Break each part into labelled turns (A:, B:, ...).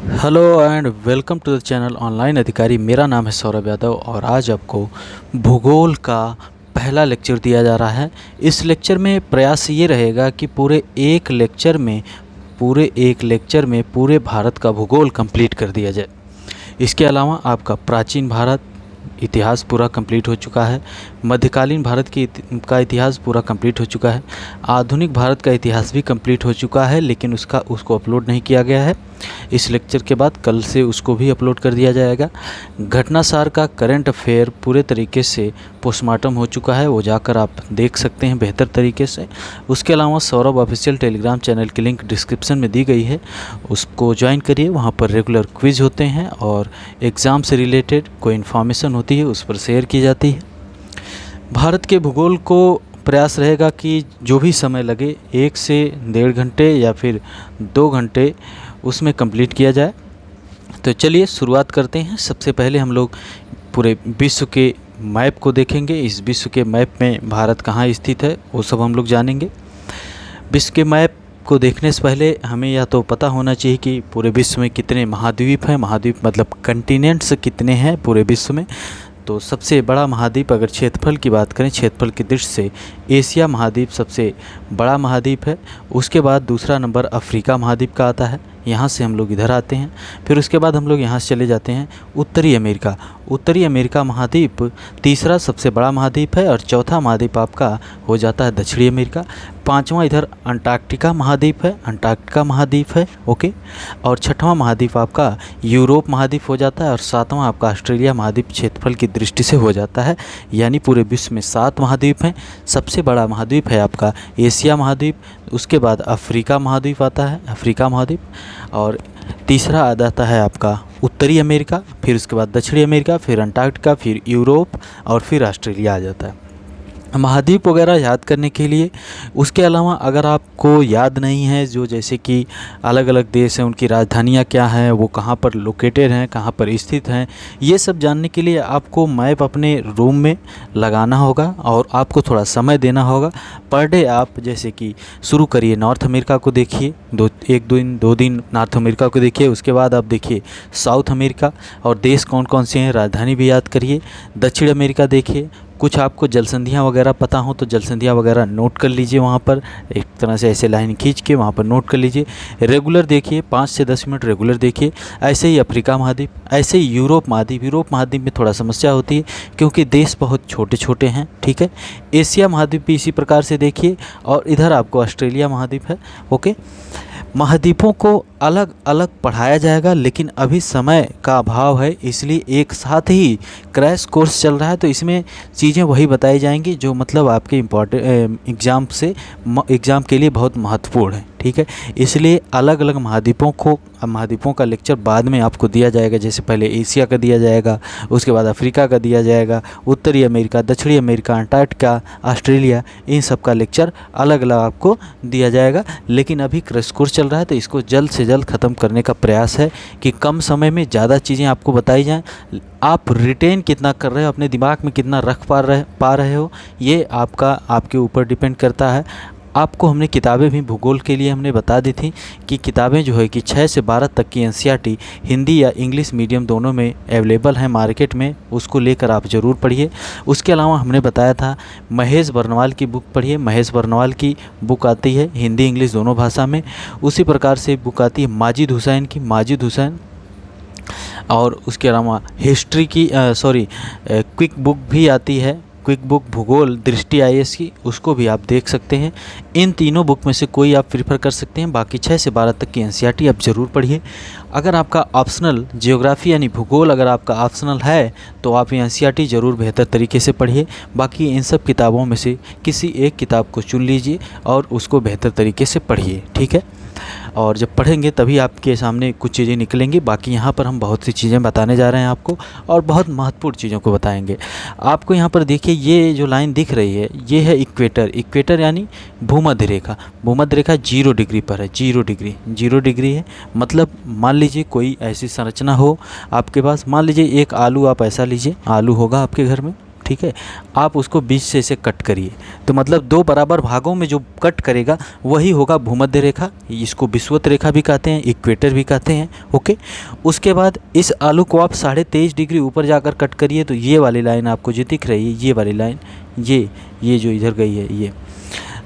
A: Hello and welcome to the channel online Adhikari. मेरा नाम है सौरभ यादव और आज आपको भूगोल का पहला लेक्चर दिया जा रहा है। इस लेक्चर में प्रयास ये रहेगा कि पूरे एक लेक्चर में पूरे भारत का भूगोल कंप्लीट कर दिया जाए। इसके अलावा आपका प्राचीन भारत इतिहास पूरा कंप्लीट हो चुका है, मध्यकालीन भारत का इतिहास पूरा कंप्लीट हो चुका है, आधुनिक भारत का इतिहास भी कंप्लीट हो चुका है, लेकिन उसको अपलोड नहीं किया गया है। इस लेक्चर के बाद कल से उसको भी अपलोड कर दिया जाएगा। घटनासार का करंट अफेयर पूरे तरीके से पोस्टमार्टम हो चुका है, वो जाकर आप देख सकते हैं बेहतर तरीके से। उसके अलावा सौरभ ऑफिशियल टेलीग्राम चैनल की लिंक डिस्क्रिप्शन में दी गई है, उसको ज्वाइन करिए। वहाँ पर रेगुलर क्विज़ होते हैं और एग्ज़ाम से रिलेटेड कोई इन्फॉर्मेशन होती है उस पर शेयर की जाती है। भारत के भूगोल को प्रयास रहेगा कि जो भी समय लगे 1 से 1.5 घंटे या फिर 2 घंटे उसमें कंप्लीट किया जाए। तो चलिए शुरुआत करते हैं। सबसे पहले हम लोग पूरे विश्व के मैप को देखेंगे। इस विश्व के मैप में भारत कहाँ स्थित है वो सब हम लोग जानेंगे। विश्व के मैप को देखने से पहले हमें यह तो पता होना चाहिए कि पूरे विश्व में कितने महाद्वीप हैं। महाद्वीप मतलब कंटिनेंट्स कितने हैं पूरे विश्व में। तो सबसे बड़ा महाद्वीप, अगर क्षेत्रफल की बात करें, क्षेत्रफल की दृष्टि से एशिया महाद्वीप सबसे बड़ा महाद्वीप है। उसके बाद दूसरा नंबर अफ्रीका महाद्वीप का आता है। यहाँ से हम लोग इधर आते हैं। फिर उसके बाद हम लोग यहाँ से चले जाते हैं उत्तरी अमेरिका। उत्तरी अमेरिका महाद्वीप तीसरा सबसे बड़ा महाद्वीप है और चौथा महाद्वीप आपका हो जाता है दक्षिणी अमेरिका। पांचवा इधर अंटार्कटिका महाद्वीप है, अंटार्कटिका महाद्वीप है, ओके। और छठवां महाद्वीप आपका यूरोप महाद्वीप हो जाता है और सातवां आपका ऑस्ट्रेलिया महाद्वीप क्षेत्रफल की दृष्टि से हो जाता है। यानी पूरे विश्व में 7 महाद्वीप हैं। सबसे बड़ा महाद्वीप है आपका एशिया महाद्वीप, उसके बाद अफ्रीका महाद्वीप आता है, अफ्रीका महाद्वीप, और तीसरा आ जाता है आपका उत्तरी अमेरिका, फिर उसके बाद दक्षिणी अमेरिका, फिर अंटार्कटिका, फिर यूरोप और फिर ऑस्ट्रेलिया आ जाता है। महाद्वीप वगैरह याद करने के लिए, उसके अलावा अगर आपको याद नहीं है जो जैसे कि अलग अलग देश हैं उनकी राजधानियाँ क्या हैं, वो कहाँ पर लोकेटेड हैं, कहाँ पर स्थित हैं, ये सब जानने के लिए आपको मैप अपने रूम में लगाना होगा और आपको थोड़ा समय देना होगा। पर डे आप जैसे कि शुरू करिए, नॉर्थ अमेरिका को देखिए, 2 दिन नॉर्थ अमेरिका को देखिए। उसके बाद आप देखिए साउथ अमेरिका और देश कौन कौन से हैं, राजधानी भी याद करिए। दक्षिण अमेरिका देखिए। कुछ आपको जलसंधियाँ वगैरह पता हो तो जलसंधियाँ वगैरह नोट कर लीजिए, वहाँ पर एक तरह से ऐसे लाइन खींच के वहाँ पर नोट कर लीजिए। रेगुलर देखिए, 5 से 10 मिनट रेगुलर देखिए। ऐसे ही अफ्रीका महाद्वीप, ऐसे ही यूरोप महाद्वीप। यूरोप महाद्वीप में थोड़ा समस्या होती है क्योंकि देश बहुत छोटे छोटे हैं, ठीक है। एशिया महाद्वीप भी इसी प्रकार से देखिए और इधर आपको ऑस्ट्रेलिया महाद्वीप है, ओके। महाद्वीपों को अलग अलग पढ़ाया जाएगा, लेकिन अभी समय का अभाव है, इसलिए एक साथ ही क्रैश कोर्स चल रहा है। तो इसमें चीज़ें वही बताई जाएंगी जो मतलब आपके एग्ज़ाम के लिए बहुत महत्वपूर्ण है, ठीक है। इसलिए अलग अलग महाद्वीपों का लेक्चर बाद में आपको दिया जाएगा। जैसे पहले एशिया का दिया जाएगा, उसके बाद अफ्रीका का दिया जाएगा, उत्तरी अमेरिका, दक्षिणी अमेरिका, अंटार्कटिका, ऑस्ट्रेलिया, इन सब का लेक्चर अलग अलग आपको दिया जाएगा। लेकिन अभी क्रैश कोर्स चल रहा है तो इसको जल्द से जल्द ख़त्म करने का प्रयास है कि कम समय में ज़्यादा चीज़ें आपको बताई जाएं। आप रिटेन कितना कर रहे हो, अपने दिमाग में कितना रख पा रहे हो, ये आपके ऊपर डिपेंड करता है। आपको हमने किताबें भी भूगोल के लिए हमने बता दी थी कि किताबें जो है कि 6 से 12 तक की एनसीईआरटी हिंदी या इंग्लिश मीडियम दोनों में अवेलेबल है मार्केट में, उसको लेकर आप ज़रूर पढ़िए। उसके अलावा हमने बताया था महेश बर्नवाल की बुक पढ़िए। महेश बर्नवाल की बुक आती है हिंदी इंग्लिश दोनों भाषा में। उसी प्रकार से बुक आती है माजिद हुसैन की, माजिद हुसैन। और उसके अलावा हिस्ट्री की क्विक बुक भी आती है, क्विक बुक भूगोल दृष्टि आईएएस की, उसको भी आप देख सकते हैं। इन तीनों बुक में से कोई आप प्रीफर कर सकते हैं। बाकी 6 से 12 तक की एनसीईआरटी आप ज़रूर पढ़िए। अगर आपका ऑप्शनल जियोग्राफी यानी भूगोल अगर आपका ऑप्शनल है तो आप ये एनसीईआरटी ज़रूर बेहतर तरीके से पढ़िए। बाकी इन सब किताबों में से किसी एक किताब को चुन लीजिए और उसको बेहतर तरीके से पढ़िए, ठीक है। और जब पढ़ेंगे तभी आपके सामने कुछ चीज़ें निकलेंगी। बाकी यहाँ पर हम बहुत सी चीज़ें बताने जा रहे हैं आपको और बहुत महत्वपूर्ण चीज़ों को बताएंगे आपको। यहाँ पर देखिए ये जो लाइन दिख रही है ये है इक्वेटर। इक्वेटर यानी भूमध्य रेखा। भूमध्य रेखा 0 डिग्री पर है, 0 डिग्री है। मतलब मान लीजिए कोई ऐसी संरचना हो आपके पास, मान लीजिए एक आलू, आप ऐसा लीजिए, आलू होगा आपके घर में, ठीक है, आप उसको बीच से इसे कट करिए, तो मतलब 2 बराबर भागों में जो कट करेगा वही होगा भूमध्य रेखा। इसको विषुवत रेखा भी कहते हैं, इक्वेटर भी कहते हैं। ओके, उसके बाद इस आलू को आप 23.5 डिग्री ऊपर जाकर कट करिए, तो ये वाली लाइन आपको जो दिख रही है, ये वाली लाइन, ये जो इधर गई है, ये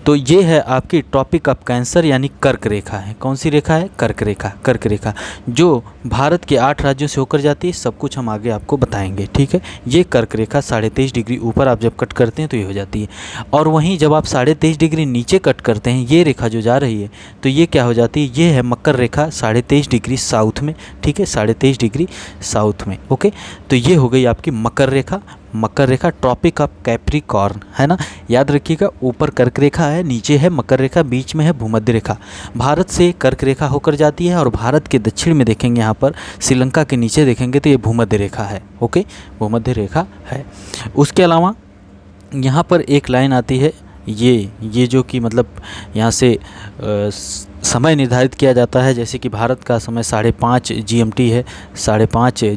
A: तो ये है आपकी ट्रॉपिक ऑफ कैंसर यानी कर्क रेखा है। कौन सी रेखा है? कर्क रेखा। कर्क रेखा जो भारत के 8 राज्यों से होकर जाती है, सब कुछ हम आगे आपको बताएंगे, ठीक है। ये कर्क रेखा 23.5 डिग्री ऊपर आप जब कट करते हैं तो ये हो जाती है, और वहीं जब आप 23.5 डिग्री नीचे कट करते हैं, ये रेखा जो जा रही है, तो ये क्या हो जाती है? ये है मकर रेखा 23.5 डिग्री साउथ में, ठीक है, 23.5 डिग्री साउथ में। ओके, तो ये हो गई आपकी मकर रेखा। मकर रेखा ट्रॉपिक ऑफ कैप्रिकॉर्न है ना, याद रखिएगा। ऊपर कर्क रेखा है, नीचे है मकर रेखा, बीच में है भूमध्य रेखा। भारत से कर्क रेखा होकर जाती है, और भारत के दक्षिण में देखेंगे, यहाँ पर श्रीलंका के नीचे देखेंगे तो ये भूमध्य रेखा है। ओके, भूमध्य रेखा है। उसके अलावा यहाँ पर एक लाइन आती है, ये जो कि मतलब यहाँ से समय निर्धारित किया जाता है, जैसे कि भारत का समय 5:30 GMT है, 5:30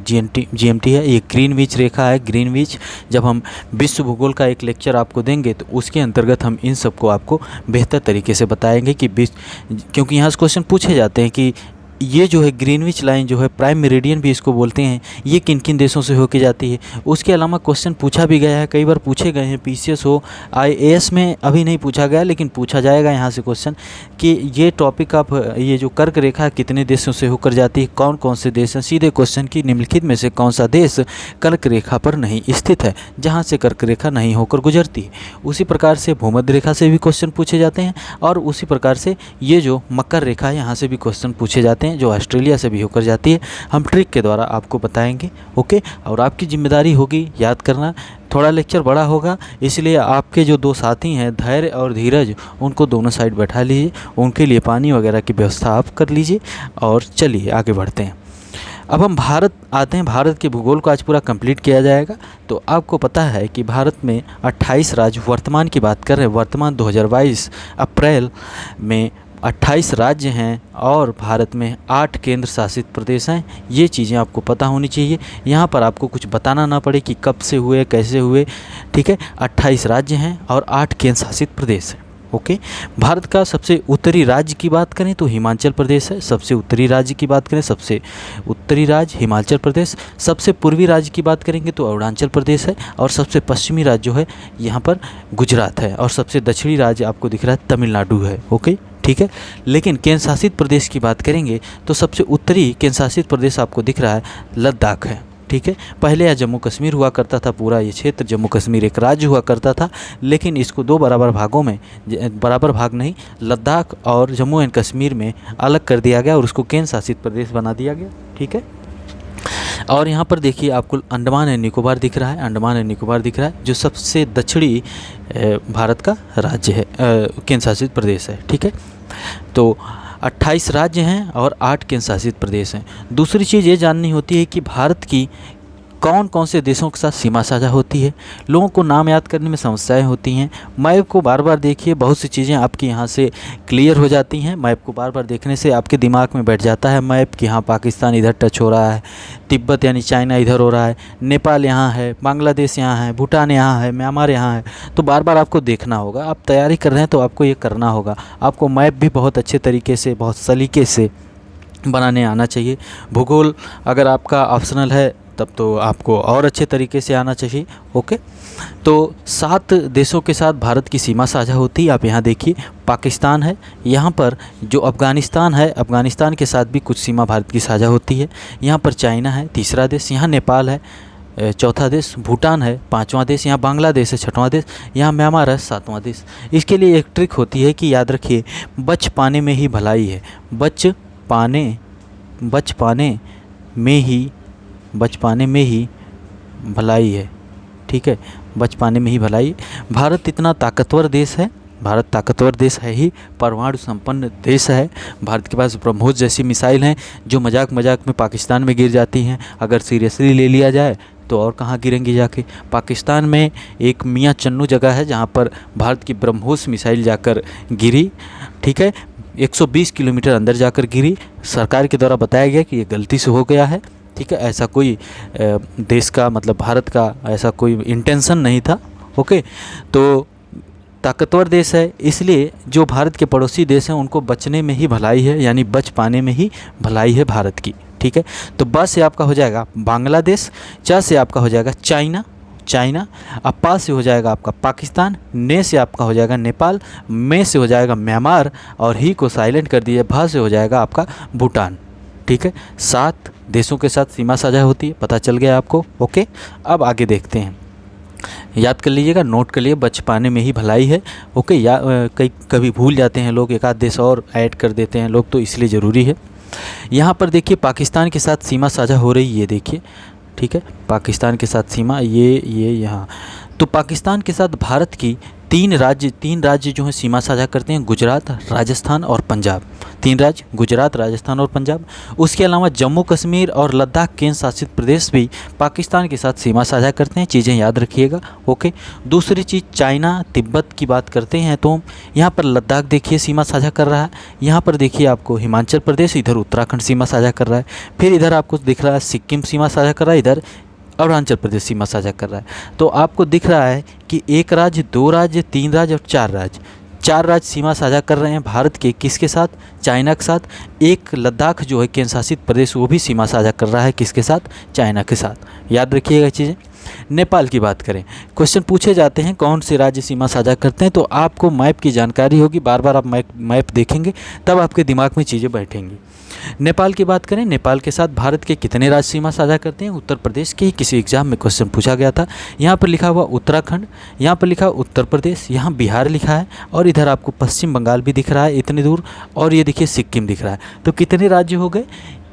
A: GMT है। ये ग्रीनविच रेखा है, ग्रीनविच। जब हम विश्व भूगोल का एक लेक्चर आपको देंगे तो उसके अंतर्गत हम इन सबको आपको बेहतर तरीके से बताएंगे कि क्योंकि यहाँ से क्वेश्चन पूछे जाते हैं कि ये जो है ग्रीनविच लाइन जो है, प्राइम मेरिडियन भी इसको बोलते हैं, ये किन किन देशों से होके जाती है। उसके अलावा क्वेश्चन पूछा भी गया है, कई बार पूछे गए हैं, PCS हो, IAS में अभी नहीं पूछा गया, लेकिन पूछा जाएगा यहाँ से क्वेश्चन कि ये टॉपिक आप, ये जो कर्क रेखा कितने देशों से होकर जाती है, कौन कौन से देश हैं। सीधे क्वेश्चन की निम्नलिखित में से कौन सा देश कर्क रेखा पर नहीं स्थित है, जहाँ से कर्क रेखा नहीं होकर गुजरती है। उसी प्रकार से भूमध्य रेखा से भी क्वेश्चन पूछे जाते हैं, और उसी प्रकार से ये जो मकर रेखा है, यहाँ से भी क्वेश्चन पूछे जाते हैं, जो ऑस्ट्रेलिया से भी होकर जाती है। हम ट्रिक के द्वारा आपको बताएंगे। ओके, और आपकी जिम्मेदारी होगी याद करना। थोड़ा लेक्चर बड़ा होगा, इसलिए आपके जो 2 साथी हैं धैर्य और धीरज, उनको दोनों साइड बैठा लीजिए, उनके लिए पानी वगैरह की व्यवस्था आप कर लीजिए, और चलिए आगे बढ़ते हैं। अब हम भारत आते हैं। भारत के भूगोल को आज पूरा कंप्लीट किया जाएगा। तो आपको पता है कि भारत में 28 राज्य, वर्तमान की बात कर रहे हैं, वर्तमान 2022 अप्रैल में 28 राज्य हैं, और भारत में 8 केंद्र शासित प्रदेश हैं। ये चीज़ें आपको पता होनी चाहिए, यहाँ पर आपको कुछ बताना ना पड़े कि कब से हुए, कैसे हुए, ठीक है। 28 राज्य हैं और 8 केंद्र शासित प्रदेश हैं। ओके, भारत का सबसे उत्तरी राज्य की बात करें तो हिमाचल प्रदेश है। सबसे उत्तरी राज्य की बात करें, सबसे उत्तरी राज्य हिमाचल प्रदेश। सबसे पूर्वी राज्य की बात करेंगे तो अरुणाचल प्रदेश है, और सबसे पश्चिमी राज्य जो है यहाँ पर गुजरात है, और सबसे दक्षिणी राज्य आपको दिख रहा है तमिलनाडु है। ओके, ठीक है। लेकिन केंद्र शासित प्रदेश की बात करेंगे तो सबसे उत्तरी केंद्र शासित प्रदेश आपको दिख रहा है लद्दाख है, ठीक है। पहले यह जम्मू कश्मीर हुआ करता था, पूरा ये क्षेत्र जम्मू कश्मीर एक राज्य हुआ करता था, लेकिन इसको 2 बराबर भागों में, बराबर भाग नहीं, लद्दाख और जम्मू एंड कश्मीर में अलग कर दिया गया, और उसको केंद्र शासित प्रदेश बना दिया गया, ठीक है। और यहाँ पर देखिए आपको अंडमान एंड निकोबार दिख रहा है, अंडमान एंड निकोबार दिख रहा है, जो सबसे दक्षिणी भारत का राज्य है, केंद्र शासित प्रदेश है, ठीक है। तो 28 राज्य हैं और 8 केंद्र शासित प्रदेश हैं। दूसरी चीज़ ये जाननी होती है कि भारत की कौन कौन से देशों के साथ सीमा साझा होती है। लोगों को नाम याद करने में समस्याएं होती हैं। मैप को बार बार देखिए, बहुत सी चीज़ें आपकी यहाँ से क्लियर हो जाती हैं। मैप को बार बार देखने से आपके दिमाग में बैठ जाता है मैप कि हाँ पाकिस्तान इधर टच हो रहा है, तिब्बत यानी चाइना इधर हो रहा है, नेपाल यहाँ है, बांग्लादेश यहाँ है, भूटान यहाँ है, म्यांमार यहाँ है। तो बार बार आपको देखना होगा। आप तैयारी कर रहे हैं तो आपको ये करना होगा। आपको मैप भी बहुत अच्छे तरीके से, बहुत सलीके से बनाने आना चाहिए। भूगोल अगर आपका ऑप्शनल है तब तो आपको और अच्छे तरीके से आना चाहिए। ओके, तो 7 देशों के साथ भारत की सीमा साझा होती है। आप यहाँ देखिए, पाकिस्तान है, यहाँ पर जो अफ़गानिस्तान है, अफ़गानिस्तान के साथ भी कुछ सीमा भारत की साझा होती है। यहाँ पर चाइना है, तीसरा देश, यहाँ नेपाल है, चौथा देश, भूटान है, 5वां देश, यहाँ बांग्लादेश है, 6वां देश, यहाँ म्यांमार है, 7वां देश। इसके लिए एक ट्रिक होती है कि याद रखिए, बच पाने में ही भलाई है। बच पाने में ही भलाई है, ठीक है। बच पाने में ही भलाई। भारत इतना ताकतवर देश है, भारत ताकतवर देश है ही, परमाणु संपन्न देश है। भारत के पास ब्रह्मोस जैसी मिसाइल हैं जो मजाक मजाक में पाकिस्तान में गिर जाती हैं। अगर सीरियसली ले लिया जाए तो और कहाँ गिरेंगी जाके। पाकिस्तान में एक मियाँ चन्नू जगह है जहाँ पर भारत की ब्रह्मोस मिसाइल जाकर गिरी, ठीक है। 120 किलोमीटर अंदर जाकर गिरी। सरकार के द्वारा बताया गया कि ये गलती से हो गया है, ठीक है, ऐसा कोई देश का मतलब भारत का ऐसा कोई इंटेंशन नहीं था। ओके, तो ताकतवर देश है, इसलिए जो भारत के पड़ोसी देश हैं उनको बचने में ही भलाई है, यानी बच पाने में ही भलाई है भारत की। ठीक है, तो ब से आपका हो जाएगा बांग्लादेश, च से आपका हो जाएगा चाइना, अब पा से हो जाएगा आपका पाकिस्तान, ने से आपका हो जाएगा नेपाल, में से हो जाएगा म्यांमार, और ही को साइलेंट कर दिए, भा से हो जाएगा आपका भूटान। ठीक है, 7 देशों के साथ सीमा साझा होती है, पता चल गया आपको। ओके, अब आगे देखते हैं, याद कर लीजिएगा, नोट कर लिए, बच पाने में ही भलाई है। ओके, या कभी भूल जाते हैं लोग, एक आध देश और ऐड कर देते हैं लोग, तो इसलिए ज़रूरी है। यहाँ पर देखिए पाकिस्तान के साथ सीमा साझा हो रही है, ये देखिए। ठीक है, पाकिस्तान के साथ सीमा ये यहाँ, तो पाकिस्तान के साथ भारत की 3 राज्य जो हैं सीमा साझा करते हैं, गुजरात, राजस्थान और पंजाब। 3 राज्य, गुजरात, राजस्थान और पंजाब। उसके अलावा जम्मू कश्मीर और लद्दाख केंद्र शासित प्रदेश भी पाकिस्तान के साथ सीमा साझा करते हैं, चीज़ें याद रखिएगा। ओके, दूसरी चीज़ चाइना तिब्बत की बात करते हैं तो यहाँ पर लद्दाख देखिए सीमा साझा कर रहा है, यहाँ पर देखिए आपको हिमाचल प्रदेश, इधर उत्तराखंड सीमा साझा कर रहा है, फिर इधर आपको दिख रहा है सिक्किम सीमा साझा कर रहा है, इधर अरुणाचल प्रदेश सीमा साझा कर रहा है। तो आपको दिख रहा है कि 1 राज्य, 2 राज्य, 3 राज्य और 4 राज्य, 4 राज्य सीमा साझा कर रहे हैं भारत के, किसके साथ? चाइना के साथ। एक लद्दाख जो है केंद्र शासित प्रदेश, वो भी सीमा साझा कर रहा है, किसके साथ? चाइना के साथ। याद रखिएगा चीज़ें। नेपाल की बात करें, क्वेश्चन पूछे जाते हैं कौन से राज्य सीमा साझा करते हैं, तो आपको मैप की जानकारी होगी, बार बार आप मैप देखेंगे तब आपके दिमाग में चीज़ें बैठेंगी। नेपाल की बात करें, नेपाल के साथ भारत के कितने राज्य सीमा साझा करते हैं? उत्तर प्रदेश के, किसी एग्जाम में क्वेश्चन पूछा गया था। यहाँ पर लिखा हुआ उत्तराखंड, यहाँ पर लिखा उत्तर प्रदेश, यहाँ बिहार लिखा है, और इधर आपको पश्चिम बंगाल भी दिख रहा है इतनी दूर, और ये देखिए सिक्किम दिख रहा है। तो कितने राज्य हो गए?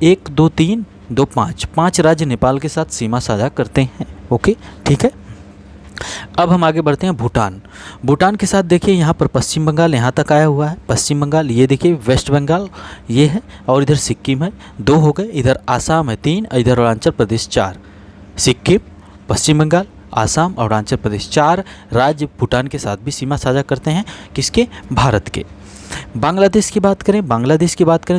A: 1 2 3 2 5 राज्य नेपाल के साथ सीमा साझा करते हैं। ओके, ठीक है। अब हम आगे बढ़ते हैं भूटान के साथ। देखिए यहाँ पर पश्चिम बंगाल यहाँ तक आया हुआ है, पश्चिम बंगाल, ये देखिए वेस्ट बंगाल ये है, और इधर सिक्किम है, 2 हो गए, इधर आसाम है 3, इधर अरुणाचल प्रदेश 4। सिक्किम, पश्चिम बंगाल, आसाम और अरुणाचल प्रदेश 4 राज्य भूटान के साथ भी सीमा साझा करते हैं, किसके? भारत के। बांग्लादेश की बात करें,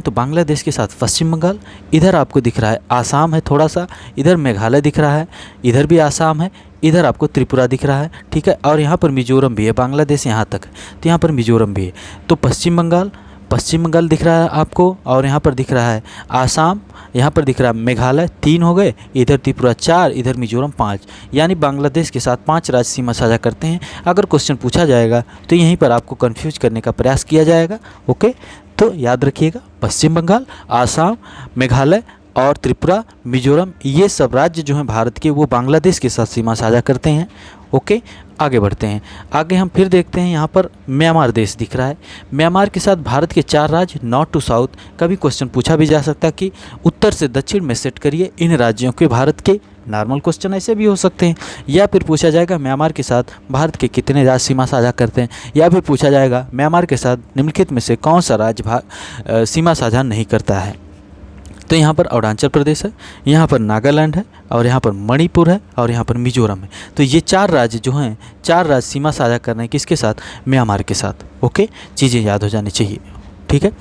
A: तो बांग्लादेश के साथ पश्चिम बंगाल, इधर आपको दिख रहा है आसाम है थोड़ा सा, इधर मेघालय दिख रहा है, इधर भी आसाम है, इधर आपको त्रिपुरा दिख रहा है। ठीक है, और यहाँ पर मिजोरम भी है, बांग्लादेश यहाँ तक है तो यहाँ पर मिजोरम भी है। तो पश्चिम बंगाल दिख रहा है आपको, और यहाँ पर दिख रहा है आसाम, यहाँ पर दिख रहा है मेघालय, 3 हो गए, इधर त्रिपुरा 4, इधर मिजोरम 5, यानी बांग्लादेश के साथ 5 राज्य सीमा साझा करते हैं। अगर क्वेश्चन पूछा जाएगा तो यहीं पर आपको कंफ्यूज करने का प्रयास किया जाएगा। ओके, तो याद रखिएगा, पश्चिम बंगाल, आसाम, मेघालय और त्रिपुरा, मिजोरम, ये सब राज्य जो हैं भारत के, वो बांग्लादेश के साथ सीमा साझा करते हैं। ओके, आगे बढ़ते हैं। आगे हम फिर देखते हैं, यहाँ पर म्यांमार देश दिख रहा है। म्यांमार के साथ भारत के 4 राज्य, नॉर्थ टू साउथ। कभी क्वेश्चन पूछा भी जा सकता है कि उत्तर से दक्षिण में सेट करिए इन राज्यों के भारत के, नॉर्मल क्वेश्चन ऐसे भी हो सकते हैं। या फिर पूछा जाएगा म्यांमार के साथ भारत के कितने राज्य सीमा साझा करते हैं, या फिर पूछा जाएगा म्यांमार के साथ निम्नलिखित में से कौन सा राज्य सीमा साझा नहीं करता है। तो यहाँ पर अरुणाचल प्रदेश है, यहाँ पर नागालैंड है, और यहाँ पर मणिपुर है, और यहाँ पर मिजोरम है। तो ये 4 राज्य जो हैं, 4 राज्य सीमा साझा कर रहे हैं, किसके साथ? म्यांमार के साथ। ओके, चीज़ें याद हो जानी चाहिए। ठीक है,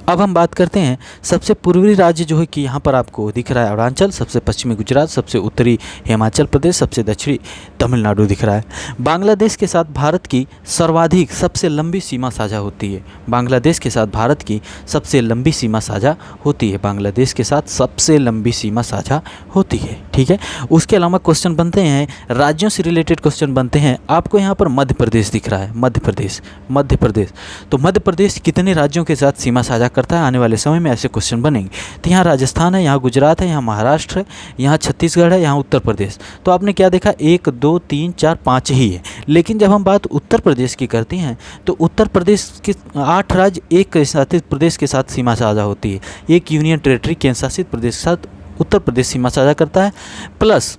A: अब हम बात करते हैं सबसे पूर्वी राज्य जो है कि यहाँ पर आपको दिख रहा है अरुणाचल, सबसे पश्चिमी गुजरात, सबसे उत्तरी हिमाचल प्रदेश, सबसे दक्षिणी तमिलनाडु दिख रहा है। बांग्लादेश के साथ भारत की सर्वाधिक सबसे लंबी सीमा साझा होती है, बांग्लादेश के साथ भारत की सबसे लंबी सीमा साझा होती है, बांग्लादेश के साथ सबसे लंबी सीमा साझा होती है। ठीक है, उसके अलावा क्वेश्चन बनते हैं, राज्यों से रिलेटेड क्वेश्चन बनते हैं। आपको यहाँ पर मध्य प्रदेश दिख रहा है, मध्य प्रदेश, तो मध्य प्रदेश कितने राज्यों के साथ सीमा साझा करता है? आने वाले समय में ऐसे क्वेश्चन बनेंगे। तो यहाँ राजस्थान है, यहाँ गुजरात है, यहाँ महाराष्ट्र है, यहाँ छत्तीसगढ़ है, यहाँ उत्तर प्रदेश। तो आपने क्या देखा? 1 2 3 4 5 ही है। लेकिन जब हम बात उत्तर प्रदेश की करते हैं तो उत्तर प्रदेश के 8 राज्य एक केंद्र शासित प्रदेश के साथ सीमा साझा होती है, एक यूनियन टेरिटरी केंद्र शासित प्रदेश के साथ उत्तर प्रदेश सीमा साझा करता है, प्लस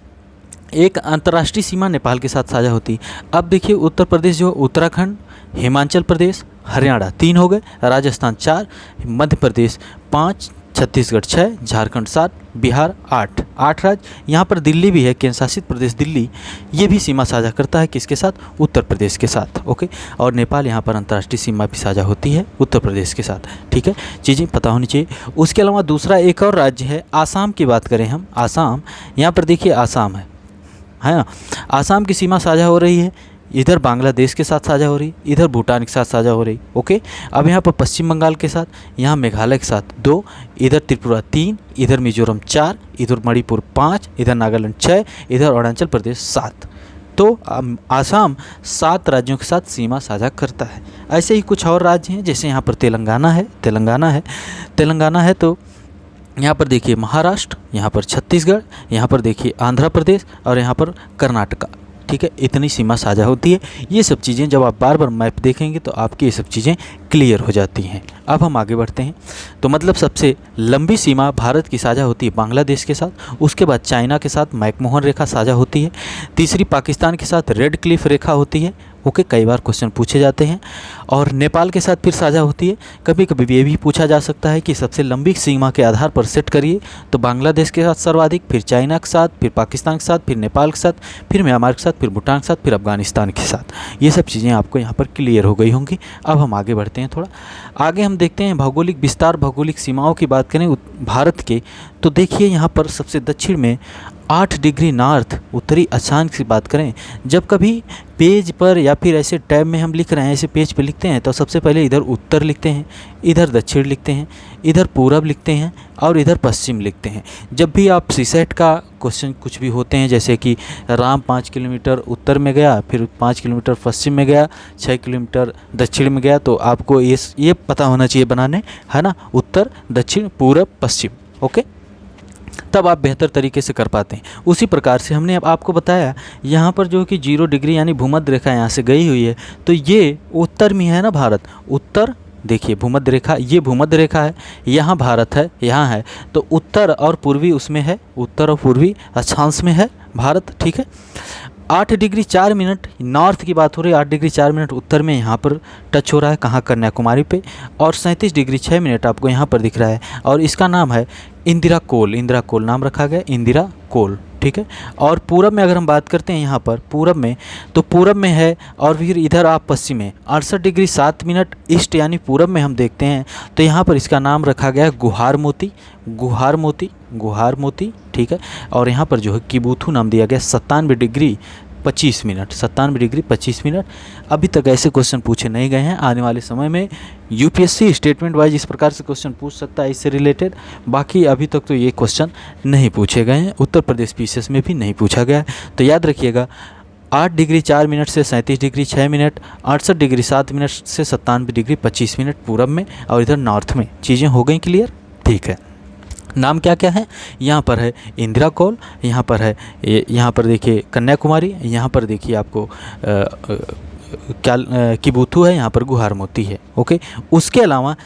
A: एक अंतर्राष्ट्रीय सीमा नेपाल के साथ साझा होती है। अब देखिए उत्तर प्रदेश जो उत्तराखंड, हिमाचल प्रदेश, हरियाणा 3 हो गए, राजस्थान 4, मध्य प्रदेश 5, छत्तीसगढ़ 6, झारखंड 7, बिहार 8। 8 राज्य। यहाँ पर दिल्ली भी है, केंद्र शासित प्रदेश दिल्ली, ये भी सीमा साझा करता है किसके साथ? उत्तर प्रदेश के साथ। ओके, और नेपाल यहाँ पर अंतर्राष्ट्रीय सीमा भी साझा होती है उत्तर प्रदेश के साथ। ठीक है, चीज़ें पता होनी चाहिए। उसके अलावा दूसरा एक और राज्य है, आसाम की बात करें हम, आसाम, यहाँ पर देखिए आसाम है ना, आसाम की सीमा साझा हो रही है, इधर बांग्लादेश के साथ साझा हो रही, इधर भूटान के साथ साझा हो रही। ओके, अब यहाँ पर पश्चिम बंगाल के साथ, यहाँ मेघालय के साथ 2, इधर त्रिपुरा 3, इधर मिजोरम 4, इधर मणिपुर 5, इधर नागालैंड 6, इधर अरुणाचल प्रदेश 7। तो आसाम 7 राज्यों के साथ सीमा साझा करता है। ऐसे ही कुछ और राज्य हैं, जैसे यहाँ पर तेलंगाना है तो यहाँ पर देखिए महाराष्ट्र, यहाँ पर छत्तीसगढ़, यहाँ पर देखिए आंध्र प्रदेश और यहाँ पर कर्नाटका। ठीक है, इतनी सीमा साझा होती है। ये सब चीज़ें जब आप बार बार मैप देखेंगे तो आपकी ये सब चीज़ें क्लियर हो जाती हैं। अब हम आगे बढ़ते हैं। तो मतलब सबसे लंबी सीमा भारत की साझा होती है बांग्लादेश के साथ, उसके बाद चाइना के साथ मैकमोहन रेखा साझा होती है, तीसरी पाकिस्तान के साथ रेड क्लिफ रेखा होती है। ओके, कई बार क्वेश्चन पूछे जाते हैं। और नेपाल के साथ फिर साझा होती है। कभी कभी ये भी पूछा जा सकता है कि सबसे लंबी सीमा के आधार पर सेट करिए, तो बांग्लादेश के साथ सर्वाधिक, फिर चाइना के साथ, फिर पाकिस्तान के साथ, फिर नेपाल के साथ, फिर म्यांमार के साथ, फिर भूटान के साथ, फिर अफगानिस्तान के साथ। ये सब चीज़ें आपको यहाँ पर क्लियर हो गई होंगी। अब हम आगे बढ़ते हैं, थोड़ा आगे हम देखते हैं भौगोलिक विस्तार, भौगोलिक सीमाओं की बात करें भारत के, तो देखिए यहाँ पर सबसे दक्षिण में 8 डिग्री नॉर्थ, उत्तरी अक्षांश की बात करें, जब कभी पेज पर या फिर ऐसे टैब में हम लिख रहे हैं, ऐसे पेज पे लिखते हैं, तो सबसे पहले इधर उत्तर लिखते हैं, इधर दक्षिण लिखते हैं, इधर पूरब लिखते हैं और इधर पश्चिम लिखते हैं। जब भी आप सीसेट का क्वेश्चन कुछ भी होते हैं, जैसे कि राम 5 किलोमीटर उत्तर में गया, फिर 5 किलोमीटर पश्चिम में गया, 6 किलोमीटर दक्षिण में गया, तो आपको ये पता होना चाहिए बनाने, है ना, उत्तर दक्षिण पूरब पश्चिम। ओके, तब आप बेहतर तरीके से कर पाते हैं। उसी प्रकार से हमने अब आपको बताया यहाँ पर जो कि 0 डिग्री यानी भूमध्य रेखा यहाँ से गई हुई है, तो ये उत्तर में है ना भारत, उत्तर देखिए भूमध्य रेखा, ये भूमध्य रेखा है, यहाँ भारत है, यहाँ है, तो उत्तर और पूर्वी उसमें है, उत्तर और पूर्वी अक्षांश में है भारत। ठीक है, 8 डिग्री 4 मिनट नॉर्थ की बात हो रही है, 8 डिग्री 4 मिनट उत्तर में यहाँ पर टच हो रहा है, कहाँ? कन्याकुमारी पे, और 37 डिग्री 6 मिनट आपको यहाँ पर दिख रहा है, और इसका नाम है इंदिरा कोल नाम रखा गया, इंदिरा कोल। ठीक है, और पूरब में अगर हम बात करते हैं यहाँ पर पूरब में, तो पूरब में है, और फिर इधर आप पश्चिम में 68 डिग्री 7 मिनट ईस्ट यानी पूरब में हम देखते हैं, तो यहाँ पर इसका नाम रखा गया है गुहार मोती। ठीक है, और यहाँ पर जो है किबुथु नाम दिया गया 97 डिग्री 25 मिनट। अभी तक ऐसे क्वेश्चन पूछे नहीं गए हैं। आने वाले समय में यूपीएससी स्टेटमेंट वाइज इस प्रकार से क्वेश्चन पूछ सकता है इससे रिलेटेड। बाकी अभी तक तो ये क्वेश्चन नहीं पूछे गए हैं, उत्तर प्रदेश पीसीएस में भी नहीं पूछा गया है। तो याद रखिएगा, 8 डिग्री 4 मिनट से 37 डिग्री 6 मिनट, 68 डिग्री 7 मिनट से 97 डिग्री 25 मिनट पूरब में, और इधर नॉर्थ में। चीज़ें हो गई क्लियर? ठीक है, नाम क्या क्या है? यहाँ पर है इंदिरा कोल, यहाँ पर है, यहाँ पर देखिए कन्याकुमारी, यहाँ पर देखिए आपको किबुथु है, यहाँ पर गुहार मोती है। ओके, उसके अलावा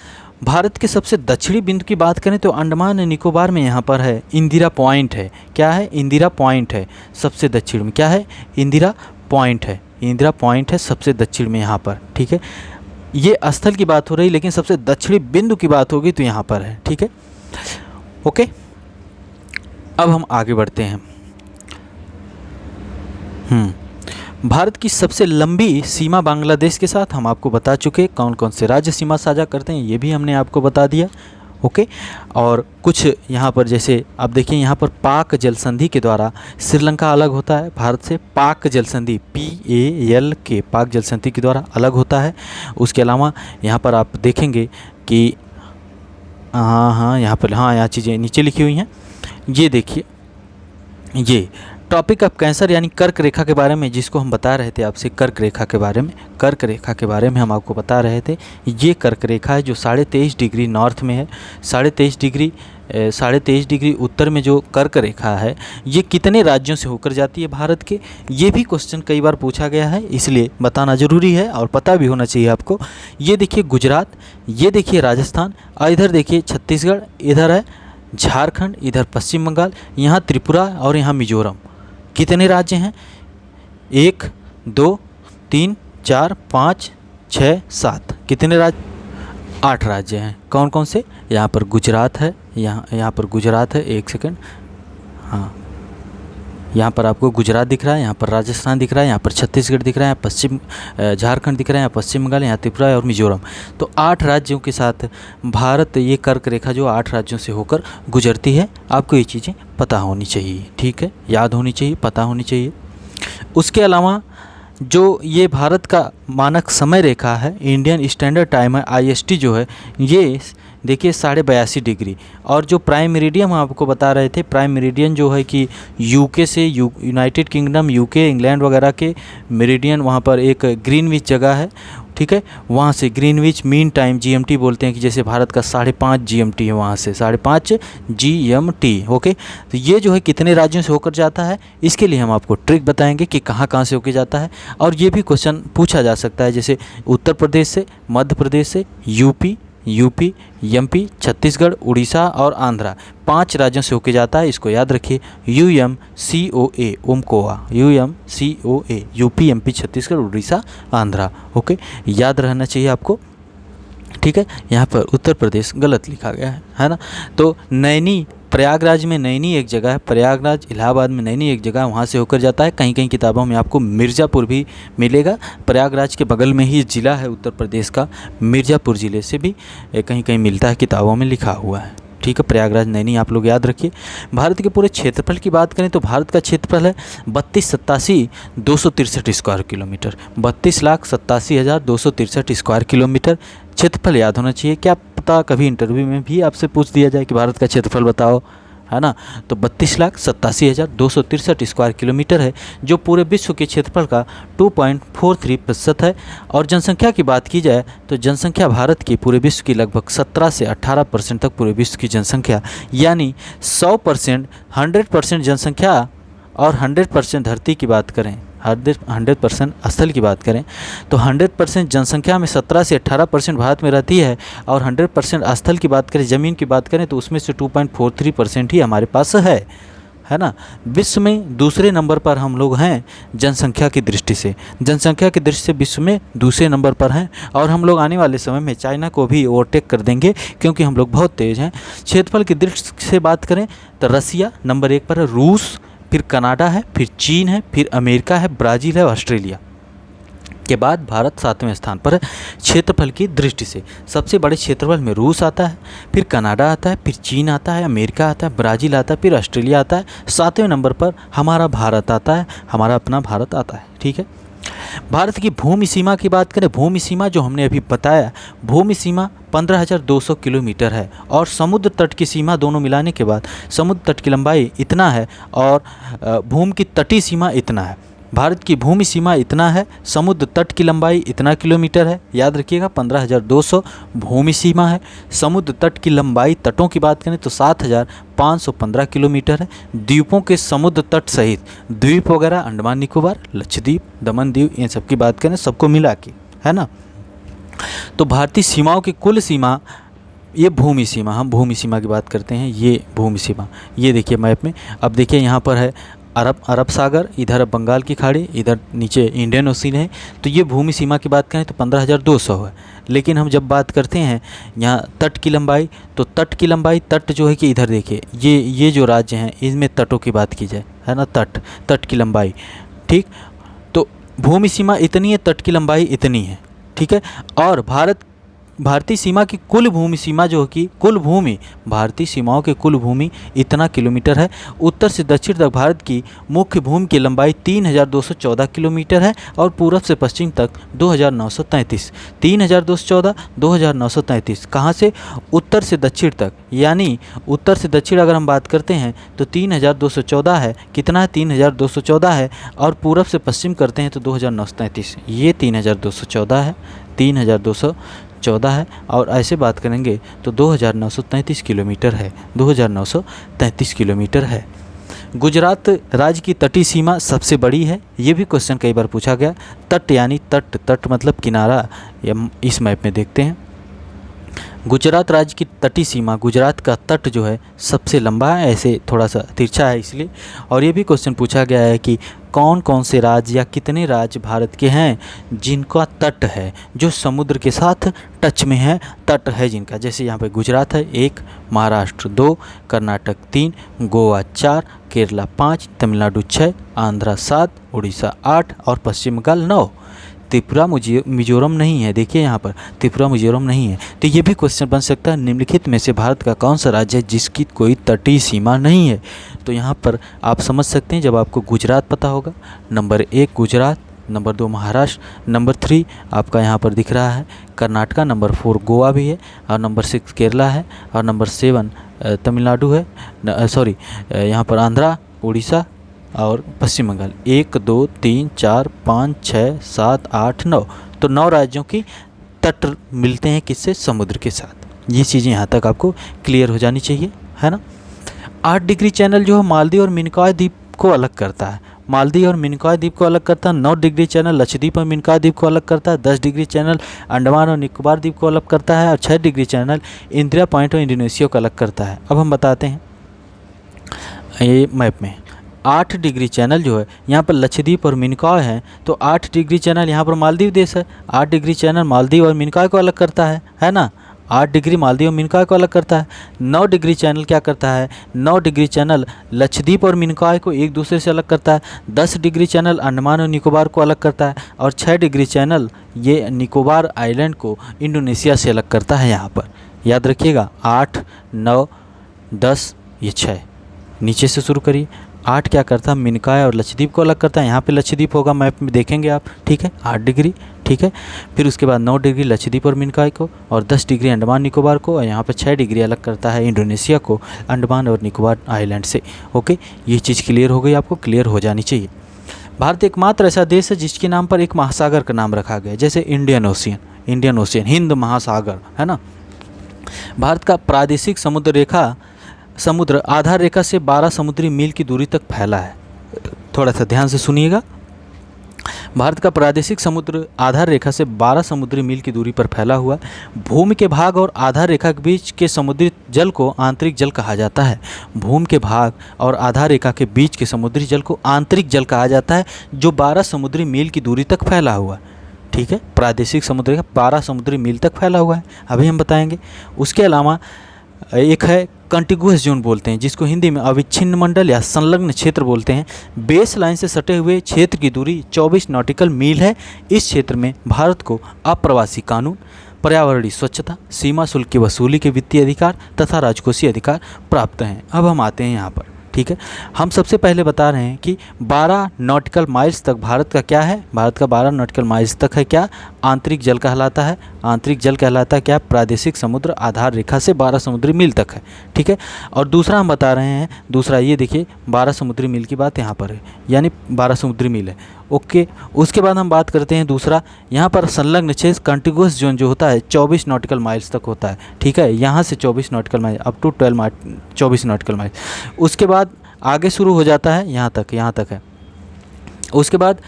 A: भारत के सबसे दक्षिणी बिंदु की बात करें तो अंडमान निकोबार में यहाँ पर है इंदिरा पॉइंट है। क्या है? इंदिरा पॉइंट है सबसे दक्षिण में। क्या है? इंदिरा पॉइंट है सबसे दक्षिण में यहाँ पर। ठीक है, ये स्थल की बात हो रही, लेकिन सबसे दक्षिणी बिंदु की बात होगी तो यहाँ पर है। ठीक है, ओके, अब हम आगे बढ़ते हैं। भारत की सबसे लंबी सीमा बांग्लादेश के साथ हम आपको बता चुके, कौन कौन से राज्य सीमा साझा करते हैं ये भी हमने आपको बता दिया। ओके, और कुछ यहाँ पर जैसे आप देखिए, यहाँ पर पाक जल संधि के द्वारा श्रीलंका अलग होता है भारत से। पाक जल संधि PALK पाक जल संधि के द्वारा अलग होता है। उसके अलावा यहाँ पर आप देखेंगे कि यहाँ चीज़ें नीचे लिखी हुई हैं। ये देखिए, ये टॉपिक ऑफ कैंसर यानी कर्क रेखा के बारे में, जिसको हम बता रहे थे आपसे, कर्क रेखा के बारे में हम आपको बता रहे थे। ये कर्क रेखा है जो 23.5 डिग्री नॉर्थ में है, 23.5 डिग्री उत्तर में जो कर्क रेखा है, ये कितने राज्यों से होकर जाती है भारत के? ये भी क्वेश्चन कई बार पूछा गया है, इसलिए बताना ज़रूरी है और पता भी होना चाहिए आपको। ये देखिए गुजरात, ये देखिए राजस्थान, और इधर देखिए छत्तीसगढ़, इधर है झारखंड, इधर पश्चिम बंगाल, यहाँ त्रिपुरा और यहाँ मिजोरम। कितने राज्य हैं? 1 2 3 4 5 6 7। कितने राज्य? 8 राज्य हैं। कौन कौन से? यहाँ पर गुजरात है, यहाँ पर गुजरात है, एक सेकंड, हाँ, यहाँ पर आपको गुजरात दिख रहा है, यहाँ पर राजस्थान दिख रहा है, यहाँ पर छत्तीसगढ़ दिख रहा है, पश्चिम झारखंड दिख रहा है, यहाँ पश्चिम बंगाल, यहाँ त्रिपुरा और मिजोरम। तो 8 राज्यों के साथ भारत, ये कर्क रेखा जो 8 राज्यों से होकर गुजरती है। आपको ये चीज़ें पता होनी चाहिए, ठीक है, याद होनी चाहिए, पता होनी चाहिए। उसके अलावा जो ये भारत का मानक समय रेखा है, इंडियन स्टैंडर्ड टाइम है, IST जो है, ये देखिए 82.5 डिग्री। और जो प्राइम मेरिडियन हम आपको बता रहे थे, प्राइम मेरिडियन जो है कि यूके से, यूनाइटेड किंगडम, यूके, इंग्लैंड वगैरह के मेरिडियन, वहाँ पर एक ग्रीनविच जगह है, ठीक है, वहाँ से ग्रीनविच मीन टाइम GMT बोलते हैं, कि जैसे भारत का 5:30 GMT है, वहाँ से 5:30 GMT। ओके, तो ये जो है कितने राज्यों से होकर जाता है, इसके लिए हम आपको ट्रिक बताएंगे कि कहाँ कहाँ से होकर जाता है। और ये भी क्वेश्चन पूछा जा सकता है, जैसे उत्तर प्रदेश से, मध्य प्रदेश से, यूपी, MP, छत्तीसगढ़, उड़ीसा और आंध्रा, 5 राज्यों से होके जाता है। इसको याद रखिए, UMCOA, ओमकोआ, UMCOA, UP, MP, Chhattisgarh, Orissa, Andhra. Okay, याद रहना चाहिए आपको, ठीक है। यहाँ पर उत्तर प्रदेश गलत लिखा गया है ना। तो नैनी, प्रयागराज में नैनी एक जगह है, प्रयागराज, इलाहाबाद में नैनी एक जगह है, वहाँ से होकर जाता है। कहीं कहीं किताबों में आपको मिर्ज़ापुर भी मिलेगा, प्रयागराज के बगल में ही ज़िला है उत्तर प्रदेश का, मिर्ज़ापुर ज़िले से भी कहीं कहीं मिलता है, किताबों में लिखा हुआ है, ठीक है। प्रयागराज, नैनी आप लोग याद रखिए। भारत के पूरे क्षेत्रफल की बात करें तो भारत का क्षेत्रफल है 32,87,263 स्क्वायर किलोमीटर, 32,87,263 स्क्वायर किलोमीटर क्षेत्रफल याद होना चाहिए। क्या पता कभी इंटरव्यू में भी आपसे पूछ दिया जाए कि भारत का क्षेत्रफल बताओ, है ना। तो 32,87,263 स्क्वायर किलोमीटर है, जो पूरे विश्व के क्षेत्रफल का 2.43% है। और जनसंख्या की बात की जाए तो जनसंख्या भारत की पूरे विश्व की लगभग 17 से 18% तक पूरे विश्व की जनसंख्या, यानी 100%, 100% जनसंख्या और 100% धरती की बात करें, 100% स्थल की बात करें तो 100% जनसंख्या में 17 से 18% भारत में रहती है, और 100% स्थल की बात करें, ज़मीन की बात करें, तो उसमें से 2.43% ही हमारे पास है ना। विश्व में दूसरे नंबर पर हम लोग हैं जनसंख्या की दृष्टि से, जनसंख्या की दृष्टि से विश्व में दूसरे नंबर पर हैं, और हम लोग आने वाले समय में चाइना को भी ओवरटेक कर देंगे, क्योंकि हम लोग बहुत तेज़ हैं। क्षेत्रफल की दृष्टि से बात करें तो रसिया नंबर 1 पर है, रूस, फिर कनाडा है, फिर चीन है, फिर अमेरिका है, ब्राज़ील है, ऑस्ट्रेलिया के बाद भारत 7वें स्थान पर है क्षेत्रफल की दृष्टि से। सबसे बड़े क्षेत्रफल में रूस आता है, फिर कनाडा आता है, फिर चीन आता है, अमेरिका आता है, ब्राज़ील आता है, फिर ऑस्ट्रेलिया आता है। 7वें नंबर पर हमारा भारत आता है, हमारा अपना भारत आता है, ठीक है। भारत की भूमि सीमा की बात करें, भूमि सीमा जो हमने अभी बताया, भूमि सीमा 15,200 किलोमीटर है, और समुद्र तट की सीमा दोनों मिलाने के बाद समुद्र तट की लंबाई इतना है, और भूमि की तटीय सीमा इतना है। भारत की भूमि सीमा इतना है, समुद्र तट की लंबाई इतना किलोमीटर है, याद रखिएगा 15,200 भूमि सीमा है। समुद्र तट की लंबाई, तटों की बात करें तो 7,515 किलोमीटर है। द्वीपों के समुद्र तट सहित द्वीप वगैरह, अंडमान निकोबार, लक्षद्वीप, दमन दीव, इन सब की बात करें, सबको मिला के, है ना। तो भारतीय सीमाओं की कुल सीमा, ये भूमि सीमा, हम भूमि सीमा की बात करते हैं, ये भूमि सीमा, ये देखिए मैप में। अब देखिए यहाँ पर है अरब सागर, इधर बंगाल की खाड़ी, इधर नीचे इंडियन ओशन है। तो ये भूमि सीमा की बात करें तो 15,200 है। लेकिन हम जब बात करते हैं यहाँ तट की लंबाई, तो तट की लंबाई, तट जो है कि इधर देखिए, ये जो राज्य हैं इनमें तटों की बात की जाए, है ना, तट की लंबाई, ठीक। तो भूमि सीमा इतनी है, तट की लंबाई इतनी है, ठीक है। और भारतीय सीमा की कुल भूमि सीमा जो कि कुल भूमि, भारतीय सीमाओं के कुल भूमि इतना किलोमीटर है। उत्तर से दक्षिण तक भारत की मुख्य भूमि की लंबाई 3,214 किलोमीटर है, और पूरब से पश्चिम तक 2,933, 3,214, 2,933। कहाँ से? उत्तर से दक्षिण तक, यानी उत्तर से दक्षिण अगर हम बात करते हैं तो 3,214 है, कितना है? 3,214 है, और पूरब से पश्चिम करते हैं तो 2,933। ये 3,214 है, 3,214 है, और ऐसे बात करेंगे तो 2,933 किलोमीटर है, 2,933 किलोमीटर है। गुजरात राज्य की तटीय सीमा सबसे बड़ी है, ये भी क्वेश्चन कई बार पूछा गया। तट यानी तट मतलब किनारा, इस मैप में देखते हैं। गुजरात राज्य की तटीय सीमा, गुजरात का तट जो है सबसे लंबा है, ऐसे थोड़ा सा तिरछा है इसलिए। और ये भी क्वेश्चन पूछा गया है कि कौन कौन से राज्य या कितने राज्य भारत के हैं जिनका तट है, जो समुद्र के साथ टच में है, तट है जिनका। जैसे यहाँ पे गुजरात है 1, महाराष्ट्र 2, कर्नाटक 3, गोवा 4, केरला 5, तमिलनाडु 6, आंध्रा 7, उड़ीसा 8 और पश्चिम बंगाल 9। त्रिपुरा मिजोरम नहीं है, देखिए यहाँ पर त्रिपुरा मिजोरम नहीं है। तो ये भी क्वेश्चन बन सकता है, निम्नलिखित में से भारत का कौन सा राज्य है जिसकी कोई तटीय सीमा नहीं है। तो यहाँ पर आप समझ सकते हैं, जब आपको गुजरात पता होगा, number 1 Gujarat, number 2 Maharashtra, number 3 आपका यहाँ पर दिख रहा है कर्नाटका, नंबर 4 गोवा भी है, और नंबर 6 केरला है, और नंबर 7 तमिलनाडु है, यहाँ पर आंध्रा, उड़ीसा और पश्चिम बंगाल। 1 2 3 4 5 6 7 8 9। तो 9 राज्यों की तट मिलते हैं किससे? समुद्र के साथ। ये चीज़ें यहाँ तक आपको क्लियर हो जानी चाहिए, है ना। 8 डिग्री चैनल जो है मालदीव और मिनिकॉय द्वीप को अलग करता है, मालदीव और मिनिकॉय द्वीप को अलग करता है। 9 डिग्री चैनल लक्षद्वीप और मिनिकॉय द्वीप को अलग करता है। 10 डिग्री चैनल अंडमान और निकोबार द्वीप को अलग करता है। और 6 डिग्री चैनल इंदिरा पॉइंट और इंडोनेशिया को अलग करता है। अब हम बताते हैं ये मैप में 8 डिग्री चैनल जो है यहाँ पर लक्षद्वीप और मिनिकॉय है, तो 8 डिग्री चैनल यहाँ पर मालदीव देश है। 8 डिग्री चैनल मालदीव और मिनिकॉय को अलग करता है ना। 8 डिग्री मालदीव और मिनिकॉय को अलग करता है। 9 डिग्री चैनल क्या करता है? 9 डिग्री चैनल लक्षद्वीप और मिनिकॉय को एक दूसरे से अलग करता है। 10 डिग्री चैनल अंडमान और निकोबार को अलग करता है। और 6 डिग्री चैनल ये निकोबार आइलैंड को इंडोनेशिया से अलग करता है। यहाँ पर याद रखिएगा 8 9 10 ये 6, नीचे से शुरू करिए। 8 क्या करता है? मिनिकॉय और लक्षद्वीप को अलग करता है। यहाँ पे लक्षद्वीप होगा, मैप में देखेंगे आप, ठीक है, 8 डिग्री, ठीक है। फिर उसके बाद 9 डिग्री लक्षद्वीप और मिनिकॉय को, और 10 डिग्री अंडमान निकोबार को, और यहाँ पे 6 डिग्री अलग करता है इंडोनेशिया को अंडमान और निकोबार आइलैंड से। ओके, ये चीज़ क्लियर हो गई, आपको क्लियर हो जानी चाहिए। भारत एकमात्र ऐसा देश है जिसके नाम पर एक महासागर का नाम रखा गया है, जैसे इंडियन ओशियन, हिंद महासागर, है ना। भारत का प्रादेशिक समुद्र आधार रेखा से 12 समुद्री मील की दूरी तक फैला है। थोड़ा सा ध्यान से सुनिएगा। भारत का प्रादेशिक समुद्र आधार रेखा से 12 समुद्री मील की दूरी पर फैला हुआ है। भूमि के भाग और आधार रेखा के बीच के समुद्री जल को आंतरिक जल कहा जाता है। भूमि के भाग और आधार रेखा के बीच के समुद्री जल को आंतरिक जल कहा जाता है, जो 12 समुद्री मील की दूरी तक फैला हुआ है। ठीक है, प्रादेशिक समुद्र रेखा 12 समुद्री मील तक फैला हुआ है, अभी हम बताएंगे। उसके अलावा एक है कंटिगुअस जोन बोलते हैं, जिसको हिंदी में अविच्छिन्न मंडल या संलग्न क्षेत्र बोलते हैं। बेस लाइन से सटे हुए क्षेत्र की दूरी 24 नॉटिकल मील है। इस क्षेत्र में भारत को अप्रवासी कानून, पर्यावरणीय स्वच्छता, सीमा शुल्क की वसूली के वित्तीय अधिकार तथा राजकोषीय अधिकार प्राप्त हैं। अब हम आते हैं यहाँ पर, ठीक है। हम सबसे पहले बता रहे हैं कि 12 नॉटिकल माइल्स तक भारत का क्या है? भारत का 12 नॉटिकल माइल्स तक है क्या? आंतरिक जल कहलाता है। आंतरिक जल कहलाता है क्या? प्रादेशिक समुद्र आधार रेखा से 12 समुद्री मील तक है, ठीक है। और दूसरा हम बता रहे हैं, दूसरा ये देखिए 12 समुद्री मील की बात यहाँ पर है, यानी 12 समुद्री मील है। ओके, उसके बाद हम बात करते हैं दूसरा, यहाँ पर संलग्न क्षेत्र कंटिगुअस जोन जो होता है 24 नॉटिकल माइल्स तक होता है, ठीक है। यहाँ से 24 nautical mile up to 24 nautical mile. उसके बाद आगे शुरू हो जाता है, यहाँ तक है। उसके बाद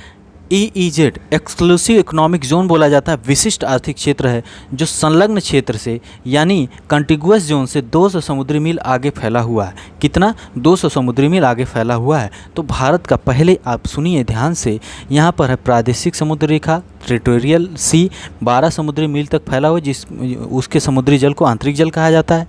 A: EEZ एक्सक्लूसिव इकोनॉमिक जोन बोला जाता है, विशिष्ट आर्थिक क्षेत्र है जो संलग्न क्षेत्र से यानी कंटिगुअस जोन से 200 समुद्री मील आगे फैला हुआ है। कितना? 200 समुद्री मील आगे फैला हुआ है। तो भारत का पहले आप सुनिए ध्यान से, यहाँ पर है प्रादेशिक समुद्र रेखा, टेरिटोरियल सी 12 समुद्री मील तक फैला हुआ, उसके समुद्री जल को आंतरिक जल कहा जाता है।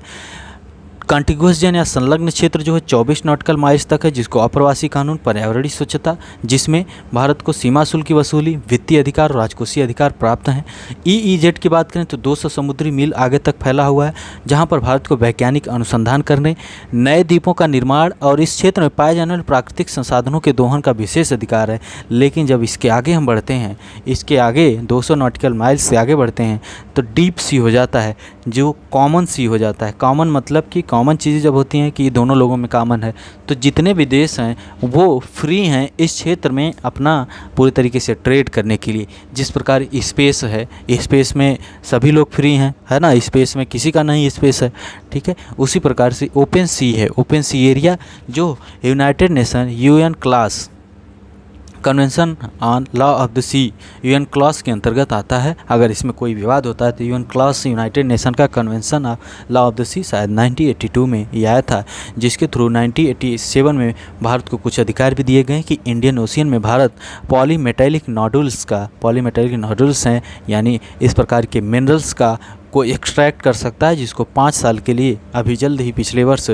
A: कंटिगुअस जोन या संलग्न क्षेत्र जो है 24 नॉटिकल माइल्स तक है, जिसको अप्रवासी कानून, पर्यावरणीय स्वच्छता, जिसमें भारत को सीमा शुल्क की वसूली, वित्तीय अधिकार और राजकोषीय अधिकार प्राप्त हैं। EEZ की बात करें तो 200 समुद्री मील आगे तक फैला हुआ है, जहां पर भारत को वैज्ञानिक अनुसंधान करने, नए द्वीपों का निर्माण और इस क्षेत्र में पाए जाने वाले प्राकृतिक संसाधनों के दोहन का विशेष अधिकार है। लेकिन जब इसके आगे हम बढ़ते हैं, इसके आगे 200 नॉटिकल माइल्स से आगे बढ़ते हैं तो डीप सी हो जाता है, जो कॉमन सी हो जाता है। कॉमन मतलब कि कॉमन चीज़ें जब होती हैं कि दोनों लोगों में कॉमन है, तो जितने भी देश हैं वो फ्री हैं इस क्षेत्र में अपना पूरी तरीके से ट्रेड करने के लिए। जिस प्रकार स्पेस है, स्पेस में सभी लोग फ्री हैं, है ना, स्पेस में किसी का नहीं स्पेस है, ठीक है। उसी प्रकार से ओपन सी है, ओपन सी एरिया जो United Nation UN class convention on law of the sea UN clause के अंतर्गत आता है। अगर इसमें कोई विवाद होता है तो यूएन क्लॉज यूनाइटेड नेशन का convention of law of the sea शायद 1982 में ये आया था, जिसके थ्रू 1987 में भारत को कुछ अधिकार भी दिए गए कि इंडियन ओशियन में भारत पॉलीमेटेलिक नोडुल्स हैं, यानी इस प्रकार के मिनरल्स को एक्सट्रैक्ट कर सकता है, जिसको 5 साल के लिए अभी जल्द ही पिछले वर्ष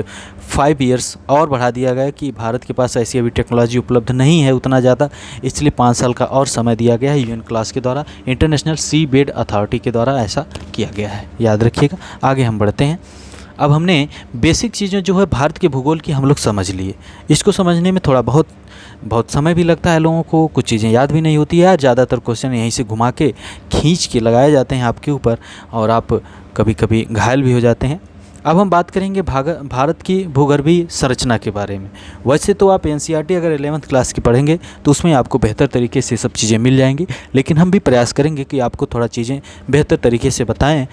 A: 5 ईयर्स और बढ़ा दिया गया कि भारत के पास ऐसी अभी टेक्नोलॉजी उपलब्ध नहीं है उतना ज़्यादा, इसलिए 5 साल का और समय दिया गया है। यूएन क्लॉज के द्वारा, इंटरनेशनल सी बेड अथॉरिटी के द्वारा ऐसा किया गया है, याद रखिएगा। आगे हम बढ़ते हैं। अब हमने बेसिक चीज़ें जो है भारत के भूगोल की हम लोग समझ लिए। इसको समझने में थोड़ा बहुत समय भी लगता है लोगों को, कुछ चीज़ें याद भी नहीं होती है। ज़्यादातर क्वेश्चन यहीं से घुमा के खींच के लगाए जाते हैं आपके ऊपर, और आप कभी कभी घायल भी हो जाते हैं। अब हम बात करेंगे भारत की भूगर्भीय संरचना के बारे में। वैसे तो आप एनसीईआरटी अगर 11th क्लास की पढ़ेंगे तो उसमें आपको बेहतर तरीके से सब चीज़ें मिल जाएंगी, लेकिन हम भी प्रयास करेंगे कि आपको थोड़ा चीज़ें बेहतर तरीके से बताएं।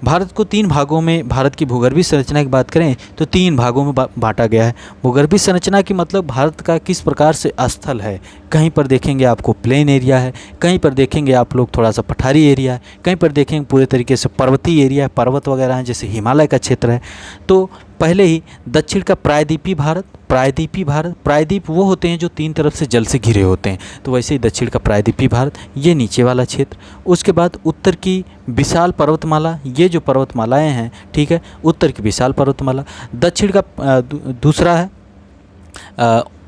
A: भारत को 3 भागों में, भारत की भूगर्भीय संरचना की बात करें तो 3 भागों में बांटा गया है। भूगर्भीय संरचना की मतलब भारत का किस प्रकार से स्थल है। कहीं पर देखेंगे आपको प्लेन एरिया है, कहीं पर देखेंगे आप लोग थोड़ा सा पठारी एरिया है, कहीं पर देखेंगे पूरे तरीके से पर्वतीय एरिया है, पर्वत वगैरह हैं, जैसे हिमालय का क्षेत्र है। तो पहले ही दक्षिण का प्रायद्वीपीय भारत, प्रायद्वीप वो होते हैं जो 3 तरफ से जल से घिरे होते हैं, तो वैसे ही दक्षिण का प्रायद्वीपीय भारत, ये नीचे वाला क्षेत्र। उसके बाद उत्तर की विशाल पर्वतमाला, ये जो पर्वतमालाएं हैं, ठीक है, उत्तर की विशाल पर्वतमाला। दक्षिण का दूसरा है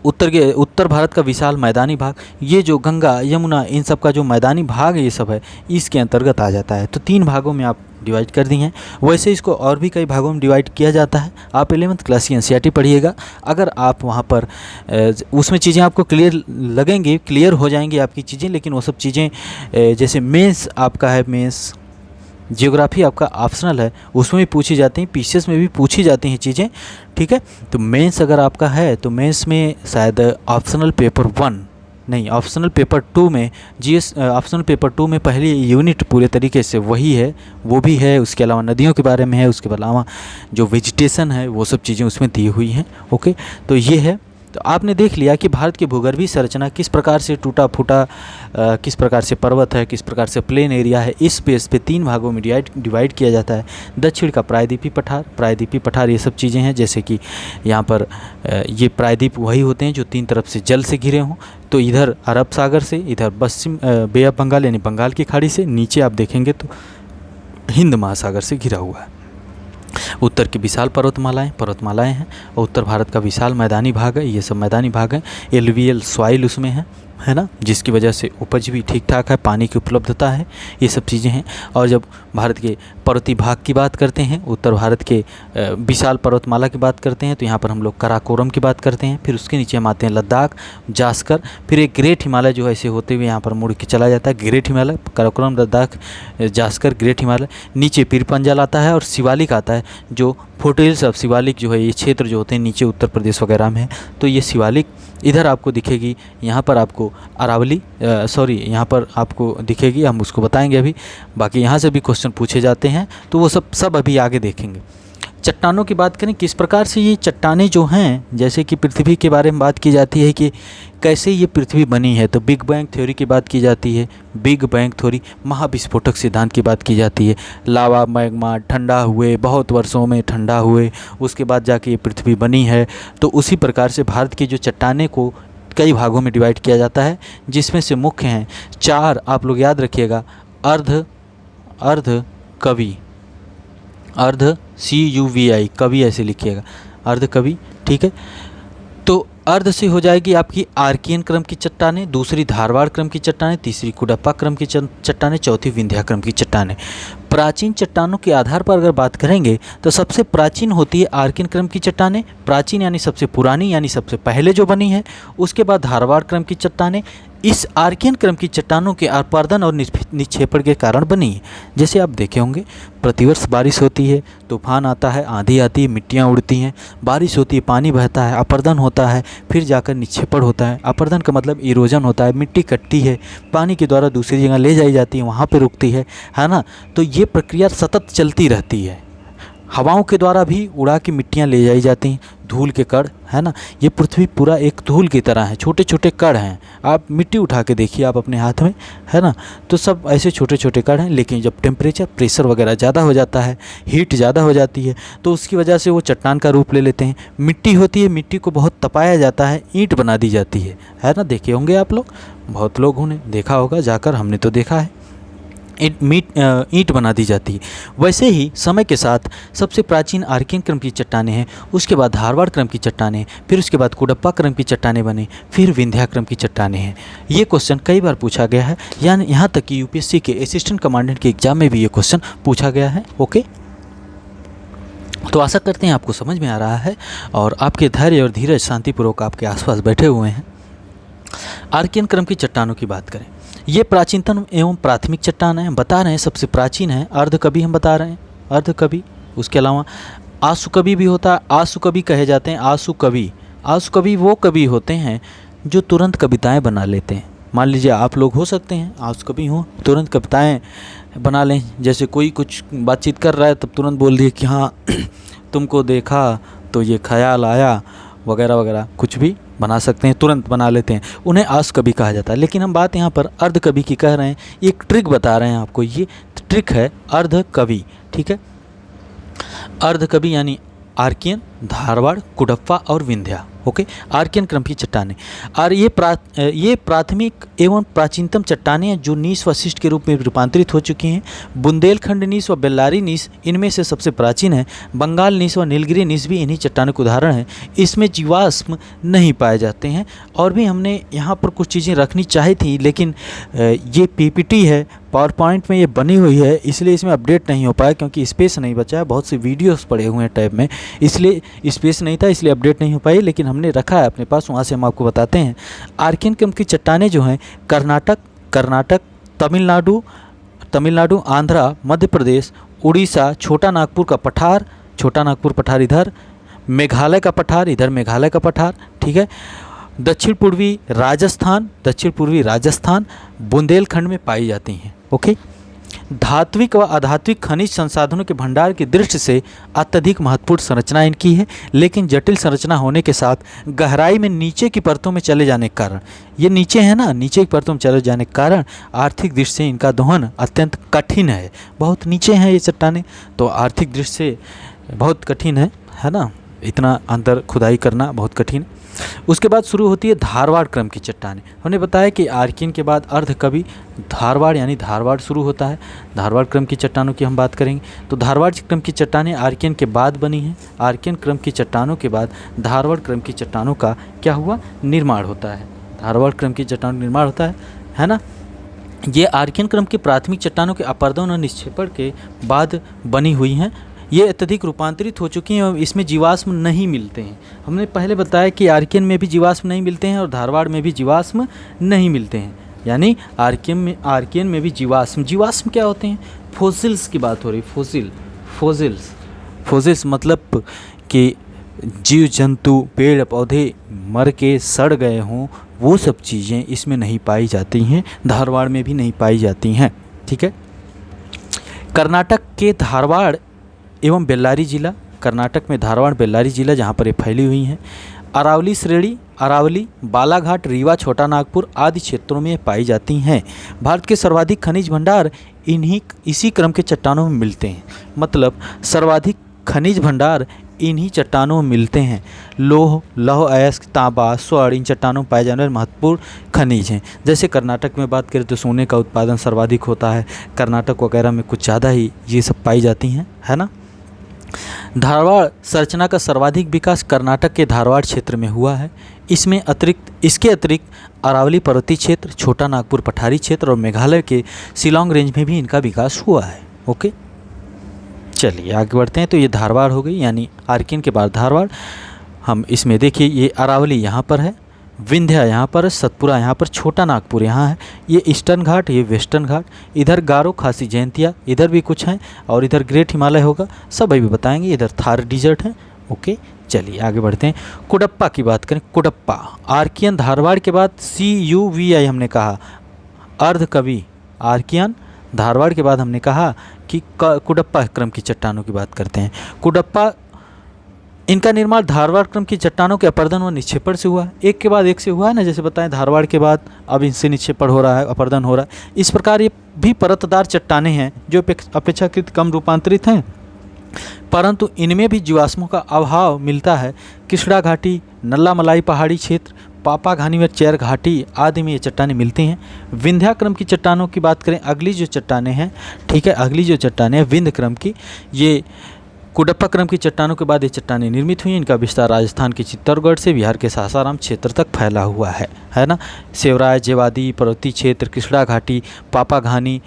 A: उत्तर भारत का विशाल मैदानी भाग, ये जो गंगा यमुना इन सब का जो मैदानी भाग ये सब है, इसके अंतर्गत आ जाता है। तो 3 भागों में आप डिवाइड कर दी हैं। वैसे इसको और भी कई भागों में डिवाइड किया जाता है। आप 11th क्लास की एनसीईआरटी पढ़िएगा, अगर आप वहाँ पर उसमें चीज़ें आपको क्लियर हो जाएंगी आपकी चीज़ें, लेकिन वो सब चीज़ें जैसे मेंस आपका है, मेंस जियोग्राफी आपका ऑप्शनल है, उसमें भी पूछी जाती हैं, पीसीएस में भी पूछी जाती हैं चीज़ें, ठीक है। तो मेंस अगर आपका है तो मेंस में शायद ऑप्शनल पेपर 1 नहीं, ऑप्शनल पेपर 2 में ऑप्शनल पेपर 2 में पहली यूनिट पूरे तरीके से वही है, वो भी है। उसके अलावा नदियों के बारे में है, उसके अलावा जो वेजिटेशन है वो सब चीज़ें उसमें दी हुई हैं। ओके, तो ये है। तो आपने देख लिया कि भारत की भूगर्भीय संरचना किस प्रकार से टूटा फूटा, किस प्रकार से पर्वत है, किस प्रकार से प्लेन एरिया है। इस बेस पे 3 भागों में डिवाइड किया जाता है। दक्षिण का प्रायद्वीपीय पठार ये सब चीज़ें हैं, जैसे कि यहाँ पर ये प्रायद्वीप वही होते हैं जो 3 तरफ से जल से घिरे हों। तो इधर अरब सागर से, इधर पश्चिम बे ऑफ बंगाल यानी बंगाल की खाड़ी से, नीचे आप देखेंगे तो हिंद महासागर से घिरा हुआ है। उत्तर की विशाल पर्वतमालाएं हैं, और उत्तर भारत का विशाल मैदानी भाग है। ये सब मैदानी भाग हैं। एलुवियल सॉइल उसमें है ना, जिसकी वजह से उपज भी ठीक ठाक है, पानी की उपलब्धता है, ये सब चीज़ें हैं। और जब भारत के पर्वतीय भाग की बात करते हैं, उत्तर भारत के विशाल पर्वतमाला की बात करते हैं, तो यहाँ पर हम लोग काराकोरम की बात करते हैं। फिर उसके नीचे हम आते हैं लद्दाख, जास्कर, फिर एक ग्रेट हिमालय जो ऐसे होते हुए यहाँ पर मुड़ के चला जाता है। Great Himalaya, Karakoram, Ladakh, Zanskar, great Himalaya. नीचे पीर पंजाल आता है और शिवालिक आता है, जो फोटोहिल्स ऑफ शिवालिक जो है, ये क्षेत्र जो होते हैं नीचे उत्तर प्रदेश वगैरह में है। तो ये शिवालिक इधर आपको दिखेगी, यहाँ पर आपको अरावली यहाँ पर आपको दिखेगी, हम उसको बताएंगे अभी। बाकी यहाँ से भी क्वेश्चन पूछे जाते हैं, तो वो सब अभी आगे देखेंगे। चट्टानों की बात करें, किस प्रकार से ये चट्टानें जो हैं, जैसे कि पृथ्वी के बारे में बात की जाती है कि कैसे ये पृथ्वी बनी है, तो बिग बैंग थ्योरी की बात की जाती है। बिग बैंग थ्योरी, महाविस्फोटक सिद्धांत की बात की जाती है। लावा मैग्मा ठंडा हुए, बहुत वर्षों में ठंडा हुए, उसके बाद जाके ये पृथ्वी बनी है। तो उसी प्रकार से भारत की जो चट्टानें को कई भागों में डिवाइड किया जाता है, जिसमें से मुख्य हैं 4, आप लोग याद रखिएगा। अर्ध कवि, अर्ध CUVI, कवि ऐसे लिखिएगा, अर्ध कवि, ठीक है। तो अर्ध से हो जाएगी आपकी आर्कियन क्रम की चट्टानें, दूसरी धारवाड़ क्रम की चट्टानें, तीसरी कुडप्पा क्रम की चट्टानें, चौथी विंध्या क्रम की चट्टानें। प्राचीन चट्टानों के आधार पर अगर बात करेंगे तो सबसे प्राचीन होती है आर्कियन क्रम की चट्टानें, प्राचीन यानी सबसे पुरानी, यानी सबसे पहले जो बनी है। उसके बाद धारवाड़ क्रम की चट्टानें इस आर्कियन क्रम की चट्टानों के अपर्दन और निक्षेपण के कारण बनी है। जैसे आप देखे होंगे, प्रतिवर्ष बारिश होती है, तूफान आता है, आंधी आती है, मिट्टियाँ उड़ती हैं, बारिश होती है, पानी बहता है, अपर्दन होता है, फिर जाकर निक्षेपण होता है। अपर्दन का मतलब इरोजन होता है, मिट्टी कटती है, पानी के द्वारा दूसरी जगह ले जाई जाती है, वहाँ पर रुकती है ना। तो ये प्रक्रिया सतत चलती रहती है, हवाओं के द्वारा भी उड़ा के मिट्टियाँ ले जाई जाती हैं, धूल के कण, है ना। ये पृथ्वी पूरा एक धूल की तरह है, छोटे छोटे कण हैं। आप मिट्टी उठा के देखिए आप अपने हाथ में, है ना, तो सब ऐसे छोटे छोटे कण हैं। लेकिन जब टेम्परेचर प्रेशर वगैरह ज़्यादा हो जाता है, हीट ज़्यादा हो जाती है, तो उसकी वजह से वो चट्टान का रूप ले लेते हैं। मिट्टी होती है, मिट्टी को बहुत तपाया जाता है, ईंट बना दी जाती है ना। देखे होंगे आप लोग, बहुत लोगों ने देखा होगा जाकर, हमने तो देखा है। ईंट बना दी जाती है। वैसे ही समय के साथ सबसे प्राचीन आर्कियन क्रम की चट्टानें हैं, उसके बाद धारवाड़ क्रम की चट्टानें, फिर उसके बाद कुडप्पा क्रम की चट्टानें बने, फिर विंध्या क्रम की चट्टानें हैं। ये क्वेश्चन कई बार पूछा गया है, यानी यहाँ तक कि यूपीएससी के असिस्टेंट कमांडेंट के एग्जाम में भी ये क्वेश्चन पूछा गया है। ओके, तो आशा करते हैं आपको समझ में आ रहा है और आपके धैर्य और धीरज शांतिपूर्वक आपके आसपास बैठे हुए हैं। आर्कियन क्रम की चट्टानों की बात करें, ये प्राचीनतम एवं प्राथमिक चट्टान है, बता रहे हैं सबसे प्राचीन है। अर्धकवि हम बता रहे हैं, अर्धकवि। उसके अलावा आसुकवि भी होता है, आसुकवि कहे जाते हैं। आसुकवि वो कवि होते हैं जो तुरंत कविताएं बना लेते हैं। मान लीजिए आप लोग हो सकते हैं आसुकवि हो, तुरंत कविताएं बना लें। जैसे कोई कुछ बातचीत कर रहा है तब तुरंत बोल दिए कि हाँ तुमको देखा तो ये ख्याल आया, वगैरह वगैरह, कुछ भी बना सकते हैं, तुरंत बना लेते हैं, उन्हें आसुकवि कहा जाता है। लेकिन हम बात यहाँ पर अर्धकवि की कर रहे हैं, एक ट्रिक बता रहे हैं आपको, ये ट्रिक है अर्धकवि, ठीक है। अर्धकवि यानी आर्कियन, धारवाड़, कुडप्पा और विंध्या। ओके, आर्कियन क्रम की चट्टानें। और ये प्राथमिक एवं प्राचीनतम चट्टानें हैं जो नीस व शिष्ट के रूप में रूपांतरित हो चुकी हैं। बुंदेलखंड नीस व बेल्लारी नीस इनमें से सबसे प्राचीन है। बंगाल नीस व नीलगिरी नीस भी इन्हीं चट्टानों के उदाहरण हैं। इसमें जीवाश्म नहीं पाए जाते हैं। और भी हमने यहाँ पर कुछ चीज़ें रखनी चाही थी, लेकिन ये पीपीटी है, पावर पॉइंट में ये बनी हुई है, इसलिए इसमें अपडेट नहीं हो पाया क्योंकि स्पेस नहीं बचा है। बहुत से वीडियोस पड़े हुए हैं टैब में, इसलिए स्पेस नहीं था, इसलिए अपडेट नहीं हो पाई। लेकिन हमने रखा है अपने पास, वहाँ से हम आपको बताते हैं। आर्कियन क्रम की चट्टानें जो हैं कर्नाटक, तमिलनाडु, आंध्रा, मध्य प्रदेश, उड़ीसा, छोटा नागपुर पठार इधर, मेघालय का पठार इधर, मेघालय का पठार, ठीक है। दक्षिण पूर्वी राजस्थान, बुंदेलखंड में पाई जाती हैं। ओके, धात्विक व अधात्विक खनिज संसाधनों के भंडार की दृष्टि से अत्यधिक महत्वपूर्ण संरचना इनकी है, लेकिन जटिल संरचना होने के साथ गहराई में नीचे की परतों में चले जाने के कारण, ये नीचे है ना, नीचे की परतों में चले जाने के कारण आर्थिक दृष्टि से इनका दोहन अत्यंत कठिन है। बहुत नीचे हैं ये चट्टानें, तो आर्थिक दृष्टि से बहुत कठिन है ना, इतना अंदर खुदाई करना बहुत कठिन। उसके बाद शुरू होती है धारवाड़ क्रम की चट्टानें। हमने बताया कि आर्कियन के बाद अर्धकवि, धारवाड़ यानी धारवाड़ शुरू होता है। धारवाड़ क्रम की चट्टानों की हम बात करेंगे तो धारवाड़ क्रम की चट्टानें आर्कियन के बाद बनी हैं। आर्कियन क्रम की चट्टानों के बाद धारवाड़ क्रम की चट्टानों का क्या हुआ, निर्माण होता है। धारवाड़ क्रम की चट्टानों का निर्माण होता है ना। ये आर्कियन क्रम की प्राथमिक चट्टानों के अपरदन और निक्षेपण के बाद बनी हुई हैं। ये अत्यधिक रूपांतरित हो चुकी हैं और इसमें जीवाश्म नहीं मिलते हैं। हमने पहले बताया कि आर्कियन में भी जीवाश्म नहीं मिलते हैं और धारवाड़ में भी जीवाश्म नहीं मिलते हैं। यानी आर्कियन में भी जीवाश्म क्या होते हैं, फोसिल्स की बात हो रही। फोसिल्स मतलब कि जीव जंतु, पेड़ पौधे मर के सड़ गए हों, वो सब चीज़ें इसमें नहीं पाई जाती हैं, धारवाड़ में भी नहीं पाई जाती हैं, ठीक है। कर्नाटक के धारवाड़ एवं बेल्लारी जिला, कर्नाटक में धारवाड़ बेल्लारी जिला जहाँ पर ये फैली हुई हैं। अरावली श्रेणी, अरावली, बालाघाट, रीवा, छोटा नागपुर आदि क्षेत्रों में पाई जाती हैं। भारत के सर्वाधिक खनिज भंडार इसी क्रम के चट्टानों में मिलते हैं। मतलब सर्वाधिक खनिज भंडार इन्हीं चट्टानों में मिलते हैं। लौह अयस्क, तांबा, स्वर्ण इन चट्टानों में पाए जाने वाले महत्वपूर्ण खनिज हैं। जैसे कर्नाटक में बात करें तो सोने का उत्पादन सर्वाधिक होता है, कर्नाटक वगैरह में कुछ ज़्यादा ही ये सब पाई जाती हैं, है ना। धारवाड़ संरचना का सर्वाधिक विकास कर्नाटक के धारवाड़ क्षेत्र में हुआ है। इसके अतिरिक्त अरावली पर्वतीय क्षेत्र, छोटा नागपुर पठारी क्षेत्र और मेघालय के शिलांग रेंज में भी इनका विकास हुआ है। ओके, चलिए आगे बढ़ते हैं। तो ये धारवाड़ हो गई, यानी आर्कियन के बाद धारवाड़। हम इसमें देखिए, ये अरावली यहाँ पर है, विंध्या यहाँ पर है, सतपुरा यहाँ पर, छोटा नागपुर यहाँ है, ये ईस्टर्न घाट, ये वेस्टर्न घाट, इधर गारो खासी जयंतिया, इधर भी कुछ हैं, और इधर ग्रेट हिमालय होगा, सब अभी बताएंगे। इधर थार डिजर्ट है। ओके, चलिए आगे बढ़ते हैं। कुडप्पा की बात करें, कुडप्पा आर्कियन धारवाड़ के बाद CUVI हमने कहा, अर्धकवि आर्कियन, धारवाड़ के बाद हमने कहा कि कुडप्पा क्रम की चट्टानों की बात करते हैं। कुडप्पा, इनका निर्माण धारवाड़ क्रम की चट्टानों के अपरदन व निक्षेपण से हुआ, एक के बाद एक से हुआ है ना, जैसे बताएं धारवाड़ के बाद अब इनसे निक्षेपण हो रहा है, अपरदन हो रहा है। इस प्रकार ये भी परतदार चट्टानें हैं जो अपेक्षाकृत कम रूपांतरित हैं, परंतु इनमें भी जीवाश्मों का अभाव मिलता है। किसड़ा घाटी, नल्ला मलाई पहाड़ी क्षेत्र, पापा घानी व चैर घाटी आदि में ये चट्टानें मिलती हैं। विंध्या क्रम की चट्टानों की बात करें, अगली जो चट्टानें हैं, ठीक है, अगली जो चट्टानें हैं विंध्य क्रम की, ये कुडप्पा क्रम की चट्टानों के बाद ये चट्टानें निर्मित हुई। इनका विस्तार राजस्थान के चित्तौड़गढ़ से बिहार के सासाराम क्षेत्र तक फैला हुआ है ना। सेवराय, जेवादी, पर्वतीय क्षेत्र, कृष्णा घाटी, पापा घानी,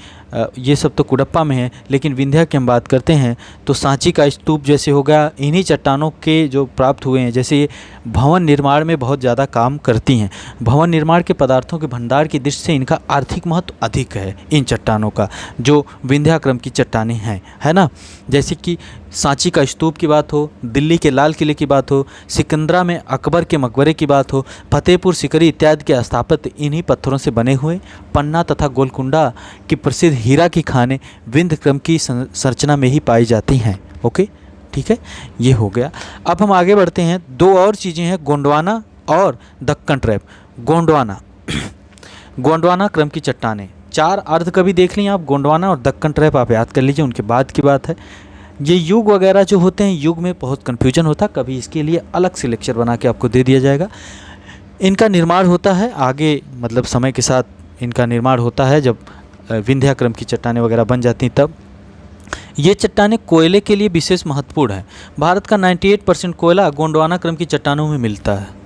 A: ये सब तो कुडप्पा में है। लेकिन विंध्या की हम बात करते हैं तो सांची का स्तूप जैसे हो गया, इन्हीं चट्टानों के जो प्राप्त हुए हैं, जैसे ये भवन निर्माण में बहुत ज़्यादा काम करती हैं। भवन निर्माण के पदार्थों के भंडार की दृष्टि से इनका आर्थिक महत्व अधिक है इन चट्टानों का, जो विंध्या क्रम की चट्टानें हैं, है ना। जैसे कि सांची का स्तूप की बात हो, दिल्ली के लाल किले की बात हो, सिकंदरा में अकबर के मकबरे की बात हो, फतेहपुर सिकरी इत्यादि के स्थापत्य इन्हीं पत्थरों से बने हुए, पन्ना तथा गोलकुंडा की प्रसिद्ध हीरा की खानें विंध्य क्रम की संरचना में ही पाई जाती हैं। ओके, ठीक है, ये हो गया। अब हम आगे बढ़ते हैं। दो और चीज़ें हैं, गोंडवाना और दक्कन ट्रैप। गोंडवाना गोंडवाना क्रम की चट्टानें, 4 अर्ध कभी देख लीं आप, गोंडवाना और दक्कन ट्रैप आप याद कर लीजिए, उनके बाद की बात है। ये युग वगैरह जो होते हैं, युग में बहुत कन्फ्यूजन होता है, कभी इसके लिए अलग से लेक्चर बना के आपको दे दिया जाएगा। इनका निर्माण होता है आगे, मतलब समय के साथ इनका निर्माण होता है, जब विंध्या क्रम की चट्टानें वगैरह बन जाती तब। ये चट्टानें कोयले के लिए विशेष महत्वपूर्ण है। भारत का 98% कोयला गोंडवाना क्रम की चट्टानों में मिलता है।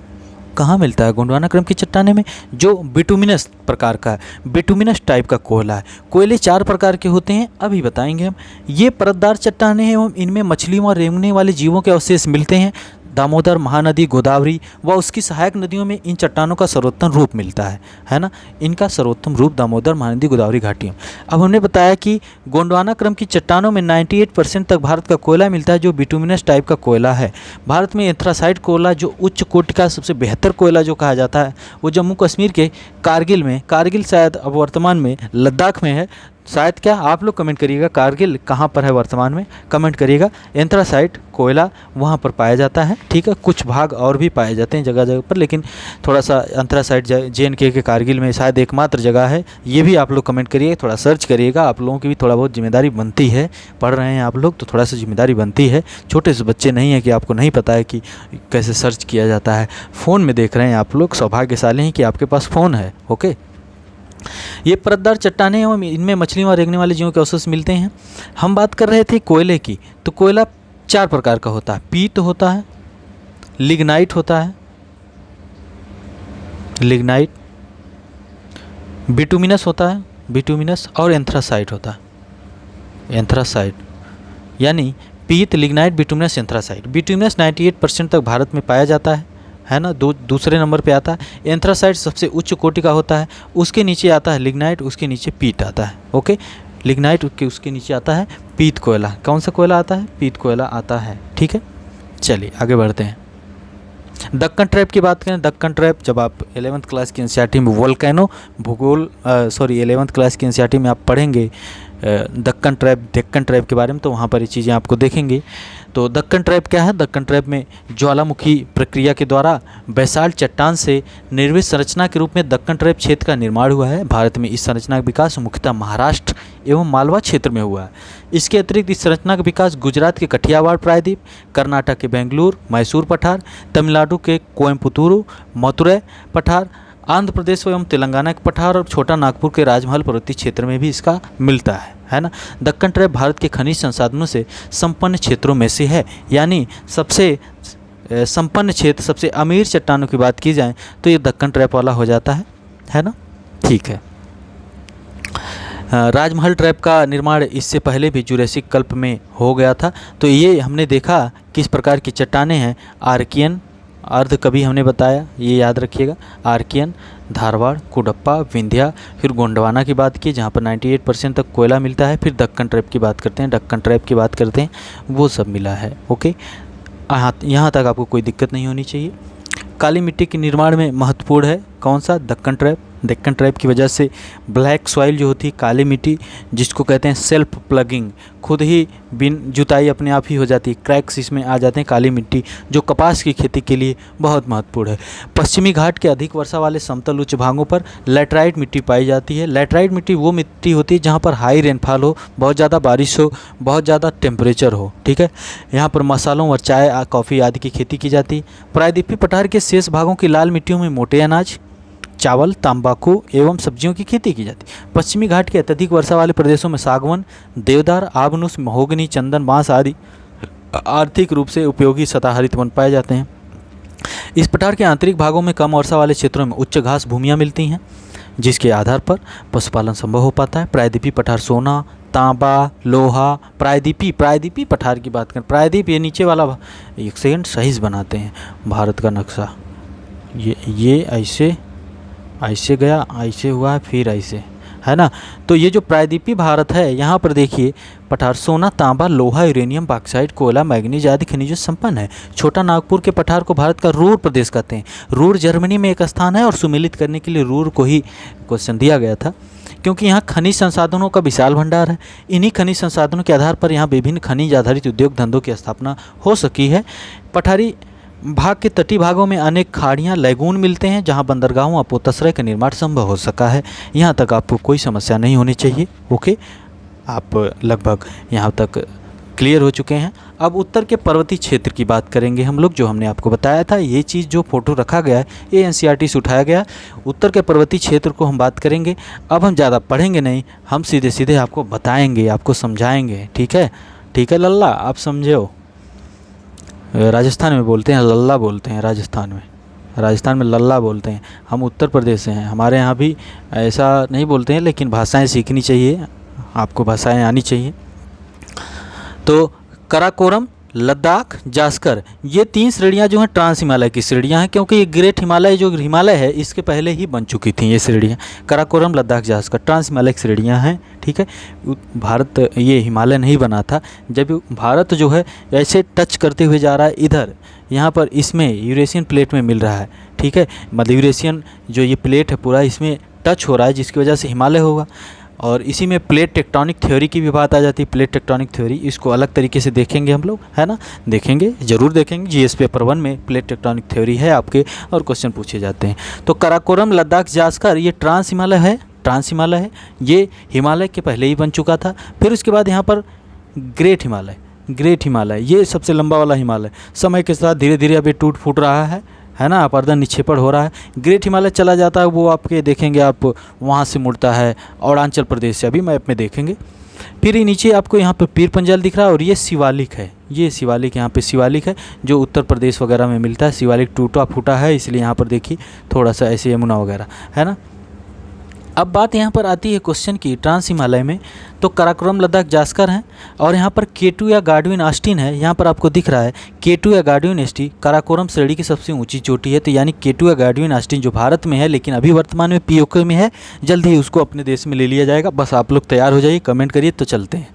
A: कहाँ मिलता है? गोंडवाना क्रम की चट्टानें में, जो बिटुमिनस प्रकार का है, बिटुमिनस टाइप का कोयला है। कोयले 4 प्रकार के होते हैं, अभी बताएंगे हम। ये परतदार चट्टानें हैं एवं इनमें मछलियों और रेंगने वाले जीवों के अवशेष मिलते हैं। दामोदर, महानदी, गोदावरी व उसकी सहायक नदियों में इन चट्टानों का सर्वोत्तम रूप मिलता है ना। इनका सर्वोत्तम रूप दामोदर, महानदी, गोदावरी घाटियों। अब हमने बताया कि गोंडवाना क्रम की चट्टानों में 98% तक भारत का कोयला मिलता है, जो बिटुमिनस टाइप का कोयला है। भारत में एंथ्रासाइट कोयला, जो उच्च कोटि का सबसे बेहतर कोयला जो कहा जाता है, वो जम्मू कश्मीर के कारगिल में, कारगिल शायद अब वर्तमान में लद्दाख में है शायद, क्या आप लोग कमेंट करिएगा, कारगिल कहाँ पर है वर्तमान में, कमेंट करिएगा। एंथ्रासाइट कोयला वहाँ पर पाया जाता है, ठीक है। कुछ भाग और भी पाए जाते हैं जगह जगह पर, लेकिन थोड़ा सा एंथ्रासाइट JNK के कारगिल में शायद एकमात्र जगह है। ये भी आप लोग कमेंट करिए, थोड़ा सर्च करिएगा। आप लोगों की भी थोड़ा बहुत जिम्मेदारी बनती है, पढ़ रहे हैं आप लोग तो थोड़ा सा जिम्मेदारी बनती है। छोटे से बच्चे नहीं है कि आपको नहीं पता है कि कैसे सर्च किया जाता है। फ़ोन में देख रहे हैं आप लोग, सौभाग्यशाली हैं कि आपके पास फ़ोन है। ओके, ये परतदार चट्टानें एवं इनमें मछलियों और रेंगने वाले जीवों के अवशेष मिलते हैं। हम बात कर रहे थे कोयले की, तो कोयला 4 प्रकार का होता है। पीत होता है, लिग्नाइट होता है, लिग्नाइट, बिटुमिनस होता है, बिटुमिनस, और एंथ्रासाइट होता है। एंथ्रासाइट यानी पीत, लिग्नाइट, बिटुमिनस, एंथ्रासाइट। बिटुमिनस 98% तक भारत में पाया जाता है ना, दूसरे नंबर पे आता है। एंथ्रासाइट सबसे उच्च कोटि का होता है, उसके नीचे आता है लिग्नाइट, उसके नीचे पीत आता है। ओके, लिग्नाइट उसके नीचे आता है पीत कोयला। कौन सा कोयला आता है? पीत कोयला आता है, ठीक है। चलिए आगे बढ़ते हैं। दक्कन ट्रैप की बात करें, दक्कन ट्रैप जब आप 11th क्लास की एनसीईआरटी में वोल्केनो भूगोल 11th क्लास की एनसीईआरटी में आप पढ़ेंगे दक्कन ट्रैप के बारे में, तो वहाँ पर ये चीज़ें आपको देखेंगे। तो दक्कन ट्रैप क्या है? दक्कन ट्रैप में ज्वालामुखी प्रक्रिया के द्वारा बैसाल्ट चट्टान से निर्मित संरचना के रूप में दक्कन ट्रैप क्षेत्र का निर्माण हुआ है। भारत में इस संरचना का विकास मुख्यतः महाराष्ट्र एवं मालवा क्षेत्र में हुआ है। इसके अतिरिक्त इस संरचना का विकास गुजरात के कठियावाड़ प्रायद्वीप, कर्नाटक के बेंगलुरु, मैसूर पठार, तमिलनाडु के कोयम्बटूर, मथुरै पठार, आंध्र प्रदेश एवं तेलंगाना के पठार और छोटा नागपुर के राजमहल पर्वतीय क्षेत्र में भी इसका मिलता है ना। दक्कन ट्रैप भारत के खनिज संसाधनों से संपन्न क्षेत्रों में से है, यानी सबसे संपन्न क्षेत्र, सबसे अमीर चट्टानों की बात की जाए तो ये दक्कन ट्रैप वाला हो जाता है ना, ठीक है। राजमहल ट्रैप का निर्माण इससे पहले भी जुरासिक कल्प में हो गया था। तो ये हमने देखा किस प्रकार की चट्टानें हैं। आर्कियन, अर्ध कभी हमने बताया, ये याद रखिएगा। आर्कियन, धारवाड़, कुडप्पा, विंध्या, फिर गोंडवाना की बात की जहाँ पर 98% तक कोयला मिलता है। फिर दक्कन ट्रैप की बात करते हैं, दक्कन ट्रैप की बात करते हैं, वो सब मिला है। ओके, यहाँ तक आपको कोई दिक्कत नहीं होनी चाहिए। काली मिट्टी के निर्माण में महत्वपूर्ण है कौन सा? दक्कन ट्रैप। डेक्कन ट्राइब की वजह से ब्लैक सॉइल जो होती है, काली मिट्टी, जिसको कहते हैं सेल्फ प्लगिंग, खुद ही बिन जुताई अपने आप ही हो जाती है, क्रैक्स इसमें आ जाते हैं, काली मिट्टी जो कपास की खेती के लिए बहुत महत्वपूर्ण है। पश्चिमी घाट के अधिक वर्षा वाले समतल उच्च भागों पर लैटराइट मिट्टी पाई जाती है। लैटराइट मिट्टी वो मिट्टी होती है जहाँ पर हाई रेनफॉल हो, बहुत ज़्यादा बारिश हो, बहुत ज़्यादा टेम्परेचर हो, ठीक है। यहाँ पर मसालों और चाय, कॉफ़ी आदि की खेती की जाती है। प्रायद्वीपीय पठार के शेष भागों की लाल मिट्टियों में मोटे अनाज, चावल, तंबाकू एवं सब्जियों की खेती की जाती है। पश्चिमी घाट के अत्यधिक वर्षा वाले प्रदेशों में सागवन, देवदार, आबनूस, महोगनी, चंदन, बांस आदि आर्थिक रूप से उपयोगी सदाहरित वन पाए जाते हैं। इस पठार के आंतरिक भागों में कम वर्षा वाले क्षेत्रों में उच्च घास भूमियाँ मिलती हैं, जिसके आधार पर पशुपालन संभव हो पाता है। प्रायद्वीपीय पठार सोना, तांबा, लोहा, प्रायद्वीपीय पठार की बात करें, प्रायद्वीप ये नीचे वाला, एक सेकंड सही से बनाते हैं भारत का नक्शा, ये ऐसे गया, ऐसे हुआ, फिर ऐसे, है ना। तो ये जो प्रायद्वीपीय भारत है, यहाँ पर देखिए पठार सोना, तांबा, लोहा, यूरेनियम, बॉक्साइट, कोयला, मैग्नीज आदि खनिजों से संपन्न है। छोटा नागपुर के पठार को भारत का रूर प्रदेश कहते हैं। रूर जर्मनी में एक स्थान है और सुमेलित करने के लिए रूर को ही क्वेश्चन दिया गया था, क्योंकि यहाँ खनिज संसाधनों का विशाल भंडार है। इन्हीं खनिज संसाधनों के आधार पर यहाँ विभिन्न खनिज आधारित उद्योग धंधों की स्थापना हो सकी है। पठारी भाग के तटीय भागों में अनेक खाड़ियाँ, लैगून मिलते हैं, जहाँ बंदरगाहों और पोताश्रय का निर्माण संभव हो सका है। यहाँ तक आपको कोई समस्या नहीं होनी चाहिए। ओके, आप लगभग यहाँ तक क्लियर हो चुके हैं। अब उत्तर के पर्वतीय क्षेत्र की बात करेंगे हम लोग, जो हमने आपको बताया था। ये चीज़ जो फोटो रखा गया है ये एनसीईआरटी से उठाया गया। उत्तर के पर्वतीय क्षेत्र को हम बात करेंगे। अब हम ज़्यादा पढ़ेंगे नहीं, हम सीधे सीधे आपको बताएंगे, आपको समझाएंगे, ठीक है। ठीक है लल्ला, आप समझे हो। राजस्थान में बोलते हैं लल्ला, बोलते हैं राजस्थान में लल्ला बोलते हैं। हम उत्तर प्रदेश से हैं, हमारे यहाँ भी ऐसा नहीं बोलते हैं, लेकिन भाषाएं सीखनी चाहिए, आपको भाषाएं आनी चाहिए। तो कराकोरम, लद्दाख, जास्कर, ये 3 श्रेणियाँ जो हैं ट्रांस हिमालय की श्रेणियाँ हैं, क्योंकि ये ग्रेट हिमालय जो हिमालय है इसके पहले ही बन चुकी थी ये श्रेणियाँ। कराकोरम, लद्दाख, जास्कर ट्रांस हिमालय की श्रेणियाँ हैं, ठीक है। भारत ये हिमालय नहीं बना था, जब भारत जो है ऐसे टच करते हुए जा रहा है इधर, यहाँ पर इसमें यूरेशियन प्लेट में मिल रहा है, ठीक है। मतलब यूरेशियन जो ये प्लेट है पूरा इसमें टच हो रहा है, जिसकी वजह से हिमालय होगा। और इसी में प्लेट टेक्टोनिक थ्योरी की भी बात आ जाती है। प्लेट टेक्टोनिक थ्योरी, इसको अलग तरीके से देखेंगे हम लोग, है ना, देखेंगे, ज़रूर देखेंगे। जीएस पेपर 1 में प्लेट टेक्टोनिक थ्योरी है आपके, और क्वेश्चन पूछे जाते हैं। तो कराकोरम, लद्दाख, जास्कर ये ट्रांस हिमालय है, ये हिमालय के पहले ही बन चुका था। फिर उसके बाद यहाँ पर ग्रेट हिमालय ये सबसे लंबा वाला हिमालय, समय के साथ धीरे धीरे अभी टूट फूट रहा है ना, अपर्दन निक्षेपण हो रहा है। ग्रेट हिमालय चला जाता है, वो आपके देखेंगे आप वहाँ से मुड़ता है अरुणाचल प्रदेश से, अभी मैप में देखेंगे। फिर ये नीचे आपको यहाँ पे पीर पंजाल दिख रहा है, और ये शिवालिक है, यहाँ पे शिवालिक है जो उत्तर प्रदेश वगैरह में मिलता है। शिवालिक टूटा फूटा है, इसलिए यहाँ पर देखिए थोड़ा सा ऐसे यमुना वगैरह है ना। अब बात यहाँ पर आती है क्वेश्चन की, ट्रांस हिमालय में तो कराकोरम, लद्दाख, जास्कर हैं, और यहाँ पर K2 या गार्डविन ऑस्टिन है। यहाँ पर आपको दिख रहा है K2 या गार्डविन ऑस्टिन कराकोरम श्रेणी की सबसे ऊंची चोटी है। तो यानी K2 या गार्डविन ऑस्टिन जो भारत में है, लेकिन अभी वर्तमान में POK में है, जल्द ही उसको अपने देश में ले लिया जाएगा। बस आप लोग तैयार हो जाइए, कमेंट करिए तो चलते हैं,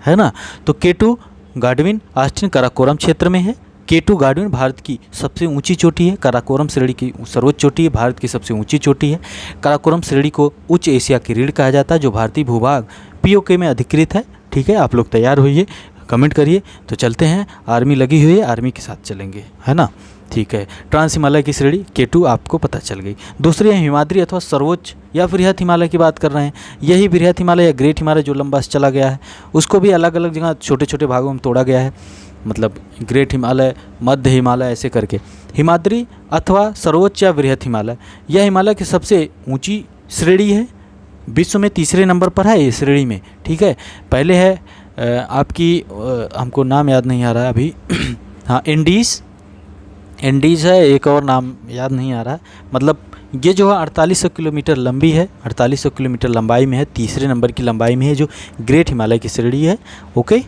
A: है ना। तो K2 गार्डविन ऑस्टिन कराकोरम क्षेत्र में है। K2 गार्डविन भारत की सबसे ऊंची चोटी है, कराकोरम श्रेणी की सर्वोच्च चोटी है, भारत की सबसे ऊंची चोटी है। कराकोरम श्रेणी को उच्च एशिया की रीढ़ कहा जाता है, जो भारतीय भूभाग POK में अधिकृत है, ठीक है। आप लोग तैयार होइए, कमेंट करिए तो चलते हैं। आर्मी लगी हुई है, आर्मी के साथ चलेंगे, है ना, ठीक है। ट्रांस हिमालय की श्रेणी K2 आपको पता चल गई। दूसरी है हिमाद्री अथवा सर्वोच्च या बृहत हिमालय की बात कर रहे हैं। यही बृहत हिमालय या ग्रेट हिमालय जो लंबा से चला गया है, उसको भी अलग अलग जगह छोटे छोटे भागों में तोड़ा गया है, मतलब ग्रेट हिमालय, मध्य हिमालय, ऐसे करके। हिमाद्री अथवा सर्वोच्च या बृहत हिमालय, यह हिमालय की सबसे ऊंची श्रेणी है, विश्व में 3रे नंबर पर है ये श्रेणी में, ठीक है। पहले है आपकी हमको नाम याद नहीं आ रहा है अभी हाँ, एंडीज़ है, एक और नाम याद नहीं आ रहा है। मतलब ये जो है 4800 किलोमीटर लंबी है, 4800 किलोमीटर लंबाई में है, 3रे नंबर की लंबाई में है, जो ग्रेट हिमालय की श्रेणी है, ओके।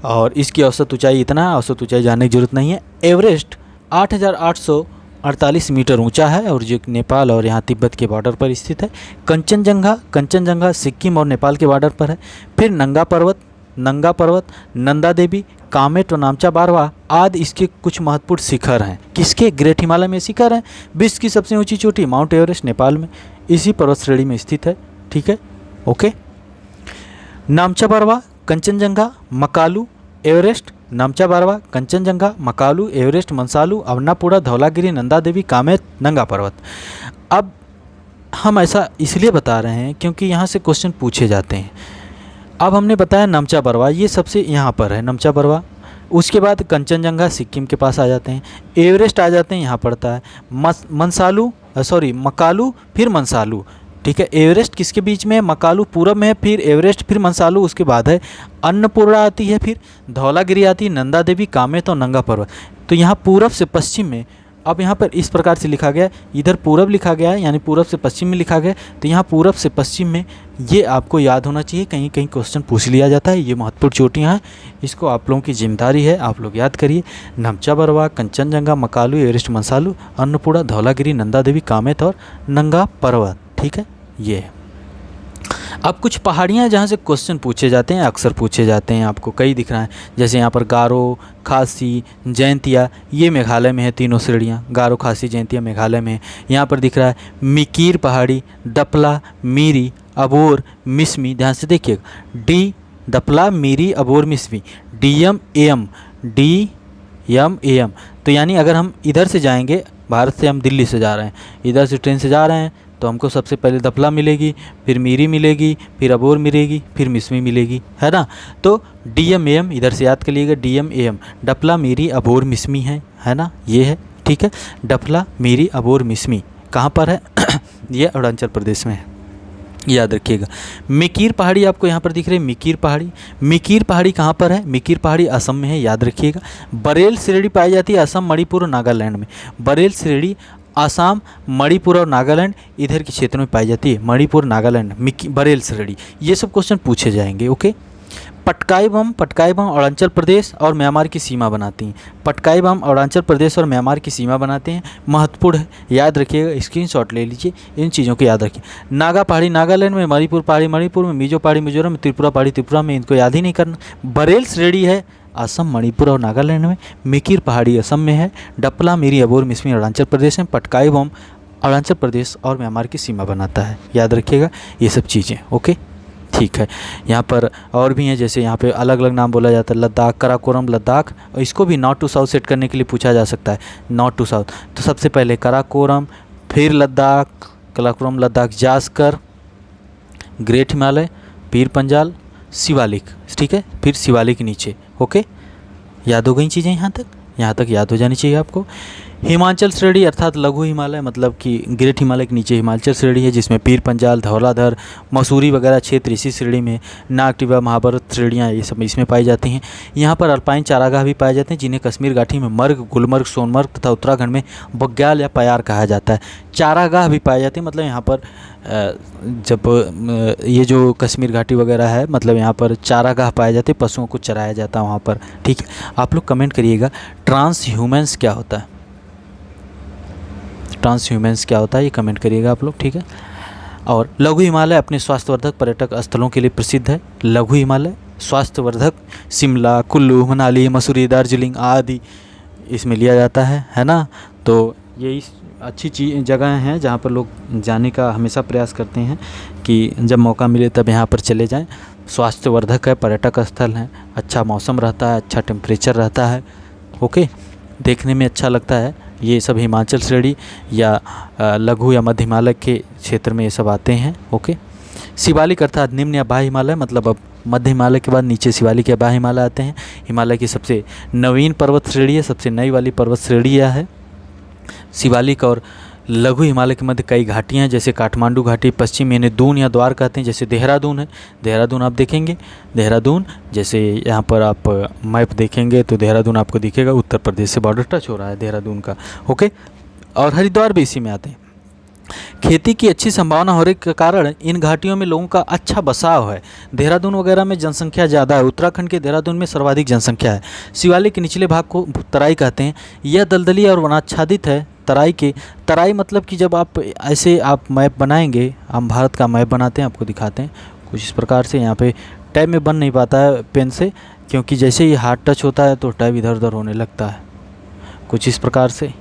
A: और इसकी औसत ऊंचाई इतना, औसत ऊंचाई जानने की जरूरत नहीं है। एवरेस्ट 8848 मीटर ऊंचा है, और जो नेपाल और यहाँ तिब्बत के बॉर्डर पर स्थित है। कंचनजंगा सिक्किम और नेपाल के बॉर्डर पर है। फिर नंगा पर्वत नंगा पर्वत, नंदा देवी, कामेट और नामचा बारवा आदि इसके कुछ महत्वपूर्ण शिखर हैं। किसके? ग्रेट हिमालय में शिखर हैं। विश्व की सबसे ऊंची चोटी माउंट एवरेस्ट नेपाल में इसी पर्वत श्रेणी में स्थित है। ठीक है, ओके। नामचा बारवा, कंचनजंगा, मकालू, एवरेस्ट, नामचा बारवा, कंचनजंगा, मकालू, एवरेस्ट, मंसालू, अन्नपूर्णा, धौलागिरी, नंदा देवी, कामेट, नंगा पर्वत। अब हम ऐसा इसलिए बता रहे हैं क्योंकि यहाँ से क्वेश्चन पूछे जाते हैं। अब हमने बताया नामचा बारवा, ये सबसे यहाँ पर है नामचा बारवा। उसके बाद कंचनजंगा सिक्किम के पास आ जाते हैं, एवरेस्ट आ जाते हैं, यहाँ पड़ता है मकालू, फिर मंसालू। ठीक है, एवरेस्ट किसके बीच में है? मकालू पूरब में है, फिर एवरेस्ट, फिर मंसालू, उसके बाद है अन्नपूर्णा आती है, फिर धौलागिरी आती है, नंदा देवी, कामेत और नंगा पर्वत। तो यहाँ पूरब से पश्चिम में, अब यहाँ पर इस प्रकार से लिखा गया, इधर पूरब लिखा गया है यानी पूरब से पश्चिम में लिखा गया, तो यहाँ पूरब से पश्चिम में, ये आपको याद होना चाहिए, कहीं कहीं क्वेश्चन पूछ लिया जाता है। ये महत्वपूर्ण चोटियाँ हैं, इसको आप लोगों की जिम्मेदारी है, आप लोग याद करिए। नामचा बारवा, कंचनजंगा, मकालू, एवरेस्ट, मंसालू, अन्नपूर्णा, धौलागिरी, नंदा देवी, कामेत और नंगा पर्वत। ठीक है, ये है। अब कुछ पहाड़ियाँ जहाँ से क्वेश्चन पूछे जाते हैं, अक्सर पूछे जाते हैं, आपको कई दिख रहा है, जैसे यहाँ पर गारो, खासी, जयंतिया, ये मेघालय में है तीनों श्रेणियाँ। गारो, खासी, जयंतिया मेघालय में है। यहाँ पर दिख रहा है मिकीर पहाड़ी, डपला, मीरी, अबोर, मिसमी। ध्यान से देखिएगा, D, Dafla, Miri, Abor, Mishmi, DM M, DM M. तो यानी अगर हम इधर से जाएंगे, भारत से हम दिल्ली से जा रहे हैं, इधर से ट्रेन से जा रहे हैं, तो हमको सबसे पहले दपला मिलेगी, फिर मीरी मिलेगी, फिर अबोर मिलेगी, फिर मिसमी मिलेगी, है ना। तो डीएम एम इधर से याद कर लीजिएगा, डीएम एम, डपला, मीरी, अबोर, मिसमी है ना, ये है। ठीक है, डपला, मीरी, अबोर, मिसमी कहाँ पर है? ये अरुणाचल प्रदेश में है, याद रखिएगा। मिकीर पहाड़ी आपको यहाँ पर दिख रही है, मिकीर पहाड़ी कहाँ पर है? मिकीर पहाड़ी असम में है, याद रखिएगा। बरेल श्रेणी पाई जाती है असम, मणिपुर और नागालैंड में। बरेल श्रेणी आसाम, मणिपुर और नागालैंड इधर के क्षेत्र में पाई जाती है, मणिपुर, नागालैंड, बरेल श्रेणी। ये सब क्वेश्चन पूछे जाएंगे, ओके। पटकाई बम अरुणाचल प्रदेश और म्यांमार की सीमा बनाती हैं। पटकाई बम अरुणाचल प्रदेश और म्यांमार की सीमा बनाते हैं, महत्वपूर्ण है, याद रखिएगा, स्क्रीनशॉट ले लीजिए, इन चीज़ों को याद रखिए। नागा पहाड़ी नागालैंड में, मणिपुर पहाड़ी मणिपुर में, मिजो पहाड़ी मिजोरम में, त्रिपुरा पहाड़ी त्रिपुरा में, इनको याद ही नहीं करना। बरेल श्रेणी है असम, मणिपुर और नागालैंड में। मिकीर पहाड़ी असम में है। डपला, मीरी, अबोर, मिसमी अरुणाचल प्रदेश में। पटकाई बम अरुणाचल प्रदेश और म्यांमार की सीमा बनाता है, याद रखिएगा ये सब चीज़ें, ओके। ठीक है, यहाँ पर और भी हैं, जैसे यहाँ पे अलग अलग नाम बोला जाता है, लद्दाख, कराकोरम लद्दाख, और इसको भी नॉर्थ टू साउथ सेट करने के लिए पूछा जा सकता है, नॉर्थ टू साउथ। तो सबसे पहले कराकोरम, फिर लद्दाख, कराकोरम लद्दाख, जास्कर, ग्रेट हिमालय, पीर पंजाल, शिवालिक। ठीक है, फिर शिवालिक नीचे, ओके। याद हो गई चीज़ें यहाँ तक याद हो जानी चाहिए आपको। हिमाचल श्रेणी अर्थात लघु हिमालय, मतलब कि ग्रेट हिमालय के नीचे हिमाचल श्रेणी है, जिसमें पीर पंजाल, धौलाधर, मसूरी वगैरह क्षेत्र इसी श्रेणी में। नागटिवा, महाभारत श्रेणियाँ ये सब इसमें पाई जाती हैं। यहाँ पर अल्पाइन चारागाह भी पाए जाते हैं, जिन्हें कश्मीर घाटी में मर्ग, गुलमर्ग, सोनमर्ग तथा उत्तराखंड में बग्याल या प्यार कहा जाता है। चारागाह भी पाए जाते हैं, मतलब यहाँ पर जब ये जो कश्मीर घाटी वगैरह है, मतलब यहाँ पर चारागाह पाए जाते हैं, पशुओं को चराया जाता है वहाँ पर। ठीक है, आप लोग कमेंट करिएगा ट्रांस ह्यूमन्स क्या होता है, ट्रांस ह्यूमन्स क्या होता है, ये कमेंट करिएगा आप लोग, ठीक है। और लघु हिमालय अपने स्वास्थ्यवर्धक पर्यटक स्थलों के लिए प्रसिद्ध है। लघु हिमालय स्वास्थ्यवर्धक शिमला, कुल्लू, मनाली, मसूरी, दार्जिलिंग आदि इसमें लिया जाता है ना। तो यही अच्छी जगह हैं जहाँ पर लोग जाने का हमेशा प्रयास करते हैं कि जब मौका मिले तब यहाँ पर चले जाएं। स्वास्थ्यवर्धक है, पर्यटक स्थल हैं, अच्छा मौसम रहता है, अच्छा टेम्परेचर रहता है, ओके, देखने में अच्छा लगता है। ये सब हिमाचल श्रेणी या लघु या मध्य हिमालय के क्षेत्र में ये सब आते हैं, ओके। शिवालिक अर्थात निम्न या बाह्य हिमालय, मतलब अब मध्य हिमालय के बाद नीचे शिवालिक या बाह्य हिमालय आते हैं। हिमालय की सबसे नवीन पर्वत श्रेणी है, सबसे नई वाली पर्वत श्रेणी यह है। शिवालिक और लघु हिमालय के मध्य कई घाटियाँ हैं, जैसे काठमांडू घाटी, पश्चिम यानी दून या द्वार कहते हैं, जैसे देहरादून है। देहरादून आप देखेंगे, देहरादून जैसे यहाँ पर आप मैप देखेंगे तो देहरादून आपको दिखेगा, उत्तर प्रदेश से बॉर्डर टच हो रहा है देहरादून का, ओके। और हरिद्वार भी इसी में आते हैं। खेती की अच्छी संभावना होने के कारण इन घाटियों में लोगों का अच्छा बसाव है। देहरादून वगैरह में जनसंख्या ज़्यादा है, उत्तराखंड के देहरादून में सर्वाधिक जनसंख्या है। शिवालिक के निचले भाग को तराई कहते हैं। यह दलदली और वनाच्छादित है। तराई मतलब कि जब आप ऐसे आप मैप बनाएंगे, हम भारत का मैप बनाते हैं, आपको दिखाते हैं कुछ इस प्रकार से। यहाँ पे टैब में बन नहीं पाता है पेन से, क्योंकि जैसे ही हाथ टच होता है तो टैब इधर उधर होने लगता है, कुछ इस प्रकार से,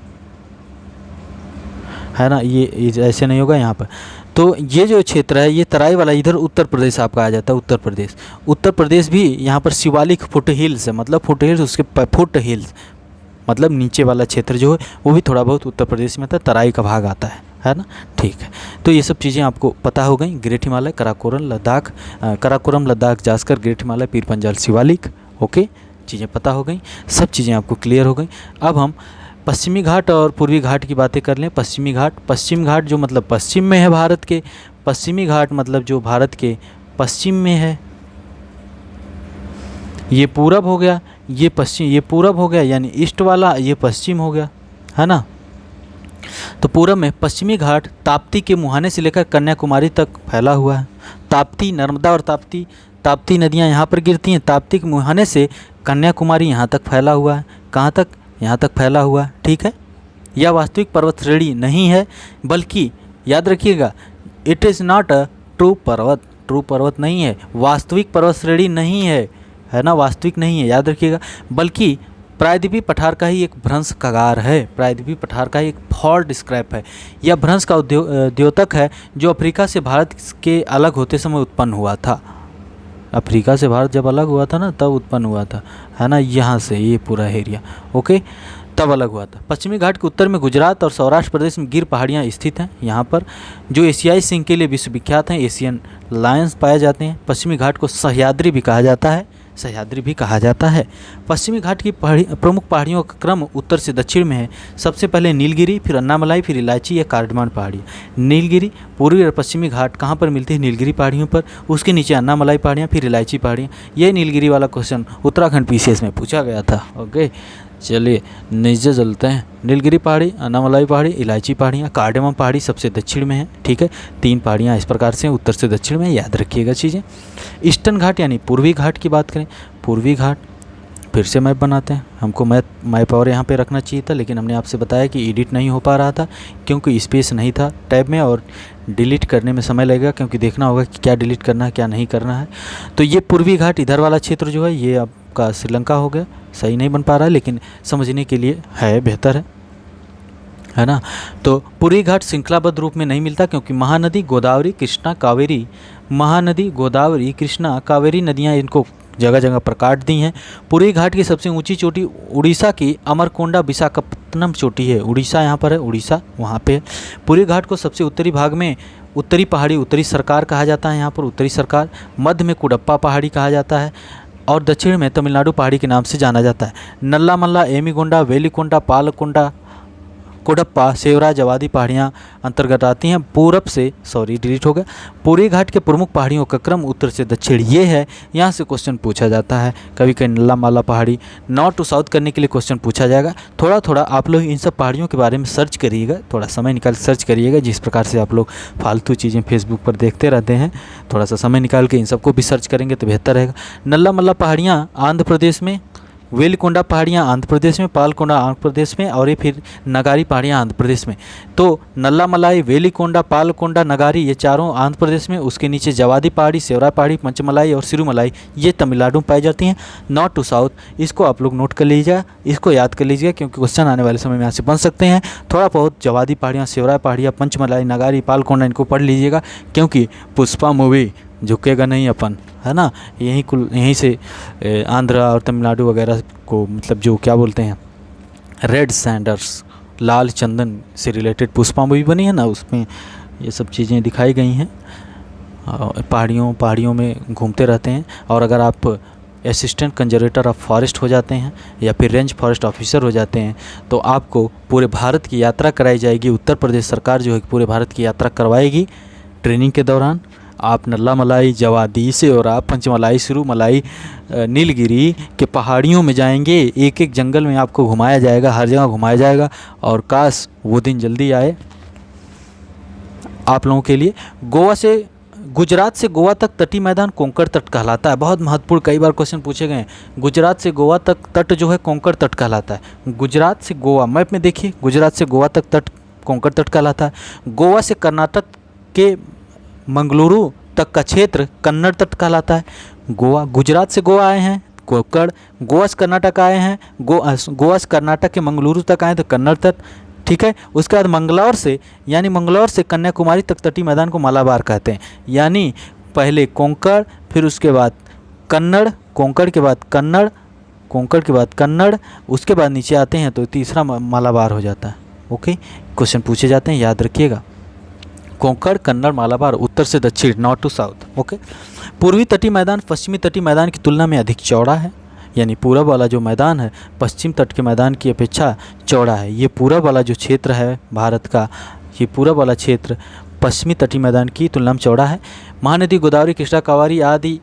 A: है ना। ये ऐसे नहीं होगा यहाँ पर। तो ये जो क्षेत्र है ये तराई वाला, इधर उत्तर प्रदेश आपका आ जाता है। उत्तर प्रदेश, उत्तर प्रदेश भी यहाँ पर शिवालिक फुट हिल्स है, मतलब फुट हिल्स, उसके फुट हिल्स मतलब नीचे वाला क्षेत्र जो है वो भी थोड़ा बहुत उत्तर प्रदेश में आता है, तराई का भाग आता है ना। ठीक है, तो ये सब चीज़ें आपको पता हो गई। Great Himalaya, Karakoram Ladakh, Zanskar, great Himalaya, Pir Panjal, Shivalik, okay, चीज़ें पता हो गई, सब चीज़ें आपको क्लियर हो गई। अब हम पश्चिमी घाट और पूर्वी घाट की बातें कर लें। पश्चिम घाट जो मतलब पश्चिम में है भारत के, पश्चिमी घाट मतलब जो भारत के पश्चिम में है। ये पूरब हो गया, ये पश्चिम, ये पूरब हो गया यानी ईस्ट वाला, ये पश्चिम हो गया, है ना। तो पूरब में पश्चिमी घाट ताप्ती के मुहाने से लेकर कन्याकुमारी तक फैला हुआ है। ताप्ती, नर्मदा और ताप्ती नदियाँ यहाँ पर गिरती हैं। ताप्ती के मुहाने से कन्याकुमारी यहाँ तक फैला हुआ है। कहाँ तक? यहाँ तक फैला हुआ है, ठीक है। यह वास्तविक पर्वत श्रेणी नहीं है, बल्कि याद रखिएगा, it is not a true पर्वत नहीं है, वास्तविक पर्वत श्रेणी नहीं है ना, वास्तविक नहीं है, याद रखिएगा, बल्कि प्रायद्वीपीय पठार का ही एक भ्रंश कगार है। प्रायद्वीपीय पठार का एक फॉल्ट स्क्रैप है। यह भ्रंश का द्योतक है जो अफ्रीका से भारत के अलग होते समय उत्पन्न हुआ था। अफ्रीका से भारत जब अलग हुआ था ना, तब उत्पन्न हुआ था, है ना। यहाँ से ये पूरा एरिया, ओके, तब अलग हुआ था। पश्चिमी घाट के उत्तर में गुजरात और सौराष्ट्र प्रदेश में गिर पहाड़ियाँ स्थित हैं। यहाँ पर जो एशियाई सिंह के लिए विश्वविख्यात हैं, एशियन लायंस पाए जाते हैं। पश्चिमी घाट को सह्याद्री भी कहा जाता है। पश्चिमी घाट की प्रमुख पहाड़ियों का क्रम उत्तर से दक्षिण में है। सबसे पहले नीलगिरी, फिर अन्नामलाई, फिर इलायची या कार्डमान पहाड़ियाँ। नीलगिरी, पूर्वी और पश्चिमी घाट कहाँ पर मिलती है? नीलगिरी पहाड़ियों पर। उसके नीचे अन्नामलाई पहाड़ियाँ, फिर इलायची पहाड़ियाँ। ये नीलगिरी वाला क्वेश्चन उत्तराखंड पीसीएस में पूछा गया था, ओके। चलिए नीचे चलते हैं। नीलगिरी पहाड़ी, अन्नामलाई पहाड़ी, इलायची पहाड़ियाँ, कार्डेमम पहाड़ी सबसे दक्षिण में है, ठीक है। 3 पहाड़ियाँ इस प्रकार से उत्तर से दक्षिण में, याद रखिएगा चीज़ें। ईस्टर्न घाट यानी पूर्वी घाट की बात करें, पूर्वी घाट, फिर से मैप बनाते हैं। हमको मैप और यहाँ पे रखना चाहिए था, लेकिन हमने आपसे बताया कि एडिट नहीं हो पा रहा था क्योंकि स्पेस नहीं था टैब में, और डिलीट करने में समय लगेगा क्योंकि देखना होगा कि क्या डिलीट करना है क्या नहीं करना है। तो ये पूर्वी घाट, इधर वाला क्षेत्र जो है ये आपका श्रीलंका हो गया। सही नहीं बन पा रहा है, लेकिन समझने के लिए है, बेहतर है ना। तो पूर्वी घाट श्रृंखलाबद्ध रूप में नहीं मिलता क्योंकि महानदी गोदावरी, कृष्णा, कावेरी नदियाँ इनको जगह जगह पर काट दी हैं। पूर्वी घाट की सबसे ऊंची चोटी उड़ीसा की अमरकोंडा विशाखापत्तनम चोटी है। उड़ीसा यहाँ पर है, उड़ीसा वहाँ पे है। पूर्वी घाट को सबसे उत्तरी भाग में उत्तरी पहाड़ी, उत्तरी सरकार कहा जाता है। यहाँ पर उत्तरी सरकार, मध्य में कुडप्पा पहाड़ी कहा जाता है और दक्षिण में तमिलनाडु पहाड़ी के नाम से जाना जाता है। नल्ला मल्ला, एमीगोंडा, वेलिकोंडा, पालकोंडा, कोडप्पा, सेवरा, जवादी पहाड़ियाँ अंतर्गत आती हैं। पूर्वी घाट के प्रमुख पहाड़ियों का क्रम उत्तर से दक्षिण ये है। यहाँ से क्वेश्चन पूछा जाता है, कभी कभी नल्ला माला पहाड़ी नॉर्थ टू साउथ करने के लिए क्वेश्चन पूछा जाएगा। थोड़ा थोड़ा आप लोग इन सब पहाड़ियों के बारे में सर्च करिएगा, थोड़ा समय निकाल सर्च करिएगा। जिस प्रकार से आप लोग फालतू चीज़ें फेसबुक पर देखते रहते हैं, थोड़ा सा समय निकाल के इन सबको भी सर्च करेंगे तो बेहतर रहेगा। नल्ला मल्ला पहाड़ियाँ आंध्र प्रदेश में, वेलिकोंडा पहाड़ियाँ आंध्र प्रदेश में, पालकोंडा आंध्र प्रदेश में, और ये फिर नगारी पहाड़ियाँ आंध्र प्रदेश में। तो नल्ला मलाई, वेलिकोंडा, पालकोंडा, नगारी ये चारों आंध्र प्रदेश में। उसके नीचे जवादी पहाड़ी, सेवरा पहाड़ी, पंचमलाई और सिरुमलाई ये तमिलनाडु में पाई जाती हैं। नॉर्थ टू साउथ, इसको आप लोग नोट कर लीजिएगा, इसको याद कर लीजिएगा क्योंकि क्वेश्चन आने वाले समय में यहाँ से बन सकते हैं। थोड़ा बहुत जवादी पहाड़ियाँ, सेवरा पहाड़ियाँ, पंचमलाई, नगारी, पालकोंडा इनको पढ़ लीजिएगा क्योंकि पुष्पा मूवी झुकेगा नहीं अपन, है ना। यहीं से आंध्र और तमिलनाडु वगैरह को, मतलब जो क्या बोलते हैं, रेड सैंडर्स, लाल चंदन से रिलेटेड पुष्पा मूवी बनी है ना, उसमें ये सब चीज़ें दिखाई गई हैं। पहाड़ियों में घूमते रहते हैं। और अगर आप असिस्टेंट कंजर्वेटर ऑफ फॉरेस्ट हो जाते हैं या फिर रेंज फॉरेस्ट ऑफिसर हो जाते हैं तो आपको पूरे भारत की यात्रा कराई जाएगी। उत्तर प्रदेश सरकार जो है पूरे भारत की यात्रा करवाएगी ट्रेनिंग के दौरान। आप नल्ला मलाई, जवादी, सेवरा, पंचमलाई, सिरुमलाई, नीलगिरी के पहाड़ियों में जाएंगे। एक एक जंगल में आपको घुमाया जाएगा, हर जगह घुमाया जाएगा। और काश वो दिन जल्दी आए आप लोगों के लिए। गुजरात से गोवा तक तटीय मैदान कोंकण तट कहलाता है। बहुत महत्वपूर्ण, कई बार क्वेश्चन पूछे गए हैं। गुजरात से गोवा तक तट जो है कोंकण तट कहलाता है। गुजरात से गोवा, मैप में देखिए, गुजरात से गोवा तक तट कोंकण तट कहलाता है। गोवा से कर्नाटक के मंगलुरु तक का क्षेत्र कन्नड़ तट कहलाता है। गोवा, गुजरात से गोवा आए हैं कोक्कड़, गोवा से कर्नाटक आए हैं गोवा से कर्नाटक के मंगलुरु तक आए तो कन्नड़ तट, ठीक है। उसके बाद मंगलौर से यानी मंगलौर से कन्याकुमारी तक तटीय मैदान को मालाबार कहते हैं। यानी पहले कोंकण, फिर उसके बाद कन्नड़, कोंकण के बाद कन्नड़, कोंकण के बाद कन्नड़, उसके बाद नीचे आते हैं तो तीसरा मालाबार हो जाता है। ओके, क्वेश्चन पूछे जाते हैं, याद रखिएगा। कोंकण, कन्नड़, मालाबार, उत्तर से दक्षिण, नॉर्थ टू साउथ। ओके, पूर्वी तटीय मैदान पश्चिमी तटीय मैदान की तुलना में अधिक चौड़ा है। यानी पूरब वाला जो मैदान है पश्चिम तट के मैदान की अपेक्षा चौड़ा है। ये पूरब वाला जो क्षेत्र है भारत का, ये पूरब वाला क्षेत्र पश्चिमी तटीय मैदान की तुलना में चौड़ा है। महानदी गोदावरी, कृष्णा, कावेरी आदि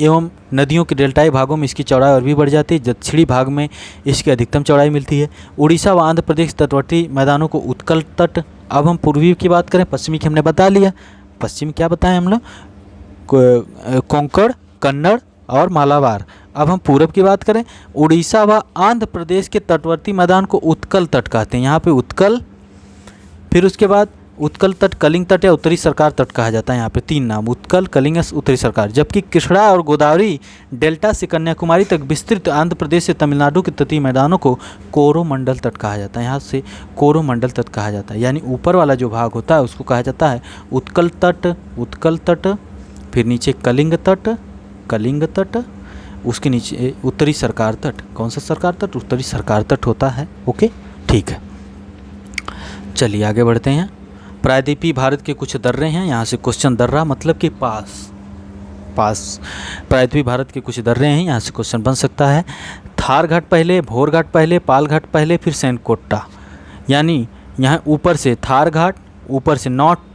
A: एवं नदियों के डेल्टाई भागों में इसकी चौड़ाई और भी बढ़ जाती है। दक्षिणी भाग में इसकी अधिकतम चौड़ाई मिलती है। उड़ीसा व आंध्र प्रदेश तटवर्ती मैदानों को उत्कल तट। अब हम पूर्वी की बात करें, पश्चिमी की हमने बता लिया। पश्चिम क्या बताएं हम लोग, कोंकण, कन्नड़ और मालाबार। अब हम पूरब की बात करें, उड़ीसा व आंध्र प्रदेश के तटवर्ती मैदान को उत्कल तट कहते हैं। यहाँ पे उत्कल, फिर उसके बाद उत्कल तट, कलिंग तट या उत्तरी सरकार तट कहा जाता है। यहाँ पे 3 नाम, उत्कल, कलिंग, उत्तरी सरकार। जबकि कृष्णा और गोदावरी डेल्टा से कन्याकुमारी तक विस्तृत आंध्र प्रदेश से तमिलनाडु के तटीय मैदानों को कोरोमंडल तट कहा जाता है। यहाँ से कोरोमंडल तट कहा जाता है। यानी ऊपर वाला जो भाग होता है उसको कहा जाता है उत्कल तट, उत्कल तट, फिर नीचे कलिंग तट, कलिंग तट, उसके नीचे उत्तरी सरकार तट। कौन सा सरकार तट, उत्तरी सरकार तट होता है। ओके, ठीक है, चलिए आगे बढ़ते हैं। प्रायद्वीपीय भारत के कुछ दर्रे हैं। यहाँ से क्वेश्चन, दर्रा मतलब कि पास, प्रायद्वीपीय भारत के कुछ दर्रे हैं, यहाँ से क्वेश्चन बन सकता है। थार घाट पहले, भोर घाट पहले, पाल घाट पहले, फिर सैनकोट्टा। यानी यहाँ ऊपर से थार घाट, ऊपर से नॉर्थ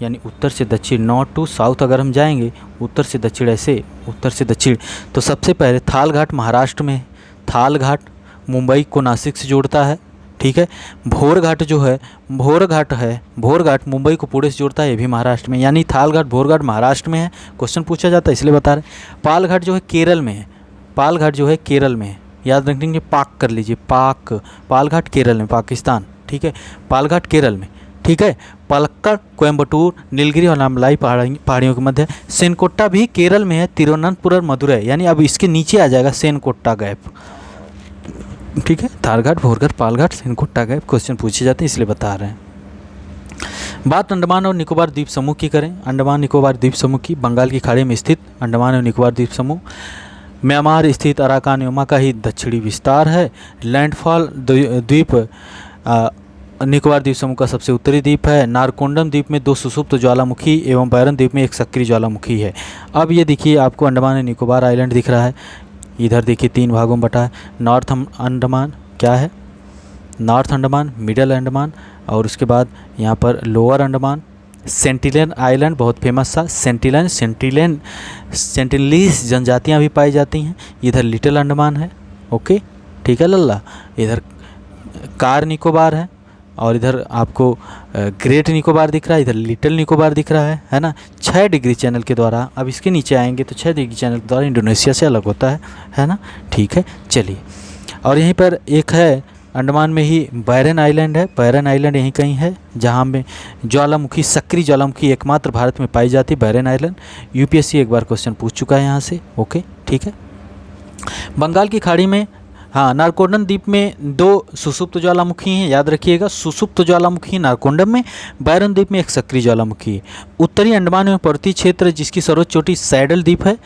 A: यानी उत्तर से दक्षिण, नॉर्थ टू साउथ अगर हम जाएंगे, उत्तर से दक्षिण, ऐसे उत्तर से दक्षिण, तो सबसे पहले थाल घाट महाराष्ट्र में है। थाल घाट मुंबई को नासिक से जोड़ता है, ठीक है। भोर घाट जो है, भोर घाट मुंबई को पुणे से जोड़ता है, ये भी महाराष्ट्र में। यानी थाल घाट, भोर घाट महाराष्ट्र में है। क्वेश्चन पूछा जाता है इसलिए बता रहे। पाल घाट जो है केरल में है, पाल घाट जो है केरल में है, याद रखेंगे, पाक कर लीजिए, पाल घाट केरल में, पाकिस्तान, ठीक है। पाल घाट केरल में, ठीक है। पलक्कड़, कोयम्बटूर, नीलगिरी और नामलाई पहाड़ियों के मध्य। सेनकोट्टा भी केरल में है, तिरुवनंतपुरम और मदुरई। यानी अब इसके नीचे आ जाएगा सेनकोट्टा गैप, ठीक है। थारघाट, भोरघाट, पालघाट, सेनकोट्टा गैप क्वेश्चन पूछे जाते हैं इसलिए बता रहे हैं। बात अंडमान और निकोबार द्वीप समूह की करें। अंडमान निकोबार द्वीप समूह की, बंगाल की खाड़ी में स्थित अंडमान और निकोबार द्वीप समूह म्यांमार स्थित अराकान योमा का ही दक्षिणी विस्तार है। लैंडफॉल द्वीप निकोबार द्वीप समूह का सबसे उत्तरी द्वीप है। नारकोंडम द्वीप में 2 सुसुप्त ज्वालामुखी एवं बैरन द्वीप में 1 सक्रिय ज्वालामुखी है। अब ये देखिए, आपको अंडमान और निकोबार आइलैंड दिख रहा है, इधर देखिए 3 भागों में बटा है। नॉर्थ अंडमान क्या है, नॉर्थ अंडमान, मिडल अंडमान और उसके बाद यहाँ पर लोअर अंडमान। सेंटिनल आइलैंड बहुत फेमस था, सेंटिनलीज जनजातियाँ भी पाई जाती हैं। इधर लिटिल अंडमान है, ओके, ठीक है लल्ला। इधर कार निकोबार है और इधर आपको ग्रेट निकोबार दिख रहा है, इधर लिटिल निकोबार दिख रहा है ना। 6 डिग्री चैनल के द्वारा, अब इसके नीचे आएंगे तो 6 डिग्री चैनल के द्वारा इंडोनेशिया से अलग होता है ना, ठीक है। चलिए, और यहीं पर एक है अंडमान में ही बैरन आइलैंड है। बैरन आइलैंड यहीं कहीं है जहाँ में ज्वालामुखी, सक्रिय ज्वालामुखी एकमात्र भारत में पाई जाती है, बैरन आइलैंड। यूपीएससी एक बार क्वेश्चन पूछ चुका है यहाँ से, ओके, ठीक है। बंगाल की खाड़ी में, हाँ, नारकोंडम द्वीप में 2 सुसुप्त ज्वालामुखी हैं, याद रखिएगा। सुसुप्त ज्वालामुखी नारकोंडम में, बैरन द्वीप में 1 सक्रिय ज्वालामुखी है। उत्तरी अंडमान में पर्वतीय क्षेत्र जिसकी सर्वोच्च चोटी सैडल द्वीप है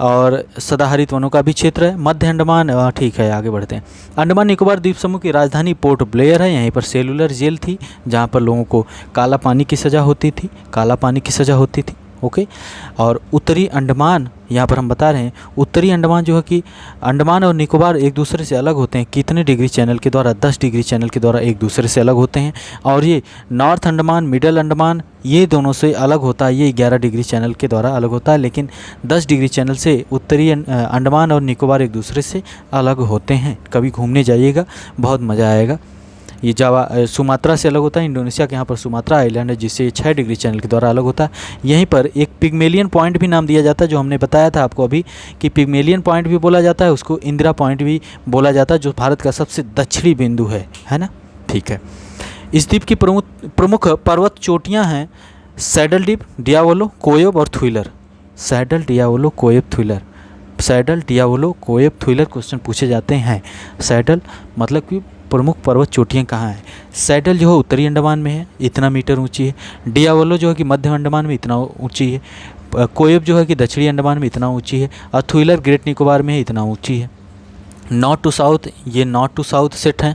A: और सदाहरित वनों का भी क्षेत्र है। मध्य अंडमान, ठीक है, आगे बढ़ते हैं। अंडमान निकोबार द्वीप समूह की राजधानी पोर्ट ब्लेयर है। यहीं पर सेलुलर जेल थी जहाँ पर लोगों को काला पानी की सज़ा होती थी, ओके। और उत्तरी अंडमान, यहाँ पर हम बता रहे हैं, उत्तरी अंडमान जो है कि अंडमान और निकोबार एक दूसरे से अलग होते हैं। कितने डिग्री चैनल के द्वारा, 10 डिग्री चैनल के द्वारा एक दूसरे से अलग होते हैं। और ये नॉर्थ अंडमान, मिडल अंडमान, ये दोनों से अलग होता है, ये 11 डिग्री चैनल के द्वारा अलग होता है। लेकिन 10 डिग्री चैनल से उत्तरी अंडमान और निकोबार एक दूसरे से अलग होते हैं। कभी घूमने जाइएगा, बहुत मज़ा आएगा। ये सुमात्रा से अलग होता है, इंडोनेशिया के यहाँ पर सुमात्रा आइलैंड है जिससे 6 डिग्री चैनल के द्वारा अलग होता है। यहीं पर एक पिग्मेलियन पॉइंट भी नाम दिया जाता है, जो हमने बताया था आपको अभी कि पिग्मेलियन पॉइंट भी बोला जाता है, उसको इंदिरा पॉइंट भी बोला जाता है, जो भारत का सबसे दक्षिणी बिंदु है ना, ठीक है। इस द्वीप की प्रमुख पर्वत चोटियाँ हैं सैडल द्वीप, डियावोलो, कोयोब और Thuillier. Saddle Diavolo Koyob Thuillier, Saddle Diavolo Koyob Thuillier question पूछे जाते हैं। सैडल मतलब कि प्रमुख पर्वत चोटियाँ कहाँ हैं। सैडल जो है उत्तरी अंडमान में है, इतना मीटर ऊंची है। डियावोलो जो है कि मध्य अंडमान में इतना ऊंची है। कोएब जो है कि दक्षिणी अंडमान में इतना ऊंची है। और थ्विलर ग्रेट निकोबार में है, इतना ऊंची है। नॉर्थ टू साउथ, ये नॉर्थ टू साउथ सेट हैं,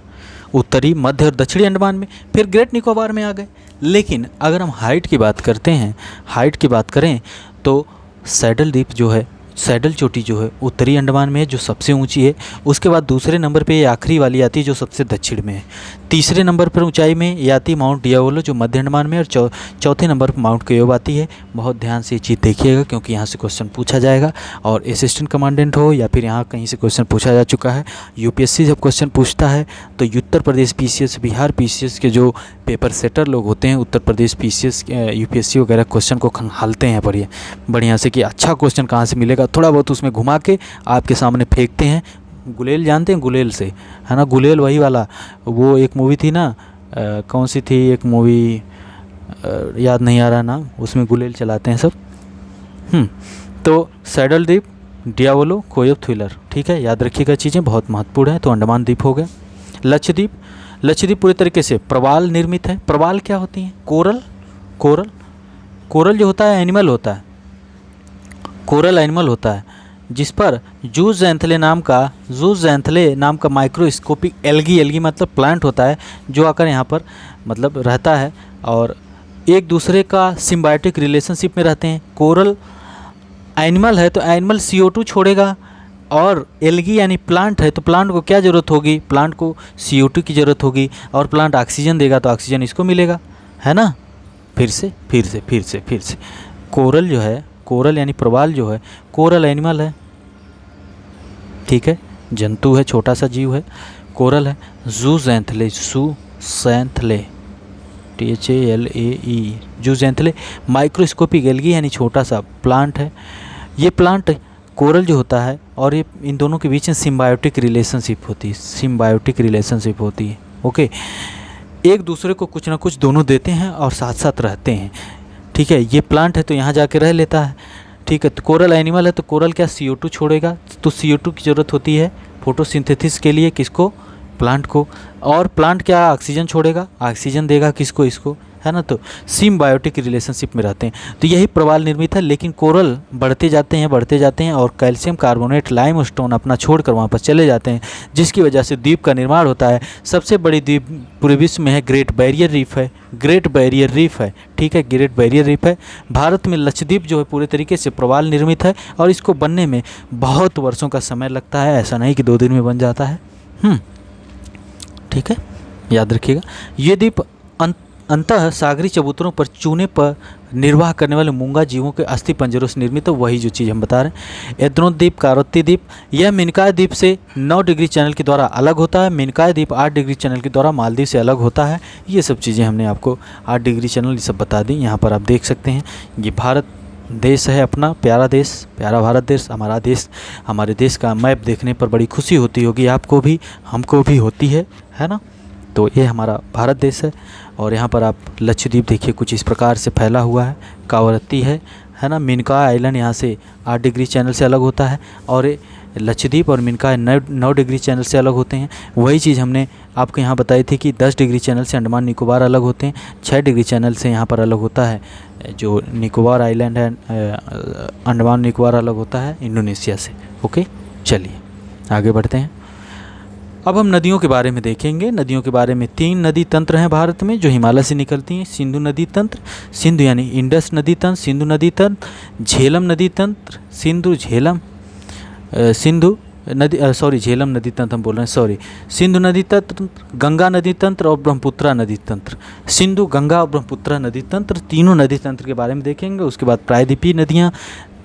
A: उत्तरी मध्य और दक्षिणी अंडमान में। फिर ग्रेट निकोबार में आ गए। लेकिन अगर हम हाइट की बात करते हैं, हाइट की बात करें तो सैडल द्वीप जो है, सैडल चोटी जो है उत्तरी अंडमान में है, जो सबसे ऊंची है। उसके बाद दूसरे नंबर पे ये आखिरी वाली आती है जो सबसे दक्षिण में है। तीसरे नंबर पर ऊंचाई में ये आती है माउंट डियावोलो जो मध्य अंडमान में है। और चौथे नंबर पर माउंट कोएब आती है। बहुत ध्यान से ये चीज़ देखिएगा क्योंकि यहाँ से क्वेश्चन पूछा जाएगा। और असिस्टेंट कमांडेंट हो या फिर यहाँ कहीं से क्वेश्चन पूछा जा चुका है। यूपीएससी जब क्वेश्चन पूछता है तो उत्तर प्रदेश पीसीएस, बिहार पीसीएस के जो पेपर सेटर लोग होते हैं, उत्तर प्रदेश पीसीएस, यूपीएससी वगैरह क्वेश्चन को खंगालते हैं बढ़िया से कि अच्छा क्वेश्चन कहाँ से मिलेगा, थोड़ा बहुत उसमें घुमा के आपके सामने फेंकते हैं। गुलेल जानते हैं, गुलेल से, है ना, गुलेल वही वाला, वो एक मूवी थी ना, कौन सी थी एक मूवी, याद नहीं आ रहा नाम, उसमें गुलेल चलाते हैं सब। तो सैडल द्वीप, डियावोलो कोएब थ्विलर, ठीक है, याद रखिएगा, चीज़ें बहुत महत्वपूर्ण हैं। तो अंडमान द्वीप हो गया। लक्षद्वीप, लक्षद्वीप पूरी तरीके से प्रवाल निर्मित है। प्रवाल क्या होती हैं? कोरल, कोरल, कोरल जो होता है एनिमल होता है, कोरल एनिमल होता है जिस पर जूस ज़ैंथले नाम का माइक्रोस्कोपिक एल्गी मतलब प्लांट होता है जो आकर यहाँ पर मतलब रहता है और एक दूसरे का सिम्बायोटिक रिलेशनशिप में रहते हैं। कोरल एनिमल है तो एनिमल CO2 छोड़ेगा और एल्गी यानी प्लांट है तो प्लांट को क्या ज़रूरत होगी? प्लांट को CO2 की ज़रूरत होगी और प्लांट ऑक्सीजन देगा तो ऑक्सीजन इसको मिलेगा, है ना। फिर से कोरल जो है, कोरल यानी प्रवाल जो है, कोरल एनिमल है, ठीक है, जंतु है, छोटा सा जीव है, कोरल है। ज़ूज़ैंथले, THALAE, ज़ूज़ैंथले माइक्रोस्कोपिक एल्गी यानी छोटा सा प्लांट है। ये प्लांट कोरल जो होता है और ये इन दोनों के बीच में सिम्बायोटिक रिलेशनशिप होती है, ओके। एक दूसरे को कुछ ना कुछ दोनों देते हैं और साथ साथ रहते हैं, ठीक है। ये प्लांट है तो यहाँ जाके रह लेता है, ठीक है। तो कोरल एनिमल है तो कोरल क्या CO2 छोड़ेगा, तो CO2 की ज़रूरत होती है फोटोसिंथेसिस के लिए, किसको? प्लांट को। और प्लांट क्या ऑक्सीजन छोड़ेगा, ऑक्सीजन देगा किसको? इसको, है ना। तो सिम्बायोटिक रिलेशनशिप में रहते हैं। तो यही प्रवाल निर्मित है। लेकिन कोरल बढ़ते जाते हैं और कैल्शियम कार्बोनेट, लाइमस्टोन अपना छोड़कर वहाँ पर चले जाते हैं, जिसकी वजह से द्वीप का निर्माण होता है। सबसे बड़ी द्वीप पूरे विश्व में है, ग्रेट बैरियर रीफ है, ठीक है, ग्रेट बैरियर रीफ है। भारत में लक्षद्वीप जो है पूरे तरीके से प्रवाल निर्मित है और इसको बनने में बहुत वर्षों का समय लगता है, ऐसा नहीं कि 2 दिन में बन जाता है, ठीक है, याद रखिएगा। ये द्वीप अंतः सागरी चबूतरों पर चूने पर निर्वाह करने वाले मूंगा जीवों के अस्थि पंजरों से निर्मित है, वही जो चीज़ हम बता रहे हैं। एद्रोन द्वीप, कारोत्ती द्वीप, यह मिनकाय द्वीप से 9 डिग्री चैनल के द्वारा अलग होता है। मिनकाय द्वीप 8 डिग्री चैनल के द्वारा मालदीव से अलग होता है। ये सब चीज़ें हमने आपको 8 डिग्री चैनल ये सब बता दी। यहाँ पर आप देख सकते हैं ये भारत देश है अपना, प्यारा देश, प्यारा भारत देश, हमारा देश। हमारे देश का मैप देखने पर बड़ी खुशी होती होगी आपको भी, हमको भी होती है ना। तो ये हमारा भारत देश है और यहाँ पर आप लक्षद्वीप देखिए कुछ इस प्रकार से फैला हुआ है, कावरत्ती है ना। मिनकाय आइलैंड यहाँ से 8 डिग्री चैनल से अलग होता है और लक्षद्वीप और मिनकाय 9 डिग्री चैनल से अलग होते हैं। वही चीज़ हमने आपको यहाँ बताई थी कि 10 डिग्री चैनल से अंडमान निकोबार अलग होते हैं, 6 डिग्री चैनल से यहाँ पर अलग होता है जो निकोबार आइलैंड है, अंडमान निकोबार अलग होता है इंडोनेशिया से, ओके। चलिए आगे बढ़ते हैं। अब हम नदियों के बारे में देखेंगे। नदियों के बारे में 3 नदी तंत्र हैं भारत में जो हिमालय से निकलती हैं। सिंधु नदी तंत्र, सिंधु यानी इंडस नदी तंत्र, सिंधु नदी तंत्र, झेलम नदी तंत्र, झेलम नदी तंत्र हम बोल रहे हैं, सिंधु नदी तंत्र, गंगा नदी तंत्र और ब्रह्मपुत्रा नदी तंत्र। सिंधु, गंगा और ब्रह्मपुत्रा नदी तंत्र, तीनों नदी तंत्र के बारे में देखेंगे। उसके बाद प्रायद्वीपीय नदियाँ,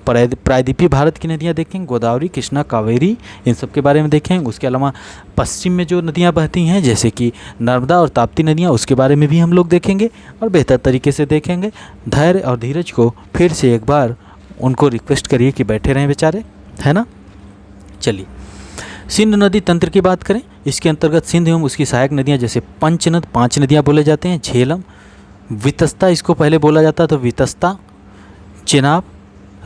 A: प्रायद्वीपीय भारत की नदियाँ देखेंगे, गोदावरी, कृष्णा, कावेरी, इन सब के बारे में देखेंगे। उसके अलावा पश्चिम में जो नदियाँ बहती हैं जैसे कि नर्मदा और ताप्ती नदियाँ, उसके बारे में भी हम लोग देखेंगे और बेहतर तरीके से देखेंगे। धैर्य और धीरज को फिर से एक बार उनको रिक्वेस्ट करिए कि बैठे रहें बेचारे, है ना। चलिए सिंधु नदी तंत्र की बात करें। इसके अंतर्गत सिंध एवं उसकी सहायक नदियाँ जैसे पंचनद, 5 नदियाँ बोले जाते हैं। झेलम, वितस्ता इसको पहले बोला जाता था, वितस्ता, चेनाब,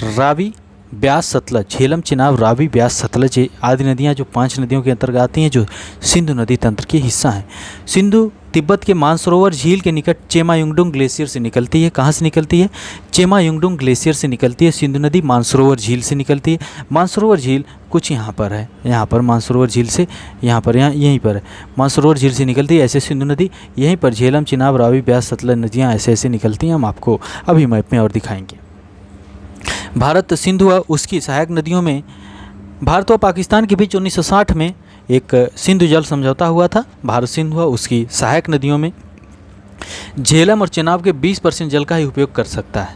A: रावी, ब्यास, सतलज। झेलम, चिनाब, रावी, ब्यास, सतलज ये आदि नदियाँ जो 5 नदियों के अंतर्गत आती हैं जो सिंधु नदी तंत्र की हिस्सा हैं। सिंधु तिब्बत के मानसरोवर झील के निकट चेमायुंगडुंग ग्लेशियर से निकलती है। कहाँ से निकलती है? चेमायुंगडुंग ग्लेशियर से निकलती है। सिंधु नदी मानसरोवर झील से निकलती है। मानसरोवर झील कुछ यहाँ पर है, यहाँ पर मानसरोवर झील से यहाँ पर यहीं पर है, मानसरोवर झील से निकलती है। ऐसे सिंधु नदी यहीं पर झेलम, चिनाब, रावी, ब्यास, सतलज नदियाँ ऐसे ऐसे निकलती हैं। हम आपको अभी मैप में और दिखाएंगे। भारत सिंधु व उसकी सहायक नदियों में भारत व पाकिस्तान के बीच 1960 में एक सिंधु जल समझौता हुआ था। भारत सिंधु व उसकी सहायक नदियों में झेलम और चिनाब के 20% जल का ही उपयोग कर सकता है।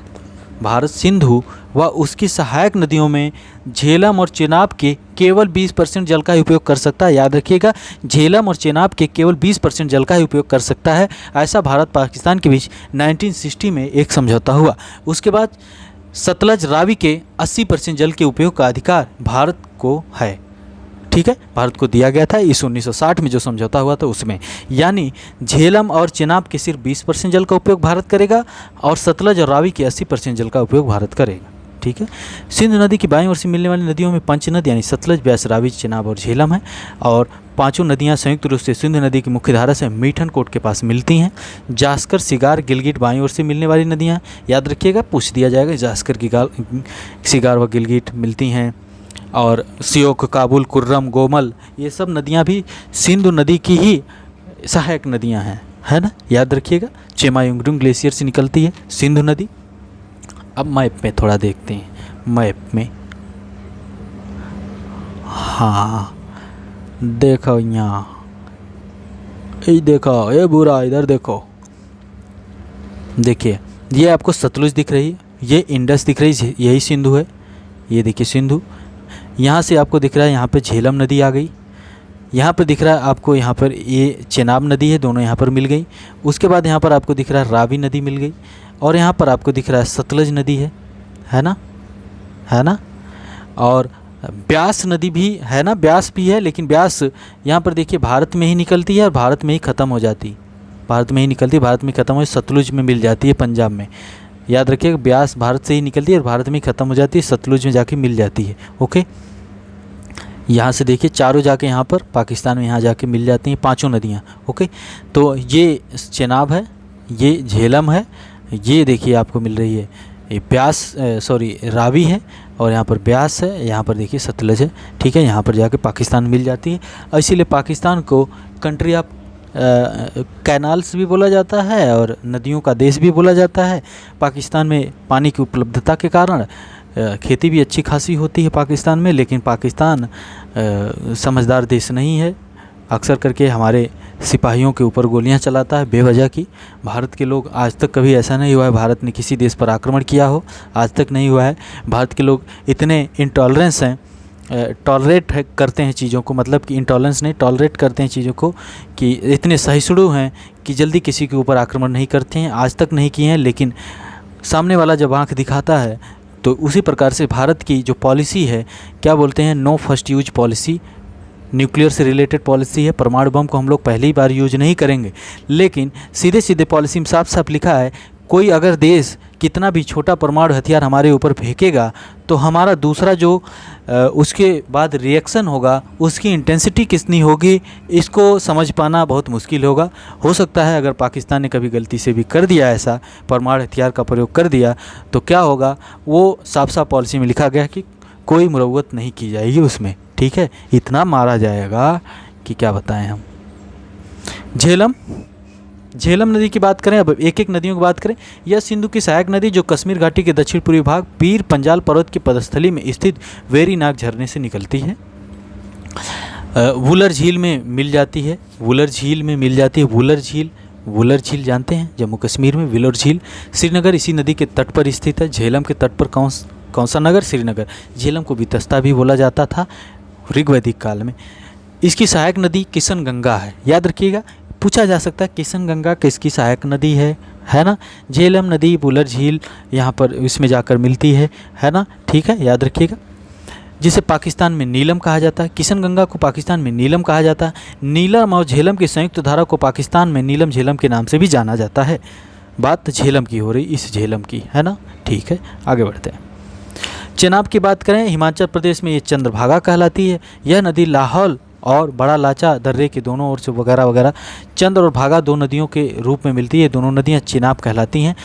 A: भारत सिंधु व उसकी सहायक नदियों में झेलम और चिनाब के केवल 20% जल का ही उपयोग कर सकता है। याद रखिएगा, झेलम और चिनाब के केवल 20% जल का ही उपयोग कर सकता है। ऐसा भारत पाकिस्तान के बीच 1960 में एक समझौता हुआ। उसके बाद सतलज, रावी के 80% जल के उपयोग का अधिकार भारत को है। ठीक है, भारत को दिया गया था इस 1960 में जो समझौता हुआ था उसमें। यानी झेलम और चिनाब के सिर्फ 20% जल का उपयोग भारत करेगा और सतलज और रावी के 80% जल का उपयोग भारत करेगा। ठीक है, सिंधु नदी की बाईं ओर से मिलने वाली नदियों में पंचनद यानी सतलज, ब्यास, रावी, चिनाब और झेलम है। और पांचों नदियां संयुक्त रूप से सिंधु नदी की मुख्य धारा से मीठन कोट के पास मिलती हैं। जास्कर, सिगार, गिलगिट बाईं ओर से मिलने वाली नदियां। याद रखिएगा, पूछ दिया जाएगा। जास्कर, सिगार व गिलगिट मिलती हैं। और सियोक, काबुल, कुर्रम, गोमल ये सब नदियाँ भी सिंधु नदी की ही सहायक नदियाँ हैं, है ना। याद रखिएगा, चेमायुंगडुंग ग्लेशियर से निकलती है सिंधु नदी। अब मैप में थोड़ा देखते हैं, मैप में हाँ देखो यहाँ, ये देखो, ये बुरा इधर देखो, देखिए ये आपको सतलुज दिख रही है, ये इंडस दिख रही है, यही सिंधु है। ये देखिए सिंधु, यहाँ से आपको दिख रहा है यहाँ पे झेलम नदी आ गई, यहाँ पर दिख रहा है आपको यहाँ पर ये चेनाब नदी है, दोनों यहाँ पर मिल गई। उसके बाद यहाँ पर आपको दिख रहा है रावी नदी मिल गई और यहाँ पर आपको दिख रहा है सतलज नदी है ना, है ना। और ब्यास नदी भी है ना, ब्यास भी है, लेकिन ब्यास यहाँ पर देखिए भारत में ही निकलती है और भारत में ही ख़त्म हो जाती है। भारत में ही निकलती है, भारत में ख़त्म हो, सतलुज में मिल जाती है पंजाब में। याद रखिएगा, ब्यास भारत से ही निकलती है और भारत में ही ख़त्म हो जाती है, सतलुज में जाके मिल जाती है। ओके, यहाँ से देखिए चारों जाके यहाँ पर पाकिस्तान में यहाँ जाके मिल जाती हैं पांचों नदियाँ। ओके, तो ये चेनाब है, ये झेलम है, ये देखिए आपको मिल रही है ये ब्यास, रावी है, और यहाँ पर ब्यास है, यहाँ पर देखिए सतलज है। ठीक है, यहाँ पर जाके पाकिस्तान मिल जाती है। इसीलिए पाकिस्तान को कंट्री ऑफ कैनाल्स भी बोला जाता है और नदियों का देश भी बोला जाता है। पाकिस्तान में पानी की उपलब्धता के कारण खेती भी अच्छी खासी होती है पाकिस्तान में, लेकिन पाकिस्तान समझदार देश नहीं है। अक्सर करके हमारे सिपाहियों के ऊपर गोलियां चलाता है बेवजह की। भारत के लोग, आज तक कभी ऐसा नहीं हुआ है भारत ने किसी देश पर आक्रमण किया हो, आज तक नहीं हुआ है। भारत के लोग इतने इंटॉलरेंस हैं, टॉलरेट करते हैं चीज़ों को, मतलब कि इंटॉलरेंस नहीं, टॉलरेट करते हैं चीज़ों को, कि इतने सहिष्णु हैं कि जल्दी किसी के ऊपर आक्रमण नहीं करते हैं। आज तक नहीं किए हैं, लेकिन सामने वाला जब आँख दिखाता है तो उसी प्रकार से भारत की जो पॉलिसी है, क्या बोलते हैं, no first use policy, nuclear से रिलेटेड पॉलिसी है। परमाणु बम को हम लोग पहली बार यूज नहीं करेंगे, लेकिन सीधे सीधे पॉलिसी में साफ साफ लिखा है, कोई अगर देश कितना भी छोटा परमाणु हथियार हमारे ऊपर फेंकेगा तो हमारा दूसरा जो उसके बाद रिएक्शन होगा, उसकी इंटेंसिटी कितनी होगी, इसको समझ पाना बहुत मुश्किल होगा। हो सकता है अगर पाकिस्तान ने कभी गलती से भी कर दिया ऐसा, परमाणु हथियार का प्रयोग कर दिया, तो क्या होगा, वो साफ साफ पॉलिसी में लिखा गया कि कोई मुरव्वत नहीं की जाएगी उसमें। ठीक है, इतना मारा जाएगा कि क्या बताएं हम। झेलम नदी की बात करें, अब एक एक नदियों की बात करें। यह सिंधु की सहायक नदी जो कश्मीर घाटी के दक्षिण पूर्वी भाग पीर पंजाल पर्वत की पदस्थली में स्थित वेरीनाग झरने से निकलती है। वुलर झील में मिल जाती है, वुलर झील जानते हैं, जम्मू कश्मीर में वुलर झील। श्रीनगर इसी नदी के तट पर स्थित है। झेलम के तट पर कौन सा नगर? श्रीनगर। झेलम को वितस्ता भी बोला जाता था ऋग्वैदिक काल में। इसकी सहायक नदी किशन गंगा है। याद रखिएगा, पूछा जा सकता है किशन गंगा किसकी सहायक नदी है ना। झेलम नदी वुलर झील यहाँ पर इसमें जाकर मिलती है ना। ठीक है, याद रखिएगा। जिसे पाकिस्तान में नीलम कहा जाता है, किशन गंगा को पाकिस्तान में नीलम कहा जाता है। नीलम और झेलम की संयुक्त धारा को पाकिस्तान में नीलम झेलम के नाम से भी जाना जाता है। बात झेलम की हो रही, इस झेलम की, है ना। ठीक है, आगे बढ़ते हैं। चेनाब की बात करें, हिमाचल प्रदेश में ये चंद्रभागा कहलाती है। यह नदी लाहौल और बड़ा लाचा दर्रे के दोनों ओर से वगैरह वगैरह चंद्र और भागा दो नदियों के रूप में मिलती है। दोनों नदियाँ चेनाब कहलाती हैं।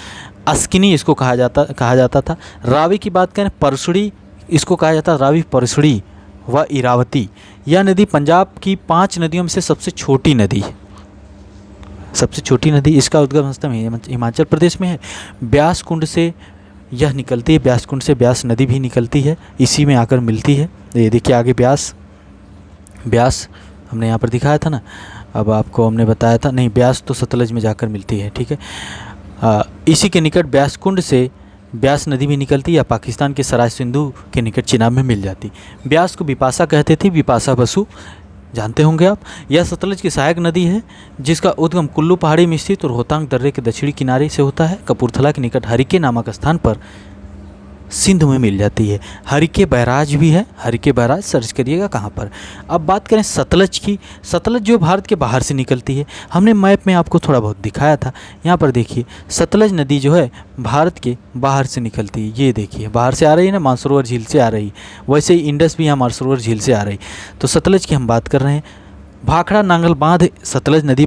A: अस्किनी इसको कहा जाता था। रावी की बात करें, परसुड़ी इसको कहा जाता है, रावी परसुड़ी व इरावती। यह नदी पंजाब की 5 नदियों में से सबसे छोटी नदी है। सबसे छोटी नदी, इसका उद्गम स्थल हिमाचल प्रदेश में है। ब्यास कुंड से यह निकलती है, ब्यास कुंड से ब्यास नदी भी निकलती है, इसी में आकर मिलती है। ये देखिए आगे ब्यास हमने यहाँ पर दिखाया था ना, अब आपको हमने बताया था, नहीं ब्यास तो सतलज में जाकर मिलती है, ठीक है। इसी के निकट ब्यास कुंड से ब्यास नदी भी निकलती है, या पाकिस्तान के सराय सिंधु के निकट चेनाब में मिल जाती। ब्यास को बिपाशा कहते थे, बिपाशा बसु जानते होंगे आप। यह सतलज की सहायक नदी है, जिसका उद्गम कुल्लू पहाड़ी में स्थित रोहतांग दर्रे के दक्षिणी किनारे से होता है। कपूरथला के निकट हरिके नामक स्थान पर सिंध में मिल जाती है। हरिके बैराज भी है, हरिके बैराज सर्च करिएगा कहाँ पर। अब बात करें सतलज की, सतलज जो भारत के बाहर से निकलती है, हमने मैप में आपको थोड़ा बहुत दिखाया था। यहाँ पर देखिए सतलज नदी जो है भारत के बाहर से निकलती है। ये देखिए बाहर से आ रही है ना, मानसरोवर झील से आ रही है, वैसे ही इंडस भी यहाँ मानसरोवर झील से आ रही। तो सतलज की हम बात कर रहे हैं। भाखड़ा नांगल बांध सतलज नदी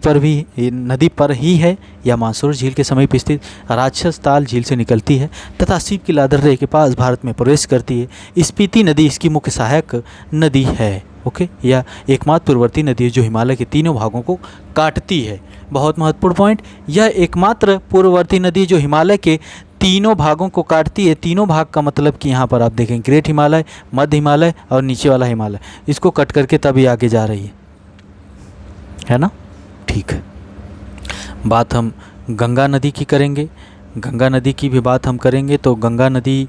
A: पर ही है, या मानसरोवर झील के समीप स्थित राक्षस ताल झील से निकलती है तथा सीप की लादर्रे के पास भारत में प्रवेश करती है। स्पीति नदी इसकी मुख्य सहायक नदी है, ओके, या एकमात्र पूर्ववर्ती नदी है जो हिमालय के तीनों भागों को काटती है। बहुत महत्वपूर्ण पॉइंट, यह एकमात्र पूर्ववर्ती नदी जो हिमालय के तीनों भागों को काटती है। तीनों भाग का मतलब कि यहाँ पर आप देखें ग्रेट हिमालय, मध्य हिमालय और नीचे वाला हिमालय, इसको कट करके तभी आगे जा रही है ना, ठीक है। बात हम गंगा नदी की करेंगे, गंगा नदी की भी बात हम करेंगे। तो गंगा नदी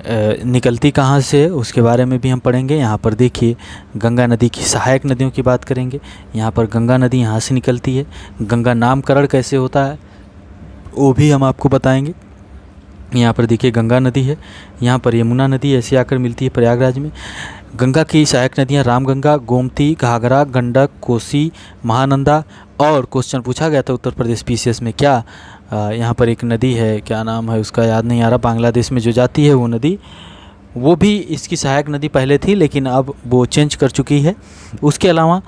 A: निकलती कहाँ से है उसके बारे में भी हम पढ़ेंगे। यहाँ पर देखिए गंगा नदी की सहायक नदियों की बात करेंगे। यहाँ पर गंगा नदी यहाँ से निकलती है। गंगा नामकरण कैसे होता है वो भी हम आपको बताएंगे। यहाँ पर देखिए गंगा नदी है, यहाँ पर यमुना नदी ऐसे आकर मिलती है प्रयागराज में। गंगा की सहायक नदियाँ रामगंगा, गोमती, घाघरा, गंडक, कोसी, महानंदा। और क्वेश्चन पूछा गया था उत्तर प्रदेश पीसीएस में, क्या यहाँ पर एक नदी है, क्या नाम है उसका याद नहीं आ रहा, बांग्लादेश में जो जाती है वो नदी, वो भी इसकी सहायक नदी पहले थी लेकिन अब वो चेंज कर चुकी है। उसके अलावा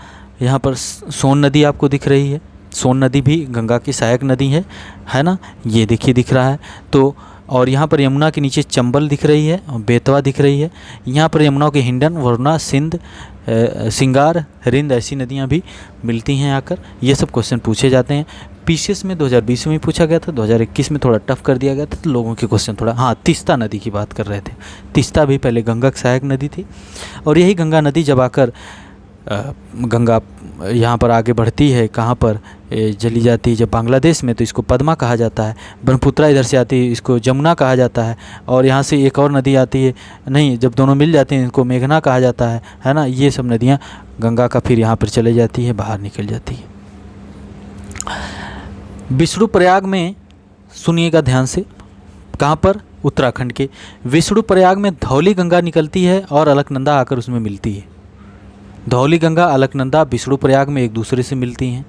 A: यहाँ पर सोन नदी आपको दिख रही है, सोन नदी भी गंगा की सहायक नदी है ना, ये देखिए दिख रहा है। तो और यहाँ पर यमुना के नीचे चंबल दिख रही है और बेतवा दिख रही है। यहाँ पर यमुना के हिंडन, वरुणा, सिंध, सिंगार, रिंद ऐसी नदियाँ भी मिलती हैं आकर। ये सब क्वेश्चन पूछे जाते हैं। पीसीएस में 2020 में पूछा गया था, 2021 में थोड़ा टफ कर दिया गया था, तो लोगों के क्वेश्चन थोड़ा, हाँ तीस्ता नदी की बात कर रहे थे। तीस्ता भी पहले गंगा की सहायक नदी थी, और यही गंगा नदी जब आकर गंगा यहाँ पर आगे बढ़ती है, कहाँ पर चली जाती है जब बांग्लादेश में, तो इसको पद्मा कहा जाता है। ब्रह्मपुत्रा इधर से आती है, इसको जमुना कहा जाता है। और यहाँ से एक और नदी आती है, नहीं जब दोनों मिल जाते हैं इनको मेघना कहा जाता है ना। ये सब नदियाँ गंगा का फिर यहाँ पर चले जाती है, बाहर निकल जाती है। विष्णुप्रयाग में सुनिएगा ध्यान से, कहाँ पर, उत्तराखंड के विष्णुप्रयाग में धौली गंगा निकलती है और अलकनंदा आकर उसमें मिलती है। धौली गंगा, अलकनंदा विष्णुप्रयाग में एक दूसरे से मिलती हैं,